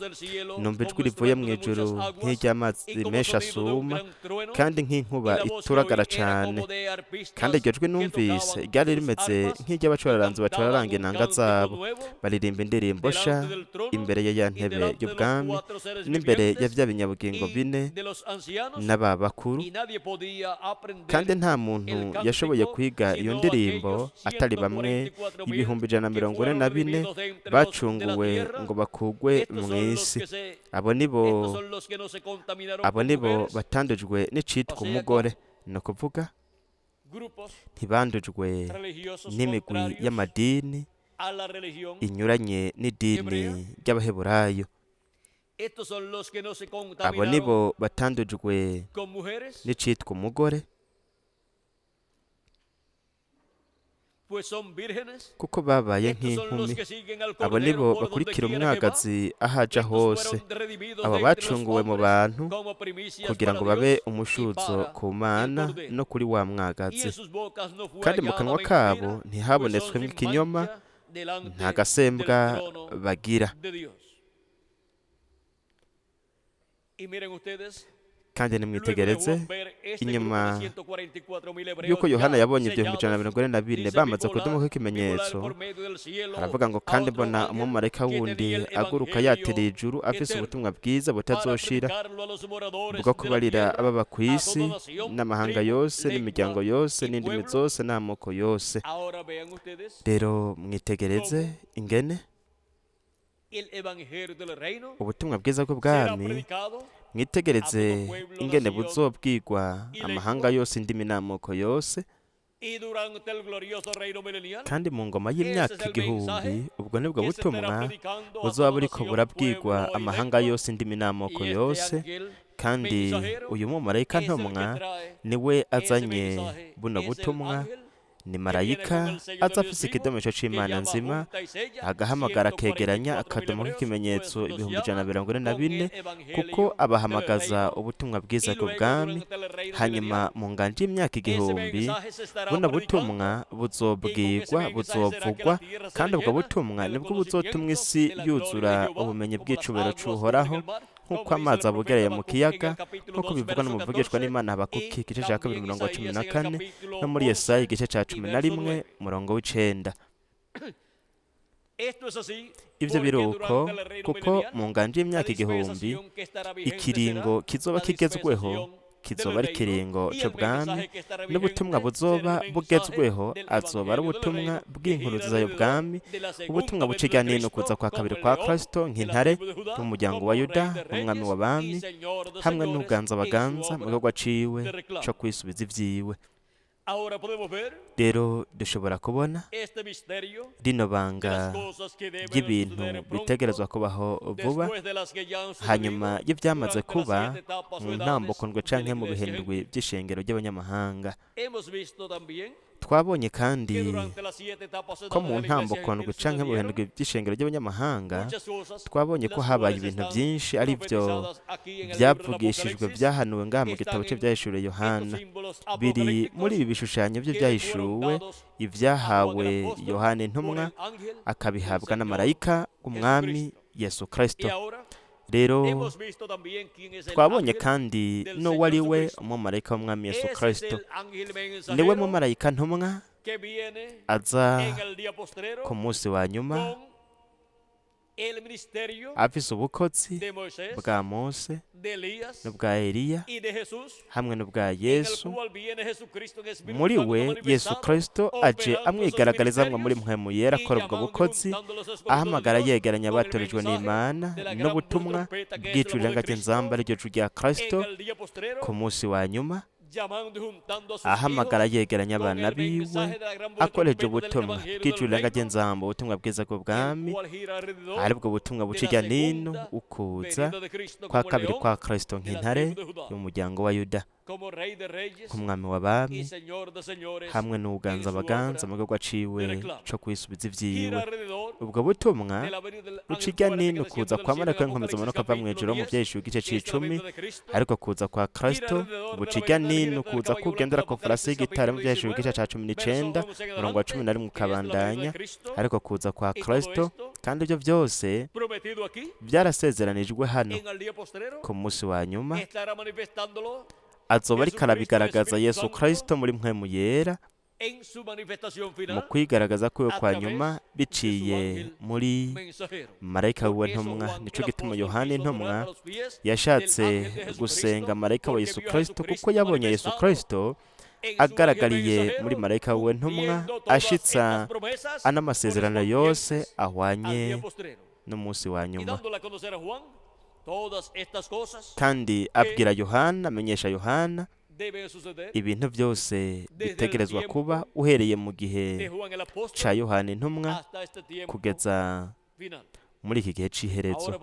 numva ijwi rivuye mu ijuru nk'iry'amazi menshi asuma, kandi nk'inkuba ituragara cane, kandi iryo jwi numvise ryari rimeze nk'iry'abacuraranzi bacuraranga inanga zabo, baririmba indirimbo sha imbere ya ntebe y'ubwami n'imbere ya vya binyabugingo 4 n'aba bakuru, kandi nta muntu yashoboye kwiga iyo ndirimbo atari bamwe 144 bacunguwe ngo bakugwe mw'isi. Abo nibo batandujwe n'icitwa umugore, ni ukuvuga ntibandujwe n'imigwi y'amadini inyuranye n'idini ry'Abaheburayo. Abo nibo batandujwe n'icitwa umugore, kuko babaye nk'inkumi. Abo nibo bakurikira umwagazi ahaja hose. Abo bacunguwe mu bantu kugira ngo babe umushuzo ku Mana no kuri wa mwagazi, kandi mu kanwa kabo ntihabonetswemo ikinyoma, nta gasembwa bagira. Kandi nimwitegereze inyuma yuko Yohana yabonye 144 bamaze kudomaho ikimenyetso, aravuga ngo, kandi mbona umumarayika wundi aguruka yatera ijuru afise ubutumwa bwiza butazoshira bwo kubarira ababa kw'isi n'amahanga yose n'imiryango yose n'indimi zose n'amoko yose. Rero mwitegereze ingene ubutumwa bwiza bw'ubwami, mwitegereze ingene buzobwirwa amahanga yose, indimi n'amoko yose, kandi mu ngoma y'imyaka 1000 ubwo nibwo butumwa buzoba buriko burabwirwa amahanga yose, indimi n'amoko yose. Kandi uyu mumarayika ntomwa niwe azanye buno butumwa, ni marayika aza afise ikidomisho c'Imana nzima, agahamagara akegeranya akadomo k'ikimenyetso 144, kuko abahamagaza ubutumwa bwiza bw'ubwami. Hanyuma mu nganje y'imyaka 1000 buno butumwa buzobwirwa, buzovugwa, kandi ubwo butumwa nibwo buzotumwa isi yuzura ubumenyi bw'icubero c'Uhoraho, nk'uko amazi abugereye mu kiyaga, nk'uko bivugwa n'umuvugishwa n'Imana Habakuki igice ca 2:14 no muri Yesaya igice ca 11:9. Ivyo biruko kuko mu nganje y'imyaka 1000 ikiringo kizoba kigezweho kizoba ari ikiringo cy'ubwami n'ubutumwa buzoba bugezweho azoba ari ubutumwa bw'inkuruza y'ubwami, ubutumwa buciga nino kuza kwa kabiri kwa Kristo nk'intare n'umuryango wa Yuda, umwami w'abami hamwe n'uganza abaganza mu gikorwa ciwe co kwisubiza ivyiwe. Rero dushobora kubona rino banga ry'ibintu bitegerezwa kubaho vuba hanyuma y'ivyamaze kuba mu ntambukondwe canke mu bihindwi by'ishengero ry'abanyamahanga. Twabonye kandi ko mu ntambukondwe canke mu bihindwi by'ishengero ry'abanyamahanga twabonye ko habaye ibintu byinshi ari byo byavugishijwe byahanuwe ngaha mu gitabo cye byahishuriwe Yohana. Biri muri ibi bishushanyo bye byahishuwe, ibyahawe Yohana intumwa akabihabwa na marayika umwami Yesu Kristo. Rero twabonye kandi n'uwo ari we umumarayika w'umwami Yesu Kristo, niwe mumarayika ntumwa aza ku munsi wa nyuma afise ubukozi bwa Mose n'ubwa Eliya hamwe n'ubwa Yesu. Muri we Yesu Kristo aje amwigaragarizamwe muri mpwemu yera akora ubwo bukozi, ahamagara yegeranya abatorejwe n'Imana n'ubutumwa bw'ijuru ry'inzamba ariryo juru rya Kristo ku munsi wa nyuma, ahamagara yegeranya abana biwe akoreje ubutumwa bw'ijuru ry'inzamba, ubutumwa bwiza bw'ubwami aribwo butumwa buciga nino ukuza kwa kabiri kwa Kristo nk'intare y'umuryango wa Yuda, nk'umwami w'abami hamwe n'uganza abaganza mu gikorwa ciwe co kwisubiza ivyiwe. Ubwo butumwa buciga nino kuza kwa marayika w'inkomezi amanuka ava mw'ijuru mu vyahishuriwe igice c'icumi, ariko kuza kwa Kristo buciga nino kuza kugendera ku farasi y'igitare mu vyahishuriwe igice ca 19 umurongo wa 11 ukabandanya, ariko kuza kwa Kristo kandi ibyo byose byarasezeranijwe hano ku munsi wa nyuma. Azoba ariko arabigaragaza Yesu Kristo muri mpwemu yera mu kwigaragaza kwiwe kwa nyuma biciye muri marayika wiwe ntumwa. Nico gituma Yohana intumwa yashatse gusenga marayika wa Yesu Kristo, kuko yabonye Yesu Kristo agaragariye muri marayika wiwe ntumwa ashitsa anamasezerano yose ahwanye n'umunsi wa nyuma. Kandi abwira Yohana, amenyesha Yohana ibintu byose bitegerezwa kuba uhereye mu gihe ca Yohana intumwa kugeza muri iki gihe c'iherezo.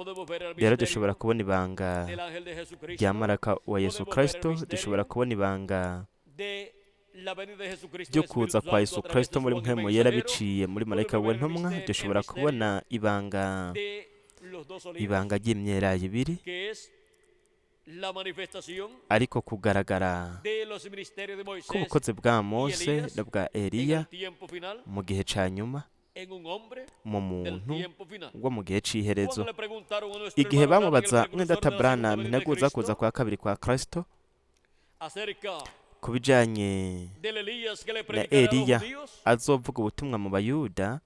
Rero dushobora kubona ibanga rya marayika wa Yesu Kristo, dushobora kubona ibanga ryo kuza kwa Yesu Kristo muri mpwemu yera biciye muri marayika wiwe ntumwa. Dushobora kubona ibanga ry'imyelayo ibiri, ariko kugaragara k'ubukozi bwa Mose n'ubwa Eliya mu gihe ca nyuma mu muntu wo mu gihe c'iherezo. Igihe bamubaza mwendata Branham integuza kuza kwa kabiri kwa Kristo ku bijanye na Eliya azovuga ubutumwa mu Bayuda,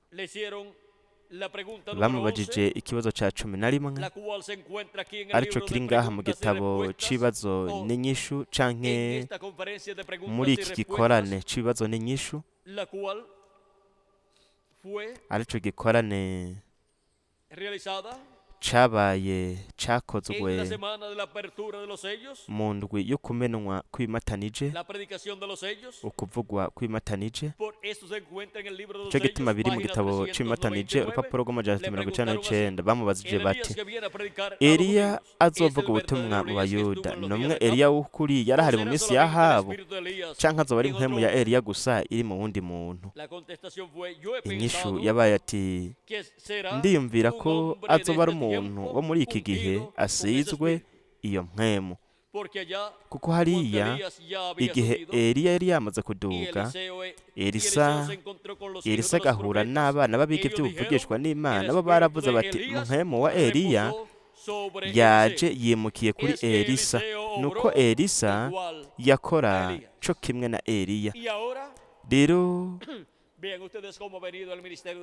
bamubajije ikibazo ca 11 arico kiri ngaha mu gitabo c'ibibazo n'inyishu canke muri iki gikorane c'ibibazo n'inyishu, arico gikorane cabaye cakozwe mu ndwi yo kumenwa kw'imatanije, ukuvugwa kw'imatanije. Ico gituma biri mu gitabo c'imatanije urupapuro rw'amajana 99 bamubazije bati, Eliya azovuga ubutumwa mu Bayuda, nomwe Eliya w'ukuri yarahari mu minsi y'Ahabu canke azoba ari mpwemu ya Eliya gusa iri mu wundi muntu? Inyishu yabaye ati, ndiyumvira ko azoba ari umuntu wo muri iki gihe asizwe iyo mpwemu, kuko hariya igihe Eliya yari yamaze kuduga, Elisa agahura n'abana babiga ivy'ubuvugishwa n'Imana, bo baravuze bati mpwemu wa Eliya yaje yimukiye kuri Elisa, nuko Elisa yakora co kimwe na Eliya. Rero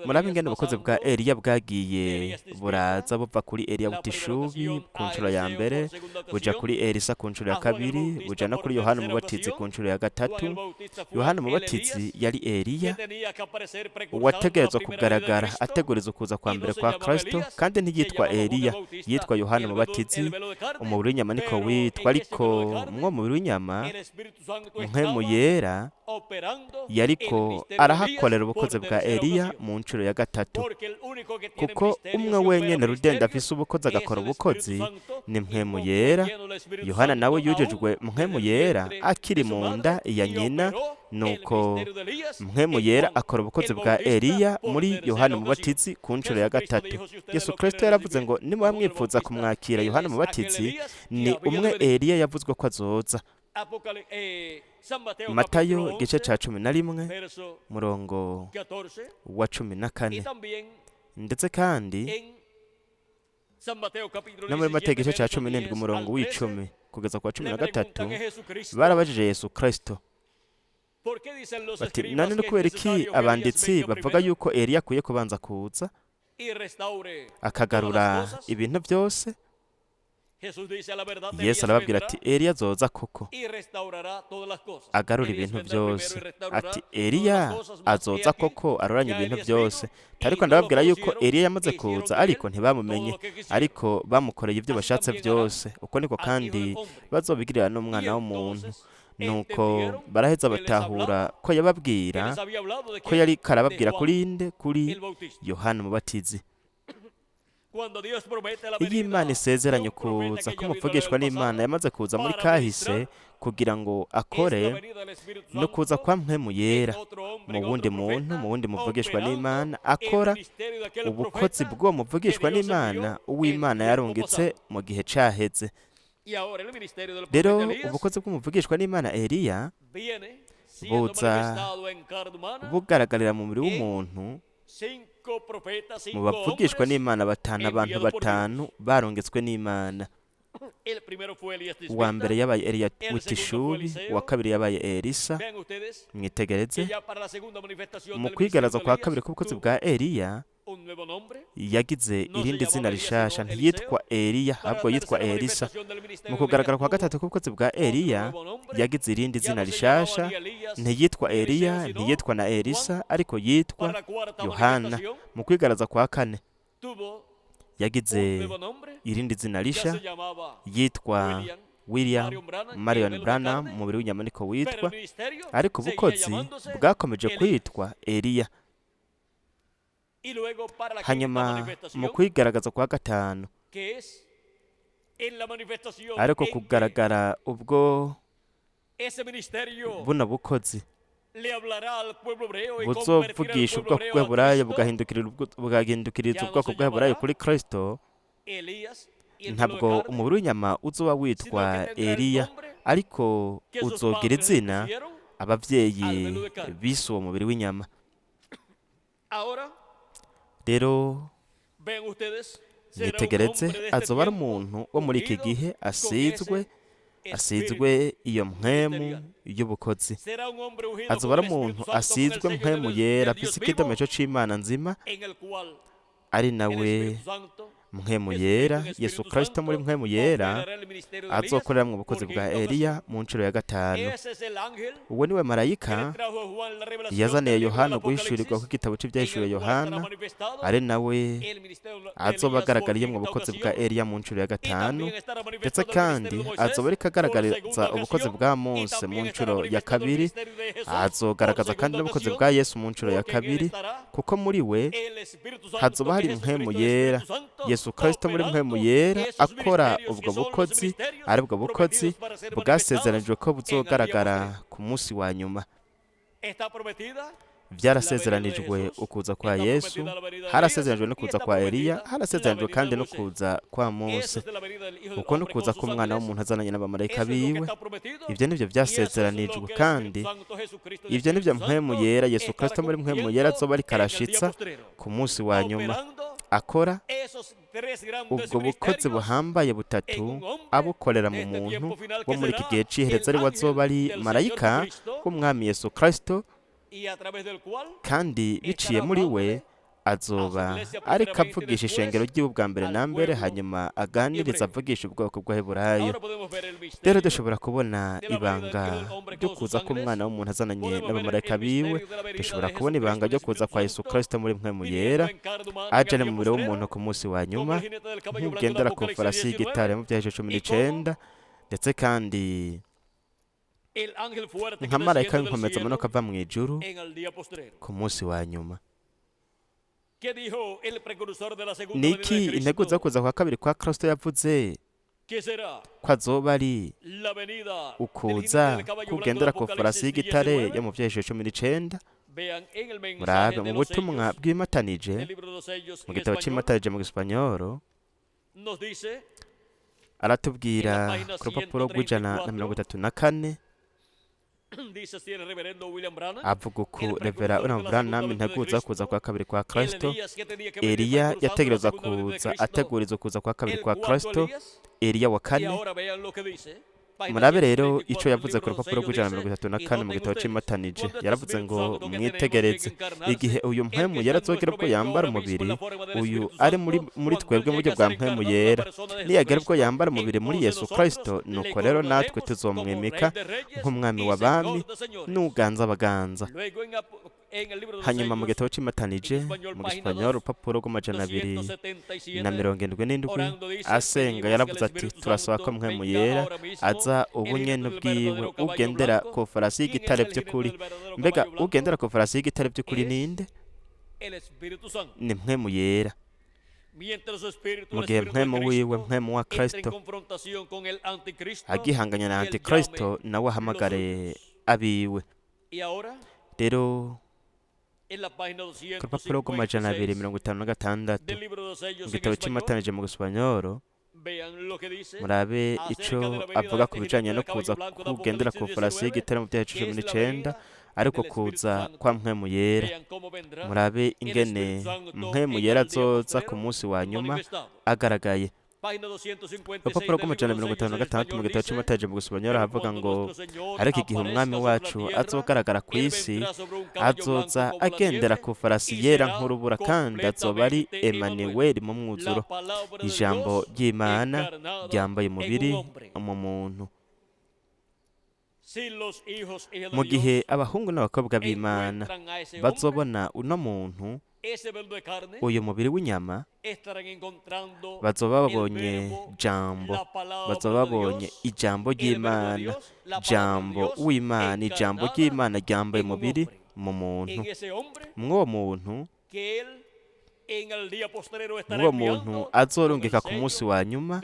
murabe ingene ubukozi bwa Eliya bwagiye buraza buva kuri Eliya butishubi ku nshuro ya mbere, buja kuri Elisa ku nshuro ya kabiri, buja no kuri Yohana umubatizi ku nshuro ya gatatu. Yohana umubatizi yari Eliya uwategerezwa kugaragara ateguriza ukuza kwa mbere kwa Kristo, kandi ntiyitwa Eliya, yitwa Yohana umubatizi. Umubiri w'inyama niko witwa, ariko mwo mubiri w'inyama mpwemu yera yariko arahakorera ubukozi bwa Eliya mu nshuro ya gatatu, kuko umwe wenyene rudende afise ubukozi agakora ubukozi ni mpwemu yera. Yohana nawe yujejwe mpwemu yera akiri mu nda ya nyina, nuko mpwemu yera akora ubukozi bwa Eliya muri Yohana umubatizi ku nshuro ya gatatu. Yesu Kristo yaravuze ngo nimuba mwipfuza kumwakira Yohana umubatizi, ni umwe Eliya yavuzwe ko azoza. Matayo igice ca 11 murongo wa 14, ndetse kandi no muri Matayo igice ca 17 umurongo w'10 kugeza kwa 13 barabajije Yesu Kristo bati, none ni kubera iki abanditsi bavuga yuko Eliya akwiye kubanza kuza akagarura ibintu byose? Yesu arababwira ati, Eliya azoza koko agarura ibintu byose. Ati, Eliya azoza koko aroranya ibintu byose. Ariko ndababwira yuko Eliya yamaze kuza, ariko ntibamumenye, ariko bamukoreye ibyo bashatse byose. Uko niko kandi bazobigirira n'umwana w'umuntu. Nuko baraheza batahura ko yababwira ko yari karababwira kuri nde? Kuri Yohana umubatizi. Iyo Imana isezeranye kuza k'umuvugishwa n'Imana, yamaze kuza muri kahise kugira ngo akore no kuza kwa mpwemu yera mu wundi muntu, mu wundi muvugishwa n'Imana, akora ubukozi bw'uwo muvugishwa n'Imana uw'Imana yarungitse mu gihe caheze. Rero ubukozi bw'umuvugishwa n'Imana Eliya buza bugaragarira mu mubiri w'umuntu mu bavugishwa n'Imana batanu, abantu batanu barungitswe n'Imana. Uwa mbere yabaye Eliya w'itishubi, uwa kabiri yabaye Elisa. Mwitegereze mu kwigaragaza kwa kabiri k'ubukozi bwa Eliya yagize irindi zina rishasha, ntiyitwa Eliya ahubwo yitwa Elisa. Mu kugaragara kwa gatatu k'ubukozi bwa Eliya yagize irindi zina rishasha, ntiyitwa Eliya, ntiyitwa na Elisa, ariko yitwa Yohana. Mu kwigaragaza kwa kane yagize irindi zina risha, yitwa William Marion Branham, umubiri w'inyama niko witwa, ariko ubukozi bwakomeje kwitwa Eliya. Hanyuma mu kwigaragaza kwa gatanu, ariko kugaragara ubwo buno bukozi buzovugisha ubwoko bw'Aburayo bugahindukiriza ubwoko bw'Aburayo kuri Kristo, ntabwo umubiri w'inyama uzoba witwa Eliya, ariko uzogira izina abavyeyi bise uwo mubiri w'inyama. Rero mwitegereze, azoba ari umuntu wo muri iki gihe asizwe iyo mpwemu y'ubukozi. Azoba ari umuntu asizwe mpwemu yera, afise ikidomeco c'Imana nzima, ari nawe mpwemu yera. Yesu Kristo muri mpwemu yera azokorera mu bukozi bwa Eliya mu nshuro ya gatanu. Uwo niwe marayika yazaniye Yohana guhishurirwa kw'igitabo c'ivyahishuwe Yohana, ari nawe azoba agaragariye mu bukozi bwa Eliya mu nshuro ya gatanu, ndetse kandi azoba ariko agaragariza ubukozi bwa Mose mu nshuro ya kabiri, azogaragaza kandi n'ubukozi bwa Yesu mu nshuro ya kabiri, kuko muri we hazoba hari mpwemu yera. Yesu Kristo muri mpwemu yera akora ubwo bukozi, ari bwo bukozi bwasezeranijwe ko buzogaragara ku munsi wa nyuma. Byarasezeranijwe ukuza kwa Yesu, harasezeranijwe no kuza kwa Eliya, harasezeranijwe kandi no kuza kwa Mose, uko no kuza k'umwana w'umuntu azananye n'abamarayika biwe. Ibyo nivyo byasezeranijwe, kandi ibyo nivyo mpwemu yera Yesu Kristo muri mpwemu yera azoba ariko arashitsa ku munsi wa nyuma, akora ubwo bukozi buhambaye butatu, abukorera mu muntu wo muri iki gihe c'iherezo, ari we azoba ari marayika w'umwami Yesu Kristo, kandi biciye muri we azoba ariko avugisha ishengero ry'iwe bwa mbere na mbere, hanyuma aganiriza avugisha ubwoko bw'Abaheburayo. Rero dushobora kubona ibanga ryo kuza k'umwana w'umuntu azananye n'abamarayika biwe. Dushobora kubona ibanga ryo kuza kwa Yesu Kristo muri mpwemu yera, aje mu mubiri w'umuntu ku munsi wa nyuma nk'ugendera ku farasi y'igitare mu Byahishuwe 19, ndetse kandi nka marayika w'inkomezi amanuka ava mu ijuru ku munsi wa nyuma. Niki integuza kuza kwa kabiri kwa Kristo yavuze ko azoba ari ukuza kugendera ku farasi y'igitare yo mu Byahishuwe 19. Murabe mu butumwa bw'imatanije mu gitabo cy'imatanije mu Gisipanyoro, aratubwira ku rupapuro rw'134 avuga uku Revera William Branham integuza kuza kwa kabiri kwa Kristo. Eliya yategereza kuza ateguriza kuza kwa kabiri kwa Kristo, Eliya wa kane. Murabe rero ico yavuze ku rupapuro rw'134 mu gitabo cy'imatanije. Yaravuze ngo mwitegereze igihe uyu mpwemu yera azogera ubwo yambara umubiri, uyu ari muri twebwe mu buryo bwa mpwemu yera, niyagera ubwo yambara umubiri muri Yesu Kristo, nuko rero natwe tuzomwimika nk'umwami w'abami n'uganza abaganza. Hanyuma mu gitabo cy'imatanije mu Gisipanyoro urupapuro rw'277 asenga yaravuze ati turasaba ko mpwemu yera aza ubunyene bwiwe ugendera ku farasi y'igitare by'ukuri. Mbega ugendera ku farasi y'igitare by'ukuri ninde? Ni mpwemu yera. Mu gihe mpwemu wiwe, mpwemu wa Kristo, agihanganya na Antikristo, nawe ahamagare abiwe. Rero ku rupapuro rw'256 mu gitabo cy'imatanije mu Gisipanyoro, murabe ico avuga ku bijanye no kuza kugendera ku farasi y'igitare mu Byahishuwe 19, ariko kuza kwa mpwemu yera. Murabe ingene mpwemu yera azoza ku munsi wa nyuma agaragaye. Urupapuro rw'156 mu gitabo cy'imatanije mu Gisipanyoro havuga ngo ariko igihe umwami wacu azogaragara ku isi, azoza agendera ku farasi yera nk'urubura, kandi azoba ari Emanuweli mu mwuzuro, ijambo ry'Imana ryambaye umubiri mu muntu. Mu gihe abahungu n'abakobwa b'Imana bazobona uno muntu, uyu mubiri w'inyama, bazoba babonye jambo, bazoba babonye ijambo ry'Imana, jambo w'Imana, ijambo ry'Imana ryambaye umubiri mu muntu. Mw'uwo muntu azorungika ku munsi wa nyuma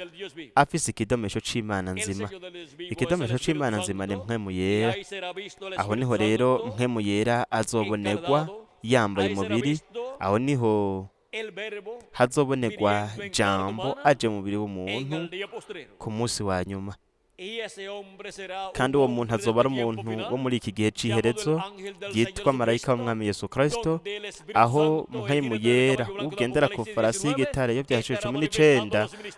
afise ikidomesho c'Imana nzima. Ikidomesho c'Imana nzima ni mpwemu yera. Aho niho rero mpwemu yera azobonerwa yambaye umubiri. Aho niho hazobonerwa jambo aje mu mubiri w'umuntu ku munsi wa nyuma. Kandi uwo muntu azoba ari umuntu wo muri iki gihe c'iherezo yitwa marayika w'umwami Yesu Kristo, aho mpwemu yera ugendera ku farasi y'igitare yo Byahishuwe 19,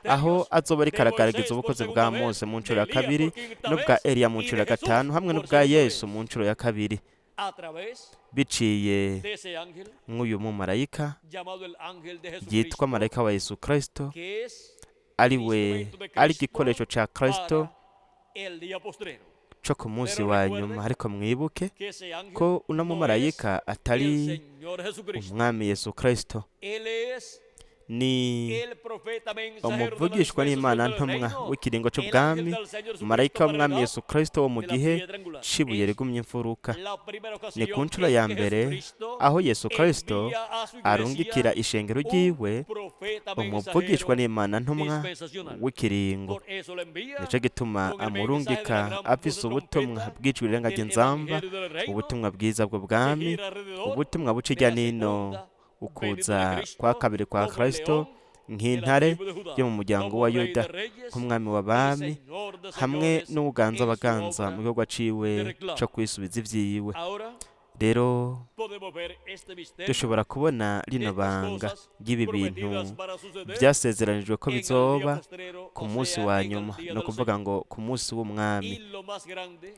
aho azoba ariko aragaragaza ubukozi bwa Mose mu ncuro ya kabiri, n'ubwa Eliya mu ncuro ya gatanu, hamwe n'ubwa Yesu mu ncuro ya kabiri, biciye mw'uyu mumarayika yitwa marayika wa Yesu Kristo, ari igikoresho ca Kristo co ku munsi wa nyuma. Ariko mwibuke ko uno mumarayika atari umwami Yesu Kristo, ni umuvugishwa n'Imana ntumwa w'ikiringo c'ubwami, marayika w'umwami Yesu Kristo wo mu gihe c'ibuye rigumye imfuruka. Ni ku ncuro ya mbere aho Yesu Kristo arungikira ishengero ryiwe umuvugishwa n'Imana ntumwa w'ikiringo. Nico gituma amurungika afise ubutumwa bw'ijwi rirenga ry'inzamba, ubutumwa bwiza bw'ubwami, ubutumwa buca irya nino, ukuza kwa kabiri kwa Kristo nk'intare yo mu muryango wa Yuda, nk'umwami w'abami, hamwe n'uganza abaganza mu gikorwa ciwe co kwisubiza ivyiwe. rero dushobora kubona rino banga ry'ibi bintu byasezeranijwe ko bizoba ku munsi wa nyuma, ni ukuvuga ngo ku munsi w'umwami.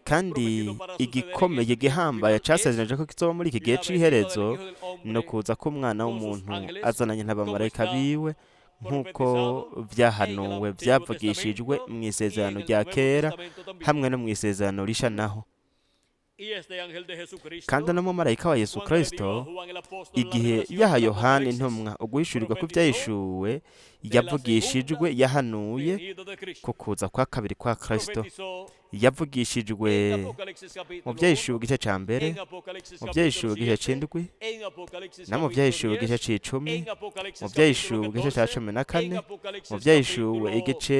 kandi igikomeye gihambaye cyasezeranijwe ko kizoba muri iki gihe cy'iherezo ni ukuza k'umwana w'umuntu azananye n'abamarayika biwe, nk'uko byahanuwe byavugishijwe mu isezerano rya kera hamwe no mu isezerano rishya naho. kandi n'umumarayika wa Yesu Kristo igihe yaha Yohana intumwa uguhishurirwa ko ibyahishuwe yavugishijwe, yahanuye ku kuza kwa kabiri kwa Kristo. yavugishijwe mu byahishuwe igice cya mbere, mu byahishuwe igice cy'indwi, no mu byahishuwe igice cy'icumi, mu byahishuwe igice cya 14, mu byahishuwe igice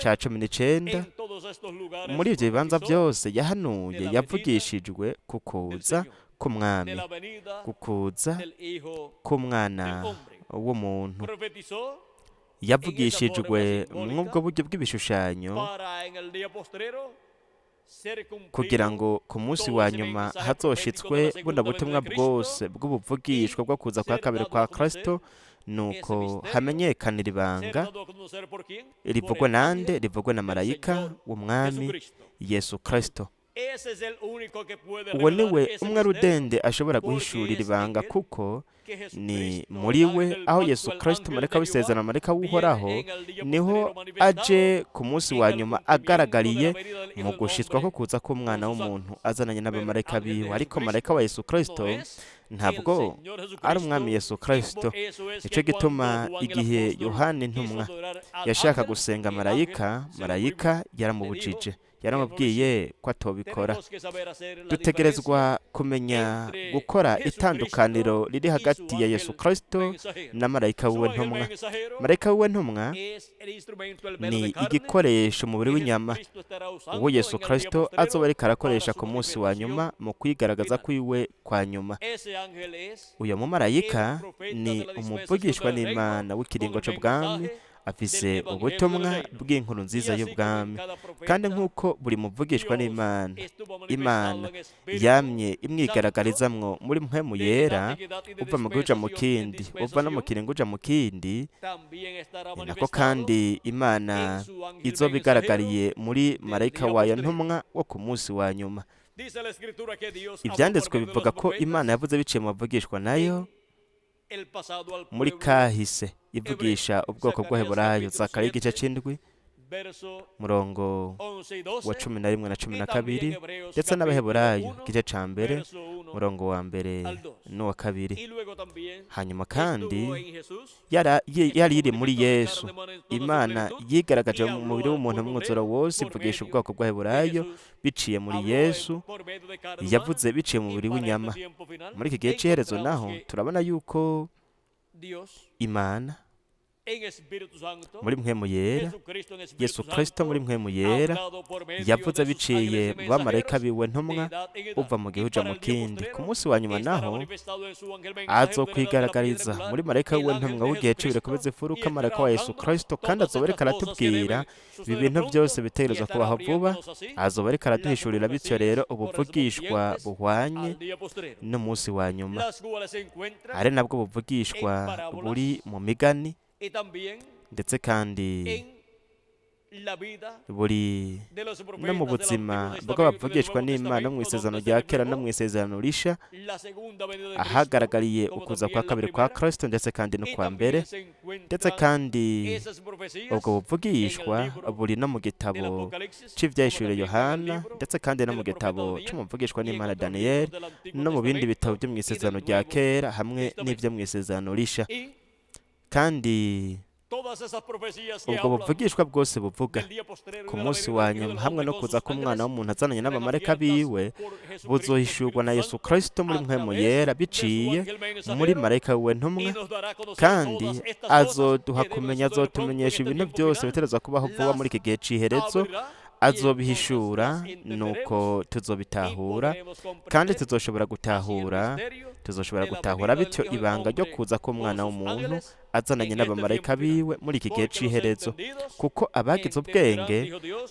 cya 19. muri ibyo bibanza byose yahanuye, yavugishijwe ku kuza k'umwami, ku kuza k'umwana w'umuntu. yavugishijwe mw'ubwo buryo bw'ibishushanyo kugira ngo ku munsi wa nyuma hazoshitswe buno butumwa bwose bw'ubuvugishwa bwo kuza kwa kabiri kwa Kristo, nuko hamenyekanira ibanga rivugwa nande, rivugwa na marayika w'umwami Yesu Kristo. uwo niwe umwe rudende ashobora guhishurira ibanga, kuko ni muri we aho Yesu Kristo marayika w'isezerano, marayika w'uhoraho, niho aje ku munsi wa nyuma agaragariye mu gushitswa ko kuza k'umwana w'umuntu azananye n'abamarayika biwe. ariko marayika wa Yesu Kristo ntabwo ari umwami Yesu Kristo. nicyo gituma igihe Yohana intumwa yashaka gusenga marayika yaramubujije, yaramubwiye ko atobikora. dutegerezwa kumenya gukora itandukaniro riri hagati ya Yesu Kristo na marayika w'iwe ntumwa. marayika w'iwe ntumwa ni igikoresho umubiri w'inyama, uwo Yesu Kristo azoba ariko arakoresha ku munsi wa nyuma mu kwigaragaza kw'iwe kwa nyuma. uyu mumarayika ni umuvugishwa n'Imana w'ikiringo cy'ubwami, afise ubutumwa bw'inkuru nziza y'ubwami. kandi nk'uko buri muvugishwa n'Imana, Imana yamye imwigaragarizamwo muri mpwemu yera, uva mu gihugu uja mu kindi, uva no mu kiringo uja mu kindi, ni nako kandi Imana izoba igaragariye muri marayika wayo ntumwa wo ku munsi wa nyuma. ibyanditswe bivuga ko Imana yavuze biciye mu bavugishwa nayo muri kahise, ivugisha ubwoko bw'Abaheburayo, Zakariya igice cy'indwi murongo wa 11 na 12, ndetse n'Abaheburayo igice cya mbere murongo wa mbere n'uwa kabiri. hanyuma kandi yari iri muri Yesu, Imana yigaragaje mu mubiri w'umuntu mwuzuro wose, ivugisha ubwoko bw'Abaheburayo biciye muri Yesu, yavuze biciye mu mubiri w'inyama. muri iki gihe cy'iherezo naho turabona yuko Imana muri mpwemu yera, Yesu Kristo muri mpwemu yera, yavuze biciye mu bamarayika biwe ntumwa, uva mu gihugu uja mu kindi. ku munsi wa nyuma naho azokwigaragariza muri marayika wiwe ntumwa w'igihe cy'ibireko bizifuruka, marayika wa Yesu Kristo, kandi azoba ariko aratubwira ibi bintu byose bitegerezwa kubaho vuba. azoba ariko araduhishurira, bityo rero ubuvugishwa buhwanye n'umunsi wa nyuma, ari nabwo buvugishwa buri mu migani, ndetse kandi buri no mu buzima bw'abavugishwa n'Imana mu isezerano rya kera no mu isezerano risha, ahagaragariye ukuza kwa kabiri kwa Kristo, ndetse kandi no kwa mbere. ndetse kandi ubwo buvugishwa buri no mu gitabo cy'ibyahishuriwe Yohana, ndetse kandi no mu gitabo cy'umuvugishwa n'Imana Daniyeli, no mu bindi bitabo byo mu isezerano rya kera hamwe n'ibyo mu isezerano risha. kandi ubwo buvugishwa bwose buvuga ku munsi wa nyuma hamwe no kuza k'umwana w'umuntu azananye n'abamarayika biwe, buzohishurwa na Yesu Kristo muri mpwemu yera biciye muri marayika wiwe ntumwa, kandi azoduha kumenya, azotumenyesha ibintu byose bitegerezwa kubaho vuba muri iki gihe cy'iherezo. azobihishura, nuko tuzobitahura, kandi tuzoshobora gutahura bityo ibanga ryo kuza k'umwana w'umuntu azananye n'abamarayika biwe muri iki gihe cy'iherezo. kuko abagize ubwenge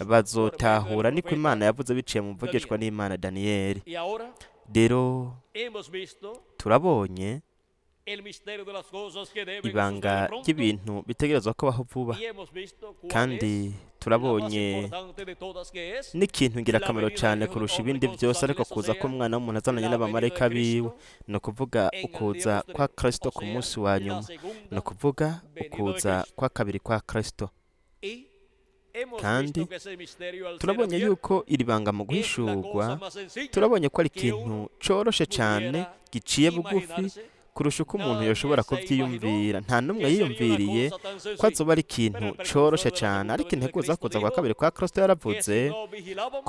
bazotahura, niko Imana yavuze biciye mu mvugishwa n'Imana Daniyeli. rero hemos visto turabonye el misterio de las cosas que deben ibanga suceder pronto, ry'ibintu bitegerezwa kubaho vuba, y hemos visto cuál kandi es la más turabonye importante de todas, que es n'ikintu ngirakamaro cyane kurusha ibindi byose, ariko kuza k'umwana w'umuntu azananye n'abamarayika biwe, ni ukuvuga ukuza kwa Kristo ku munsi wa nyuma, ni ukuvuga ukuza kwa kabiri kwa Kristo. y hemos Kandi visto que ese misterio al ser turabonye abierto yuko iri banga mu es la guhishurwa, cosa más sencilla turabonye ko ari que ikintu uno coroshe cyane pudiera giciye bugufi imaginarse. kurusha uko umuntu Nadie yoshobora se kubyiyumvira. Nta n'umwe que sería una yiyumviriye cosa tan ko sencilla. azoba ari ikintu Pero el coroshe precursor de la cyane, segunda ariko venida de integuza Cristo kuza kwa dijo kabiri kwa Kristo que yaravuze si no vigilábamos,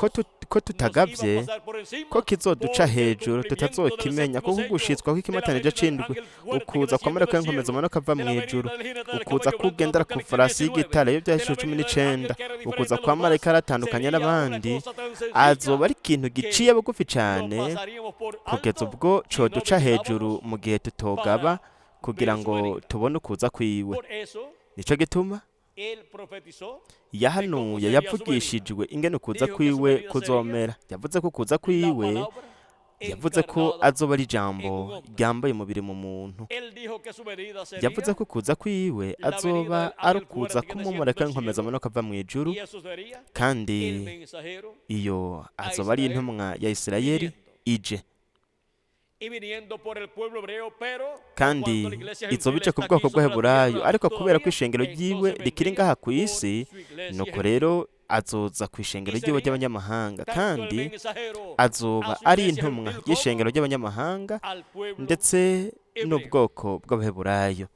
ko tutagabye nos iba a pasar por encima, ko kizoduca porque el hejuru cumplimiento tutazokimenya, del kuko séptimo gushitswa sello kw'ikimatanije de la venida c'indwi, del ángel fuerte que ukuza desciende kw'amarayika del y'inkomeza cielo, amanuka ava de mu la ijuru, venida del jinete del ukuza caballo kugendera blanco, ku farasi Apocalipsis y'igitare, iyo 19, de la byahishije cumi venida del ángel n'icenda, que era diferente ukuza a los kwa marayika demás, aratandukanye sería una n'abandi, cosa tan sencilla azoba ari ikintu giciye bugufi que cyane lo pasaríamos por kugeza alto ubwo si no coduca hejuru vigilábamos. mu gihe tutogaba kugira ngo tubone ukuza kwiwe. Por eso Nico gituma él profetizó yahanuye, yavugishijwe ingene ukuza kwiwe kuzomera. Yavuze ko ukuza kwiwe, la yavuze ko azoba ari ijambo ryambaye umubiri mu muntu. Él dijo que su venida sería, Yavuze ko ukuza kwiwe azoba ari ukuza k'umumarayika w'inkomeza amanuka ava mu ijuru, y eso sería kandi el mensajero iyo azoba ari intumwa ya Isirayeli ije, y viniendo por el pueblo hebreo, pero kandi cuando la iglesia izo gentil bice ku está bwoko aquí sobre la bw'Eheburayo, tierra ariko kubera ko todavía, ishengero ryiwe entonces rikiri vendría ngaha ku por isi, su iglesia nuko gentil. rero azoza ku ishengero ryiwe ry'abanyamahanga, Tanto el kandi mensajero azoba a su ari iglesia intumwa gentil y'ishengero como ry'abanyamahanga al pueblo ndetse hebreo. n'ubwoko bw'Abaheburayo.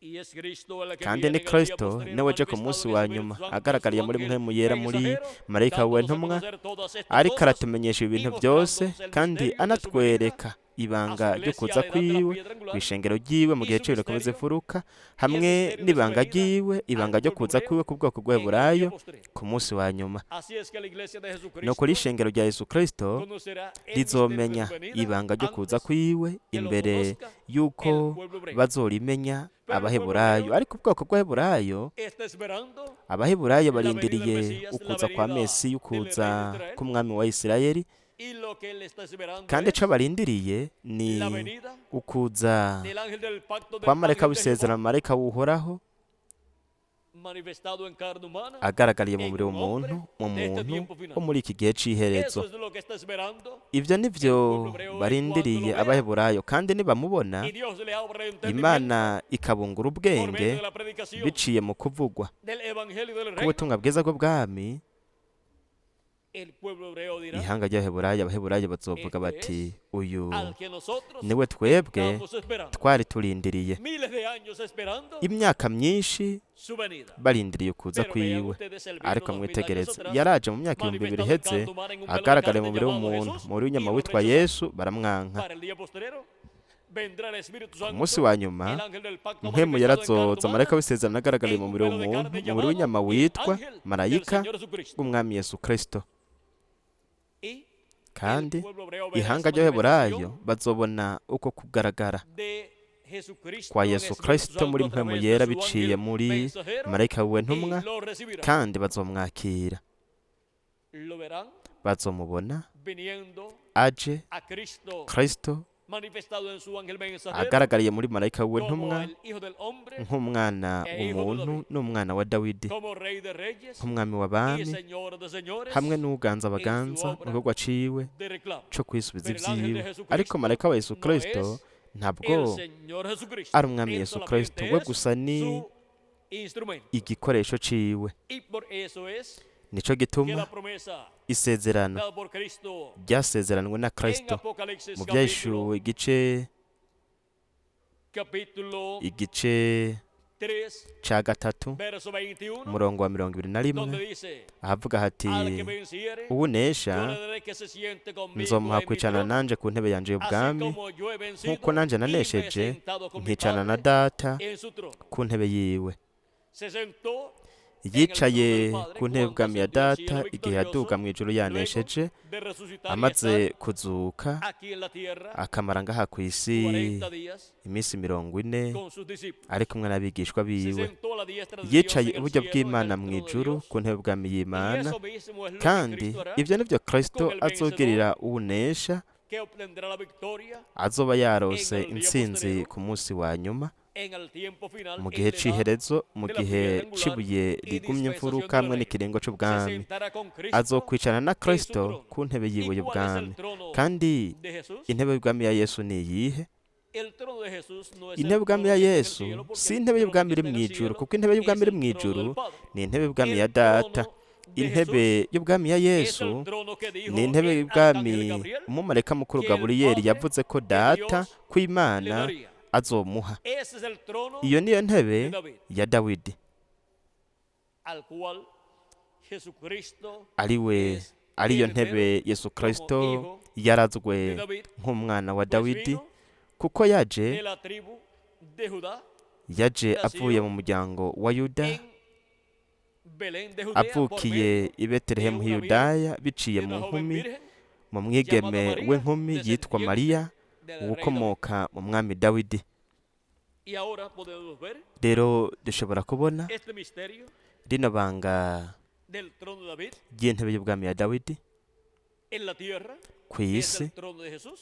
Y es Cristo el que Kandi viene ni en el día Kristo posterior niwe aje ku manifestado munsi en wa el Espíritu nyuma Santo, agaragariye su muri ángel mpwemu yera, muri mensajero, marayika we dándonos a ntumwa, conocer todas estas ariko cosas aratumenyesha y ibintu mostrándonos byose, el kandi misterio de su anatwereka venida ibanga a su ryo iglesia, kuza la edad de la kwiwe piedra ku angular, ishengero ryiwe mu y gihe su cyo rikomeza misterio, ifuruka, y el hamwe misterio de su n'ibanga venida ryiwe, ibanga al ryo pueblo kuza hebreo kwiwe ku bwoko en el día bw'Eheburayo posterior. ku munsi wa nyuma. Así es que la iglesia de Jesucristo Nuko ishengero rya Yesu Kristo conocerá el misterio de rizomenya su venida ibanga ryo kuza antes kwiwe que lo imbere conozca y'uko el pueblo hebreo. bazorimenya Pero el pueblo Abaheburayo. hebreo Ariko ubwoko bw'Eheburayo, está esperando Abaheburayo la venida del barindiriye Mesías, ukuza la kwa venida Mesi, del y'ukuza rey de Israel, k'umwami wa Isirayeli, y lo que él está esperando kandi es ico barindiriye ni la venida ukuza del ángel del pacto del kwa marayika ángel de w'isezerano, Jehová, marayika w'uhoraho manifestado en carne humana agaragariye mu en mubiri un w'umuntu, hombre mu de este muntu tiempo final. wo muri iki gihe c'iherezo. Eso es lo que está esperando, Ivyo nivyo el pueblo hebreo, barindiriye cuando lo vea, Abaheburayo, kandi nibamubona y Dios le abre el entendimiento Imana ikabungura por medio ubwenge de la predicación biciye mu kuvugwa del evangelio del reino. k'ubutumwa bwiza bw'ubwami. El pueblo hebreo dirá, Ihanga ry'Abaheburayo, Abaheburayo bazovuga Este bati, uyu al que nosotros niwe twebwe estamos esperando, twari turindiriye miles de años esperando imyaka myinshi su venida. barindiriye kuza Pero vean kwiwe. ustedes, él vino Ariko 2000 años mwitegereze, atrás, yaraje mu myaka 2000 manifestado en iheze, carne humana en un agaragara verbo mu de mubiri carne w'umuntu, llamado mu w'inyama Jesús, witwa y lo Yesu, baramwanka. Para el día posterior vendrá el Espíritu Ku Santo, munsi wa nyuma, el ángel del pacto mpwemu manifestado en carne yarazoza, marayika humana, w'isezerano agaragariye mu mubiri w'umuntu, mu mubiri w'inyama witwa marayika del Señor Jesucristo. w'umwami Yesu Kristo. Y Kandi el pueblo hebreo verá ihanga esa ry'Abaheburayo manifestación bazobona uko kugaragara de Jesucristo kwa en Yesu Espíritu Kristo Santo muri a mpwemu través de yera su biciye ángel muri mensajero, marayika we y ntumwa, lo recibirán. kandi bazomwakira, Lo verán bazomubona viniendo aje a Cristo Kristo manifestado en su ángel mensajero agaragariye muri marayika we como ntumwa, el Hijo del Hombre, nk'umwana w'umuntu n'umwana wa Dawidi, como Rey de Reyes nk'umwami y w'abami, Señor de Señores, hamwe n'uganza abaganza mu gikorwa ciwe de reclamo. co kwisubiza Pero el ángel de ivyiwe. Jesucristo Ariko marayika wa Yesu no Kristo es ntabwo El Señor Jesucristo, ari umwami Él Yesu solamente Kristo, we es gusa ni su instrumento. igikoresho ciwe. Y por eso es Nico que gituma la promesa isezerano dada por Cristo ryasezeranwe na en Kristo Apocalipsis mu byaheshuwe igice 3, ca gatatu verso 21, umurongo wa 21, donde dice, ahavuga hati, al que venciere, uwunesha yo le daré que se siente conmigo nzomuha en mi kwicarana trono, nanje ku ntebe yanje así y'ubwami, como yo he vencido nk'uko nanje y me he nanesheje sentado con mi nkicarana na Padre data en su trono. ku ntebe yiwe. Se sentó yicaye ku ntebe y'ubwami ya data igihe yaduga mu ijuru yanesheje, amaze kuzuka akamara ngaha ku isi iminsi 40 ari kumwe n'abigishwa biwe. Yicaye iburyo bw'Imana mu ijuru ku ntebe y'ubwami y'Imana, kandi ibyo nibyo Kristo azogirira uwunesha, azoba yarose intsinzi ku munsi wa nyuma, mu gihe c'iherezo, mu gihe cibuye rigumye imfuruka hamwe n'ikiringo c'ubwami. Azokwicarana na Kristo ku ntebe yiwe y'ubwami. Kandi intebe y'ubwami ya Yesu ni iyihe? Intebe y'ubwami ya Yesu si intebe y'ubwami iri mu ijuru, kuko intebe y'ubwami iri mu ijuru ni intebe y'ubwami ya data. Intebe y'ubwami ya Yesu ni intebe y'ubwami umumarayika mukuru Gaburiyeli yavuze ko data Kuw'Imana azomuha. Iyo niyo ntebe ya Dawidi, ariyo ntebe Yesu Kristo yarazwe nk'umwana wa Dawidi, kuko yaje avuye mu muryango wa Yuda, avukiye i Betelehemu h'Iyudaya biciye mu mwigeme w'inkumi yitwa Mariya, ukomoka mu mwami Dawidi. Rero dushobora kubona rino banga ry'intebe y'ubwami ya Dawidi ku isi,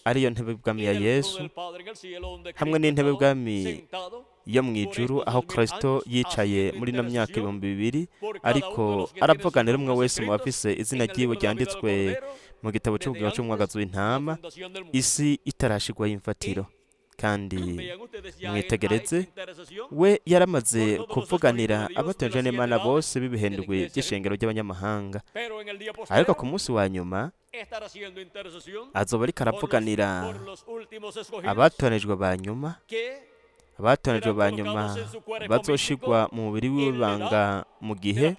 ariyo ntebe y'ubwami ya Yesu, hamwe n'intebe y'ubwami yo mu ijuru, aho Kristo yicaye muri no myaka 2000, ariko aravuganira umwe wese mu bafise izina ryiwe ryanditswe mu gitabo cy'ubugingo cy'umwagazi w'intama, isi itarashigwaho imfatiro. Kandi mwitegereze, we yaramaze kuvuganira abatoranijwe n'Imana bose b'ibihendwe by'ishengero ry'abanyamahanga, ariko ku munsi wa nyuma azoba ariko aravuganira abatoranijwe ba nyuma, bazoshigwa mu mubiri w'ibanga mu gihe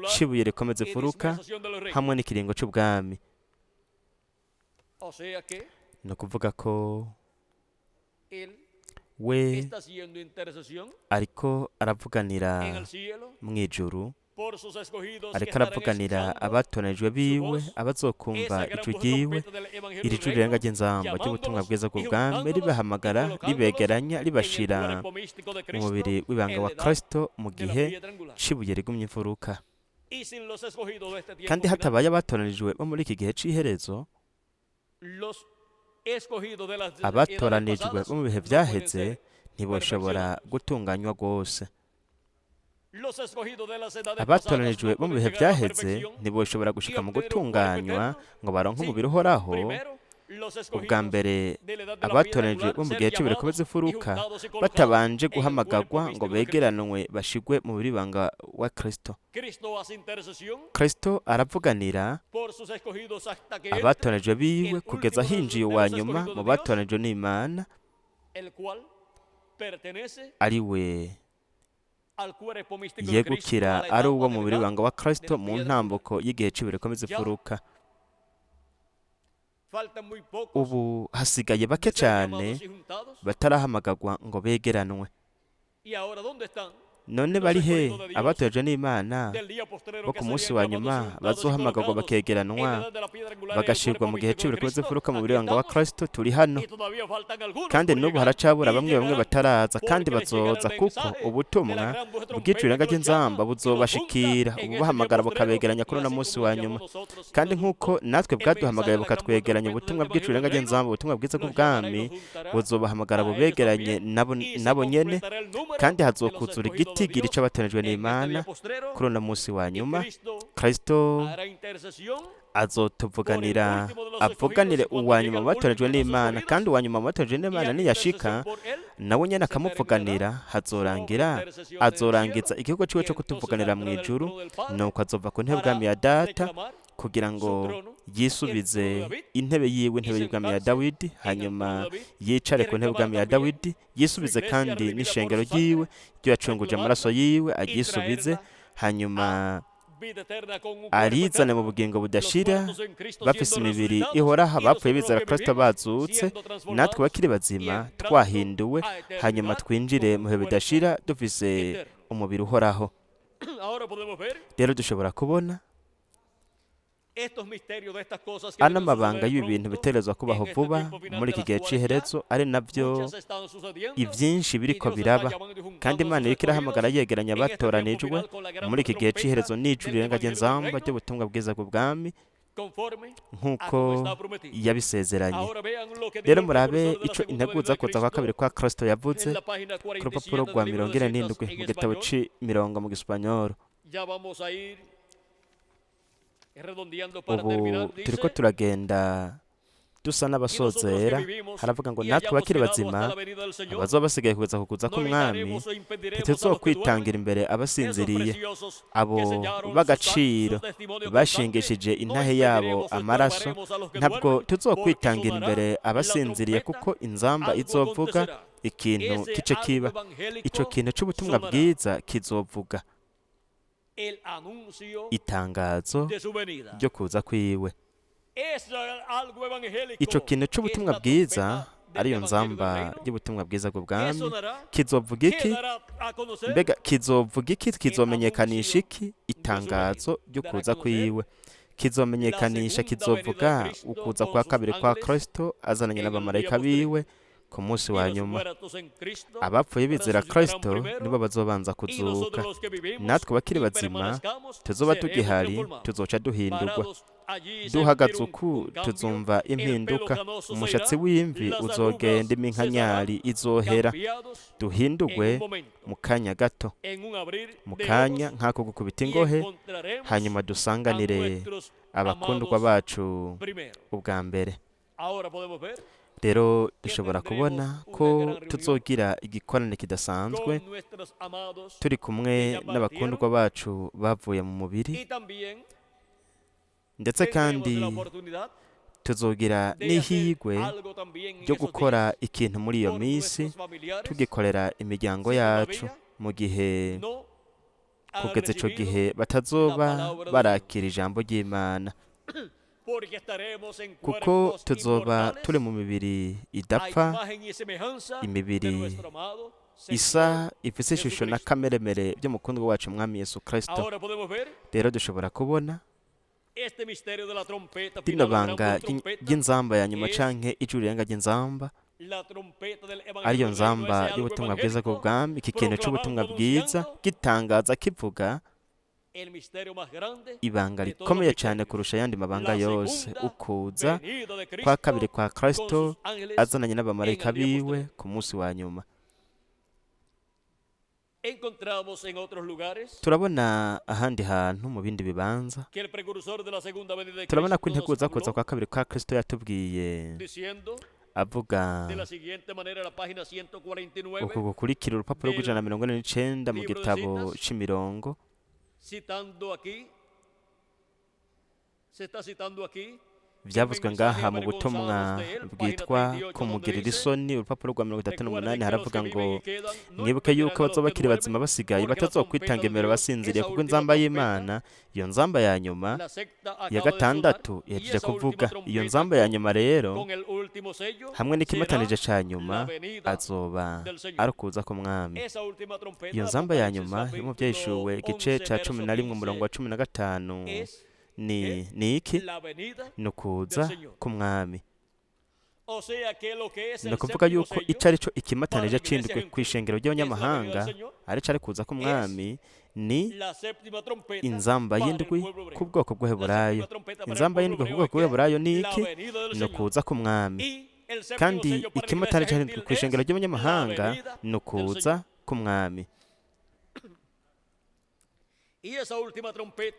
cibuye rikomeze furuka hamwe n'ikiringo c'ubwami. Ni ukuvuga ko we ariko aravuganira mu ijuru, ariko aravuganira abatoranijwe biwe, abazokumva ijwi ryiwe, iri jwi rirenga ry'inzamba ry'ubutumwa bwiza bw'ubwami, ribahamagara, ribegeranya, ribashira mu mubiri w'ibanga wa Kristo mu gihe cibuye rigumye imfuruka. Kandi hatabaye abatoranijwe bo muri iki gihe c'iherezo, abatoranijwe bo mu bihe byaheze ntiboshobora gutunganywa rwose. Abatoranijwe bo mu bihe byaheze ntiboshobora gushika mu gutunganywa ngo baronke umubiri uhoraho. Ubwa mbere abatoranijwe bo mu gihe cy'ibiri komeze furuka batabanje guhamagagwa ngo begeranwe bashigwe mu banga wa Kristo. Kristo aravuganira abatoranijwe biwe kugeza hinjiye uwa nyuma mu batoranijwe n'Imana, ari we yegukira, ari uwo mu banga wa Kristo mu ntambuko y'igihe cy'ibiri komeze furuka. Ubu hasigaye bake cyane batarahamagagwa ngo begeranwe. None bari he abatoranijwe n'Imana bo ku munsi wa nyuma bazohamagagwa bakegeranwa bagashirwa mu gihe cy'ibiri komeze furuka mu banga wa Kristo? Turi hano, kandi n'ubu haracabura bamwe bataraza, kandi bazoza, kuko ubutumwa bw'ijwi rirenga ry'inzamba buzobashikira, ububahamagara bukabegeranya kuri uno munsi wa nyuma. Kandi nk'uko natwe bwaduhamagaye bukatwegeranya, ubutumwa bw'ijwi rirenga ry'inzamba, ubutumwa bwiza bw'ubwami buzobahamagara bubegeranye nabo nyene, kandi hazokuzura igitigiri c'abatoranijwe n'Imana kuri uno munsi wa nyuma. Kristo azotuvuganira, avuganire uwa nyuma mu batoranijwe n'Imana, kandi uwa nyuma mu batoranijwe n'Imana niyashika nawe nyene akamuvuganira, azorangiza igihugu ciwe co kutuvuganira mu ijuru, nuko azova ku ntebe y'ubwami ya data kugira ngo yisubize intebe yiwe, intebe y'ubwami ya Dawidi, hanyuma yicare ku ntebe y'ubwami ya Dawidi, yisubize kandi n'ishengero ryiwe ryo yacunguje amaraso yiwe, aryisubize, hanyuma arizane mu bugingo budashira, bafise imibiri ihoraho, bapfuye bizera Kristo bazutse, natwe bakiri bazima twahinduwe, hanyuma twinjire mu bihe bidashira dufise umubiri uhoraho. rero dushobora kubona ano mabanga y'ibintu bitegerezwa kubaho vuba muri iki gihe cy'iherezo, ari nabyo ibyinshi biriko biraba, kandi Imana iriko irahamagara yegeranya abatoranijwe muri iki gihe cy'iherezo n'ijuru rirenga ry'inzamba ry'ubutumwa bwiza bw'ubwami nk'uko yabisezeranye. Rero murabe ico integuza kuza kwa kabiri kwa Kristo yavuze ku rupapuro rwa 47 mu gitabo c'imirongo mu Gisipanyolo. Ubu turiko turagenda dusa n'abasozera, haravuga ngo natwe bakiri bazima abazoba basigaye kuza kukuza k'umwami ntituzokwitangira imbere abasinziriye, abo b'agaciro bashingishije intahe yabo amaraso, ntabwo tuzokwitangira imbere abasinziriye, kuko inzamba izovuga ikintu kice kiba, ico kintu c'ubutumwa bwiza kizovuga itangazo ryo kuza kwiwe. Ico kintu c'ubutumwa bwiza ariyo nzamba y'ubutumwa bwiza bw'ubwami kizovuga iki? Mbega kizovuga iki? Kizomenyekanisha iki? Itangazo ryo kuza kwiwe kizomenyekanisha, kizovuga ukuza kwa kabiri kwa Kristo azananye n'abamarayika biwe ku munsi wa nyuma. Abapfuye bizera Kristo nibo bazobanza kuzuka, natwe bakiri bazima tuzoba tugihari tuzoca duhindurwa. Duhagaze uku tuzumva impinduka, umushatsi w'imvi uzogenda, iminkanyari izohera, duhindurwe mu kanya gato, mu kanya nk'ako gukubita ingohe, hanyuma dusanganire abakundwa bacu ubwa mbere. Rero dushobora kubona ko tuzogira igikorane kidasanzwe turi kumwe n'abakundwa bacu bavuye mu mubiri, ndetse kandi tuzogira n'ihigwe ryo gukora ikintu muri iyo minsi, tugikorera imiryango yacu, mu gihe kugeza ico gihe batazoba barakira ijambo ry'Imana, kuko tuzoba turi mu mibiri idapfa, imibiri isa ifise ishusho na kameremere by'umukundwa wacu Mwami Yesu Kristo. Rero dushobora kubona rino banga ry'inzamba ya nyuma canke ijuru rirenga ry'inzamba, ariyo nzamba y'ubutumwa bwiza bw'ubwami, iki kintu c'ubutumwa bwiza gitangaza kivuga ibanga rikomeye cyane kurusha ayandi mabanga yose, ukuza kwa kabiri kwa Kristo azananye n'abamarayika biwe ku munsi wa nyuma. Turabona ahandi hantu mu bindi bibanza, turabona ko integuza kuza kwa kabiri kwa Kristo yatubwiye avuga uku gukurikira urupapuro rw'149 mu gitabo c'imirongo. Byavuzwe ngaha mu butumwa bwitwa kumugirira isoni, urupapuro rwa 38, haravuga ngo mwibuke yuko abazoba bakiri bazima basigaye batazokwitanga imbere basinziriye, kuko inzamba y'Imana, iyo nzamba ya nyuma ya gatandatu yaje kuvuga. Iyo nzamba ya nyuma rero hamwe n'ikimatanije ca nyuma azoba ari kuza k'umwami. Iyo nzamba ya nyuma yo mu Vyahishuriwe igice ca 11 umurongo wa 15 ni iki? Ni ukuza k'umwami. Ni ukuvuga yuko ico ari cyo ikimatanije cindwe kw'ishengero ry'abanyamahanga, ari cyo ari kuza k'umwami, ni inzamba y'indwi ku bwoko bw'Eheburayo. Inzamba y'indwi ku bwoko bw'Eheburayo ni iki? Ni ukuza k'umwami. Kandi ikimatanije cindwe kw'ishengero ry'abanyamahanga ni ukuza k'umwami.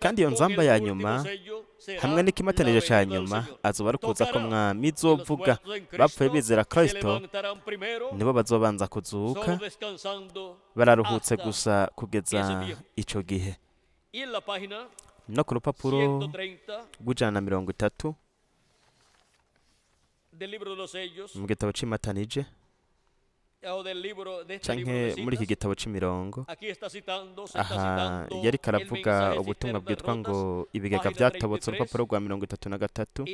Kandi iyo nzamba ya nyuma hamwe n'ikimatanije ca nyuma azoba ari kuza k'umwami, izovuga bapfuye bizera Kristo nibo bazobanza kuzuka, bararuhutse gusa kugeza ico gihe. No ku rupapuro rw'130 mu gitabo c'imatanije canke muri iki gitabo c'imirongo, aha yari karavuga ubutumwa bwitwa ngo ibigega byatobotse, urupapuro rwa 33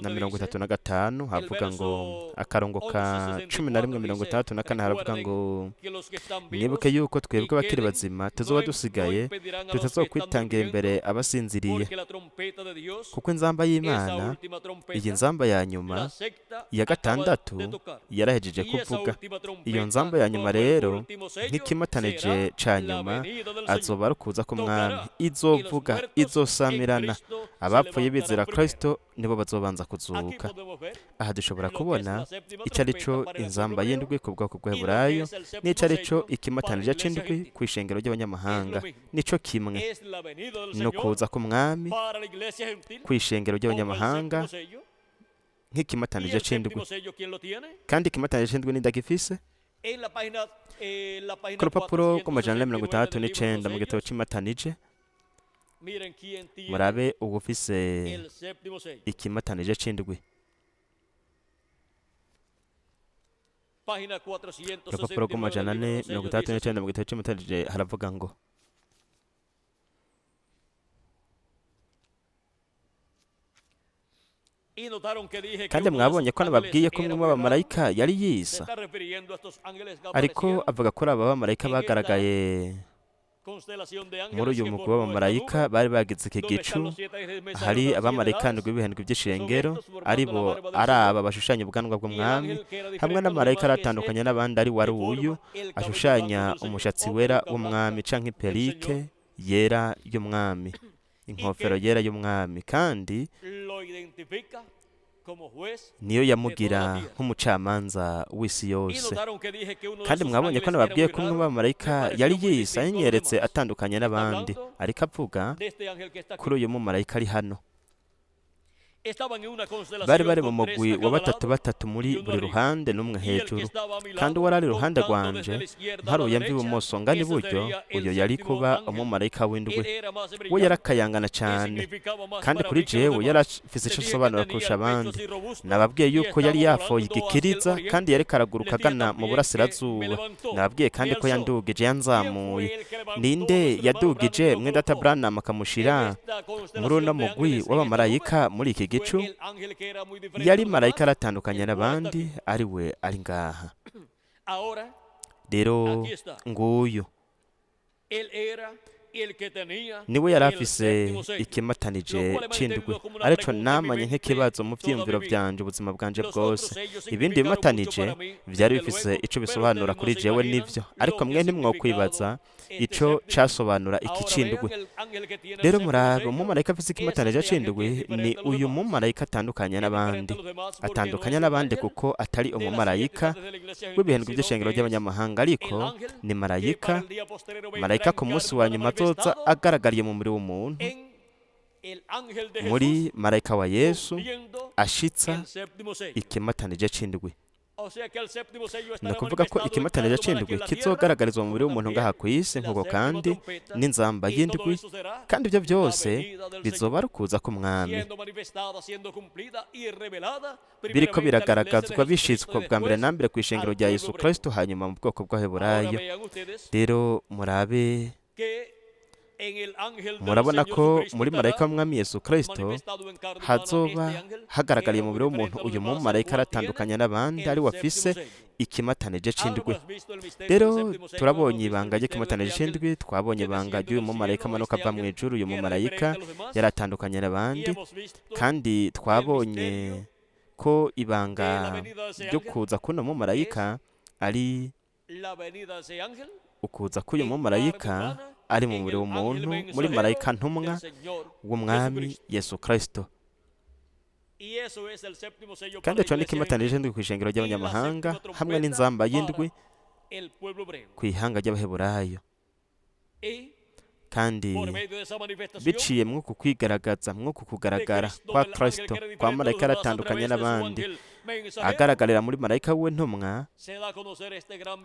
na 35 havuga ngo akarongo ka 11:64 haravuga ngo mwibuke yuko twebwe abakiri bazima tuzoba dusigaye tutazokwitangira imbere abasinziriye kuko inzamba y'Imana iyi nzamba ya nyuma ya gatandatu yarahejeje kuvuga. Iyo nzamba ya nyuma rero nk'ikimatanije ca nyuma azoba ari ukuza k'umwami, izovuga, izosamirana. Abapfuye bizera Kristo nibo bazobanza kuzuka. Aha dushobora kubona icyo ari cyo inzamba y'indwi ku bwoko bw'Aburayo n'icyo ari cyo ikimatanije c'indwi ku ishengero ry'abanyamahanga. Nico kimwe no kuza k'umwami ku ishengero ry'abanyamahanga nk'ikimatanije c'indwi. Kandi ikimatanije c'indwi nindagifise ku rupapuro rw'amajana 69 mu gitabo c'imatanije. Murabe ugufise ikimatanije c'indwi. Urupapuro rw'amajana 469 mu gitabo c'imatanije haravuga ngo kandi mwabonye ko nababwiye ko umwe w'abamarayika yari yisa, ariko avuga ko aba bamarayika bagaragaye muri uyu mugwi w'abamarayika bari bagize iki gicu. Hari abamarayika ndwi b'ibihendwi by'ishengero ari aba bashushanya ubwanwa bw'umwami, hamwe n'amarayika aratandukanye n'abandi ari wari uyu ashushanya umushatsi wera w'umwami canke perike yera y'umwami, inkofero yera y'umwami, kandi niyo yamugira nk'umucamanza w'isi yose. Kandi mwabonye ko nababwiye ko umwe w'abamarayika yari yisa yinyeretse atandukanye n'abandi, ariko avuga kuri uyu mumarayika ari hano. Bari mu mugwi wa batatu muri buri ruhande n'umwe hejuru, kandi uwari ari iruhande rwanje mparuye mva ibumoso ngana iburyo, uyo yari kuba umumarayika w'indwi. We yarakayangana cyane, kandi kuri jewe yari afise ico asobanura kurusha abandi. Nababwiye yuko yari yafoye igikiriza, kandi yariko araguruka agana mu burasirazuba. Nababwiye kandi ko yandugije, yanzamuye. Ninde yadugije? Mwene Data Branham akamushira muri uno mugwi w'abamarayika muri iki gicu. Yari marayika aratandukanye n'abandi, ari we ari ngaha. Rero nguyu niwe yari afise ikimatanije c'indwi, arico namanye nk'ikibazo mu vyiyumviro vyanje ubuzima bwanje bwose. Ibindi bimatanije vyari bifise ico bisobanura kuri jewe n'ivyo, ariko mwe ntimwokwibaza ico casobanura iki c'indwi. Rero murabe umumarayika afise ikimatanije c'indwi ni uyu mumarayika atandukanye n'abandi kuko atari umumarayika w'ibihendwi by'ishengero ry'abanyamahanga, ariko ni marayika ku munsi wa nyuma azoza agaragariye mu mubiri w'umuntu, muri marayika wa Yesu ashitsa ikimatanije c'indwi. Ni ukuvuga ko ikimatanije c'indwi kizogaragarizwa mu mubiri w'umuntu ngaha ku isi, nk'uko kandi n'inzamba y'indwi, kandi ibyo byose bizoba ari ukuza k'umwami, biriko biragaragazwa bishitswe bwa mbere na mbere ku ishengero rya Yesu Kristo, hanyuma mu bwoko bw'Abaheburayo. Rero murabe, murabona ko muri marayika w'umwami Yesu Kristo hazoba hagaragariye mu mubiri w'umuntu uyu mumarayika aratandukanye n'abandi, ari wafise ikimatanije c'indwi. Rero turabonye ibanga ry'ikimatanije c'indwi, twabonye ibanga ry'uyu mumarayika amanuka ava mu ijuru. Uyu mumarayika yaratandukanye n'abandi, kandi twabonye ko ibanga ryo kuza kuno mumarayika ari ukuza k'uyu mumarayika ari mu mubiri w'umuntu, muri marayika ntumwa w'umwami Yesu Kristo. Kandi ico ni ikimatanije c'indwi ku ishengero ry'abanyamahanga, hamwe n'inzamba y'indwi ku ihanga ry'Abaheburayo. Kandi biciye mw'uku kwigaragaza, mw'uku kugaragara kwa Kristo, kwa marayika aratandukanye n'abandi, agaragarira muri marayika w'intumwa,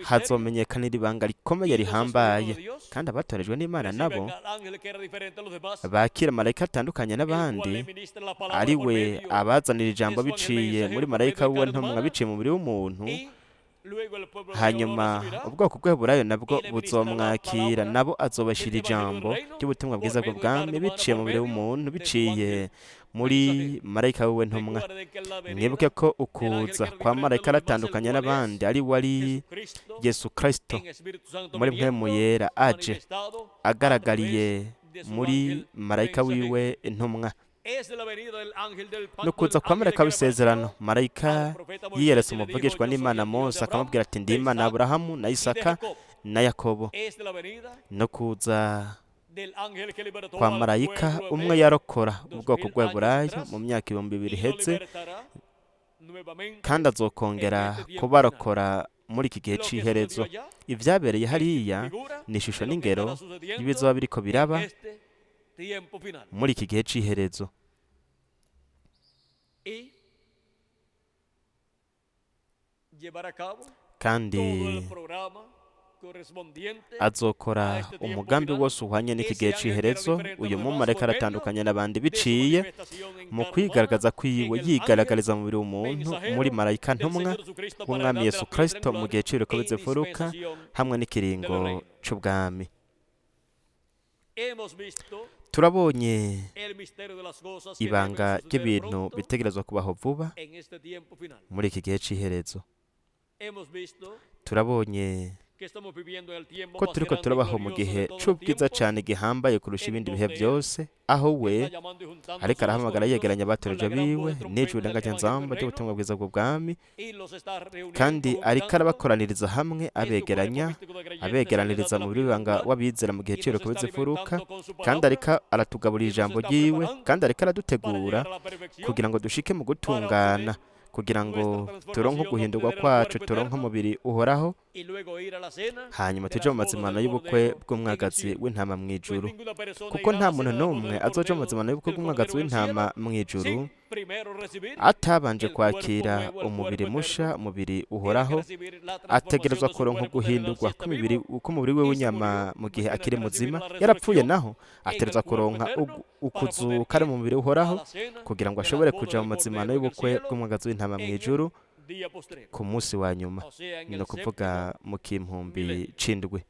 hazomenyekanira ibanga rikomeye rihambaye. Kandi abatorejwe n'Imana nabo bakira marayika atandukanye n'abandi, ari we abazanira ijambo biciye muri marayika w'intumwa, biciye mu mubiri w'umuntu, hanyuma ubwoko bw'Aburayo nabwo buzomwakira, nabo azobashira ijambo ry'ubutumwa bwiza bw'ubwami biciye mu mubiri w'umuntu, biciye muri marayika wiwe ntumwa. Mwibuke ko ukuza kwa marayika aratandukanye n'abandi, ari wari Yesu Kristo muri mpwemu yera aje agaragariye muri marayika wiwe intumwa. Nukuza kwa marayika w'isezerano, marayika yiyeretse umuvugishwa n'Imana Mose akamubwira ati ndi Imana Aburahamu na Isaka na Yakobo. Nukuza kwa marayika umwe yarokora ubwoko bw'Aburayo mu myaka 2000 iheze, kandi azokongera kubarokora muri iki gihe c'iherezo. Ivyabereye hariya ni ishusho n'ingero y'ibizoba biriko biraba muri iki gihe c'iherezo. Kandi azokora umugambi wose uhwanye n'iki gihe c'iherezo. Uyu mumarayika aratandukanye n'abandi biciye mu kwigaragaza kwiwe, yigaragariza mu mubiri w'umuntu muri marayika ntumwa w'umwami Yesu Kristo mu gihe c'ibiruko bizifuruka hamwe n'ikiringo c'ubwami. Turabonye ibanga ry'ibintu bitegerezwa kubaho vuba muri iki gihe c'iherezo. Turabonye ko turiko turabaho mu gihe c'ubwiza cane gihambaye kurusha ibindi bihe byose, aho we ariko arahamagara yegeranya abatoreje biwe n'ijuru ry'ingabyanzamba ry'ubutumwa bwiza bw'ubwami, kandi ariko arabakoraniriza hamwe abegeraniriza mu bibanga w'abizera mu gihe c'ibiruko bizifuruka, kandi ariko aratugaburira ijambo ryiwe, kandi ariko aradutegura kugira ngo dushike mu gutungana, kugira ngo turonke guhindurwa kwacu, turonke umubiri uhoraho, hanyuma tuje mu mazimano y'ubukwe bw'umwagazi w'intama mu ijuru. Kuko nta muntu n'umwe azoja mu mazimano y'ubukwe bw'umwagazi w'intama mu ijuru atabanje kwakira umubiri musha, umubiri uhoraho. Ategerezwa kuronka guhindurwa k'umubiri we w'inyama mu gihe akiri muzima. Yarapfuye naho ategerezwa kuronka ukuzuka ari mu mubiri uhoraho, kugira ngo ashobore kuja mu mazimano y'ubukwe bw'umwagazi w'intama mu ijuru ku munsi wa nyuma, ni ukuvuga mu kimpumbi c'indwi.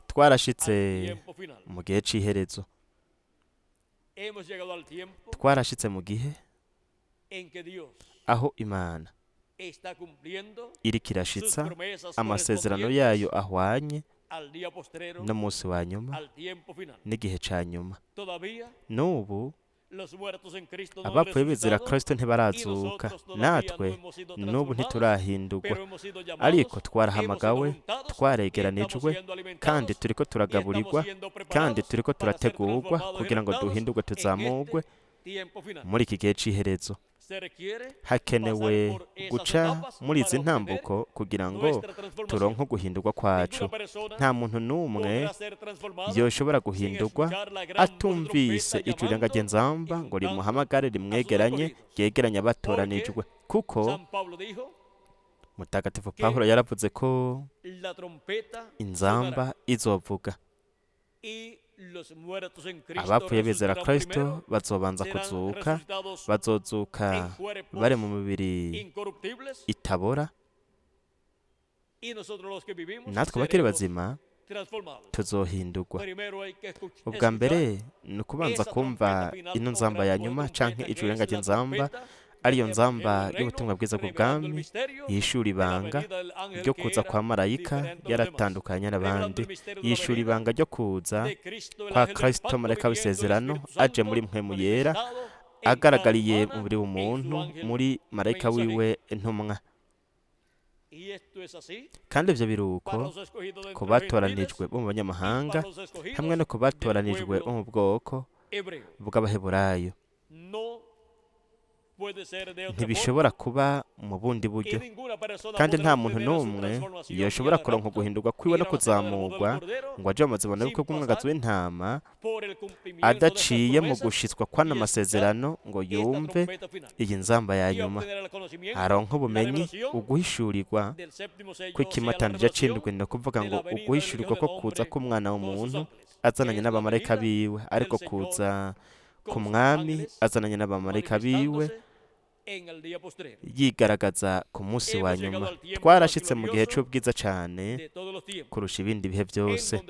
Twarashitse mu gihe c'iherezo. Twarashitse mu gihe aho Imana iriko irashitsa amasezerano yayo ahwanye n'umunsi wa nyuma n'igihe ca nyuma. N'ubu abapfuye bizera Kristo ntibarazuka, natwe n'ubu ntiturahindurwa, ariko twarahamagawe, twaregeranijwe, kandi turiko turagaburirwa, kandi turiko turategurwa kugira ngo duhindurwe, tuzamurwe muri iki gihe c'iherezo. Hakenewe guca muri izi ntambuko kugira ngo turonke guhindurwa kwacu. Nta muntu n'umwe yoshobora guhindurwa atumvise ijuru ry'ingabyanzamba ngo rimuhamagare, rimwegeranye, ryegeranye abatoranijwe. Kuko Mutagatifu Pawulo yaravuze ko inzamba izovuga, abapfuye bizera Kristo bazobanza kuzuka, bazozuka bari mu mibiri itabora, natwe bakiri bazima tuzohindurwa. Ubwa mbere ni ukubanza kumva ino nzamba ya nyuma canke ijuru ry'ingabyanzamba, ariyo nzamba y'ubutumwa bwiza bw'ubwami yishura ibanga ryo kuza kwa marayika yaratandukanye n'abandi. Yishura ibanga ryo kuza kwa Kristo marayika w'isezerano aje muri mpwemu yera, agaragariye mu mubiri w'umuntu muri marayika wiwe intumwa. Kandi ivyo biruko ku batoranijwe bo mu banyamahanga hamwe no ku batoranijwe bo mu bwoko bw'Abaheburayo. Ntibishobora kuba mu bundi buryo, kandi nta muntu n'umwe yoshobora kuronka guhindurwa kwiwe no kuzamurwa ngo aje mu mazimano y'ubukwe bw'umwagazi w'intama adaciye mu gushitswa kwana amasezerano ngo yumve iyi nzamba ya nyuma, aronka ubumenyi, uguhishurirwa kw'ikimatanije c'indwi. Ni ukuvuga ngo uguhishurirwa ko kuza k'umwana w'umuntu azananye n'abamarayika biwe, ariko kuza ku mwami azananye n'abamarayika biwe yigaragaza ku munsi wa nyuma. Twarashitse mu gihe cy'ubwiza cyane kurusha ibindi bihe byose,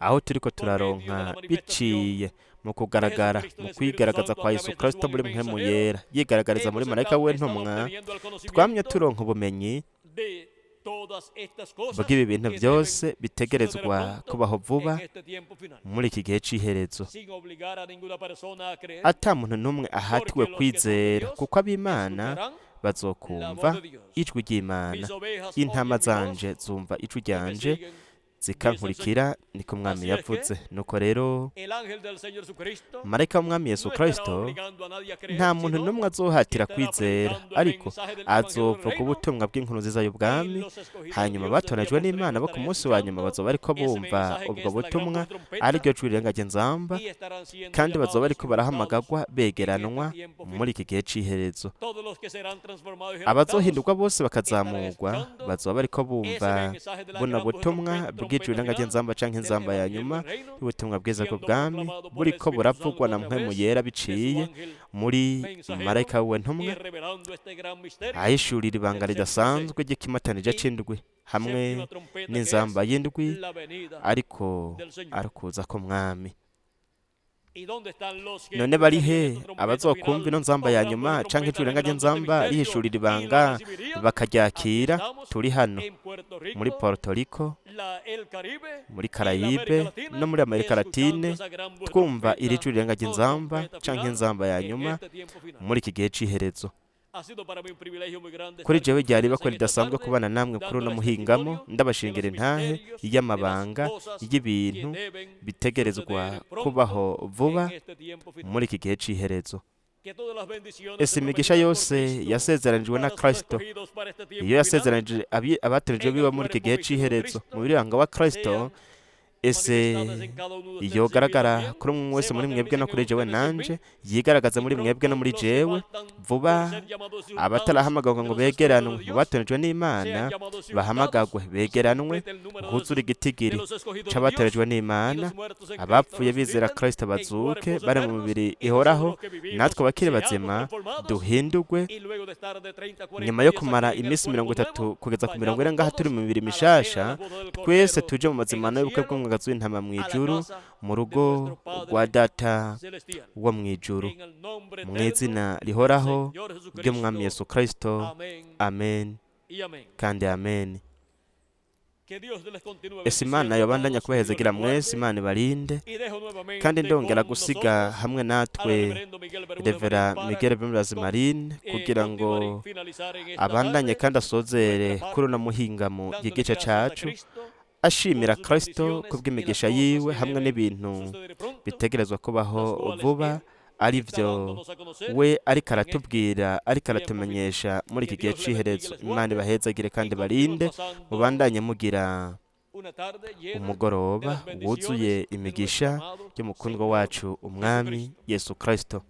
aho turiko turaronka biciye mu kugaragara, mu kwigaragaza kwa Yesu Kristo muri mpemu yera, yigaragariza muri marayika w'intumwa. Twamye turonka ubumenyi bw'ibi bintu byose bitegerezwa kubaho vuba muri iki gihe cy'iherezo, ata muntu n'umwe ahatiwe kwizera, kuko ab'Imana bazokumva ijwi ry'Imana, intama zanje zumva ijwi ryanje zikankurikira, niko umwami yavuze. Nuko rero marayika w'umwami Yesu Kristo nta muntu n'umwe azohatira kwizera, ariko azovuga ubutumwa bw'inkuru nziza y'ubwami. Hanyuma batoranyijwe n'Imana bo ku munsi wa nyuma bazoba ariko bumva ubwo butumwa, ariryo jwi rirengaje nzamba, kandi bazoba ariko barahamagagwa begeranwa muri iki gihe cy'iherezo. Abazohindurwa bose bakazamurwa bazoba ariko bumva buno butumwa bw'ijwi rirengaje nzamba canke inzamba ya nyuma y'ubutumwa bwiza bw'ubwami, buriko buravugwa na mpemu yera biciye muri marayika w'intumwa, ahishurira ibanga ridasanzwe ry'ikimatanije c'indwi hamwe n'inzamba y'indwi, ariko arikuza ko mwami. None bari he abazokumva ino nzamba ya nyuma canke ijwi rirengaje nzamba rihishurira ibanga bakaryakira? Turi hano muri Puerto Rico, muri Cayey no muri Amerika Latine, twumva iri jwi rirengaje nzamba canke inzamba ya nyuma muri iki gihe cy'iherezo. Kuri jewe ryari bakora ridasanzwe kubana namwe kuri uno muhingamo, ndabashingira intahe y'amabanga y'ibintu bitegerezwa kubaho vuba muri iki gihe cy'iherezo. Ese imigisha yose yasezeranijwe na Kristo, iyo yasezeranije abateranijwe biba muri iki gihe cy'iherezo mu biranga wa Kristo, ese yogaragara kuri umwe wese muri mwebwe no kuri jewe nanje, yigaragaza muri mwebwe no muri jewe vuba. Abatarahamagagwa ngo begeranwe mu bateranijwe n'Imana bahamagagwe begeranwe, huzure igitigiri c'abateranijwe n'Imana. Abapfuye bizera Kristo bazuke bari mu mibiri ihoraho, natwe bakiri bazima duhindurwe nyuma yo kumara iminsi 30 kugeza ku 40 ngaha turi mu mibiri mishasha, twese tuje mu mazimano y'ubukwe bw'umwagazi w'intama mu ijuru, mu rugo rwa data wo mu ijuru, mu izina rihoraho ry'umwami Yesu Kristo. Amen kandi amen. Ese Imana yobandanya kubahezagira mwese, Imana ibarinde, kandi ndongera gusiga hamwe natwe Revera Miguel Bemurazi Marine kugira ngo abandanye kandi asozere kuri uno muhingamo y'igice cacu, ashimira Kristo kubw'imigisha yiwe hamwe n'ibintu bitegerezwa kubaho vuba, arivyo we ariko aratubwira, ariko aratumenyesha muri iki gihe cy'iherezo. Imana ibahezagire kandi barinde, mubandanye mugira umugoroba wuzuye imigisha y'umukundwa wacu umwami Yesu Kristo.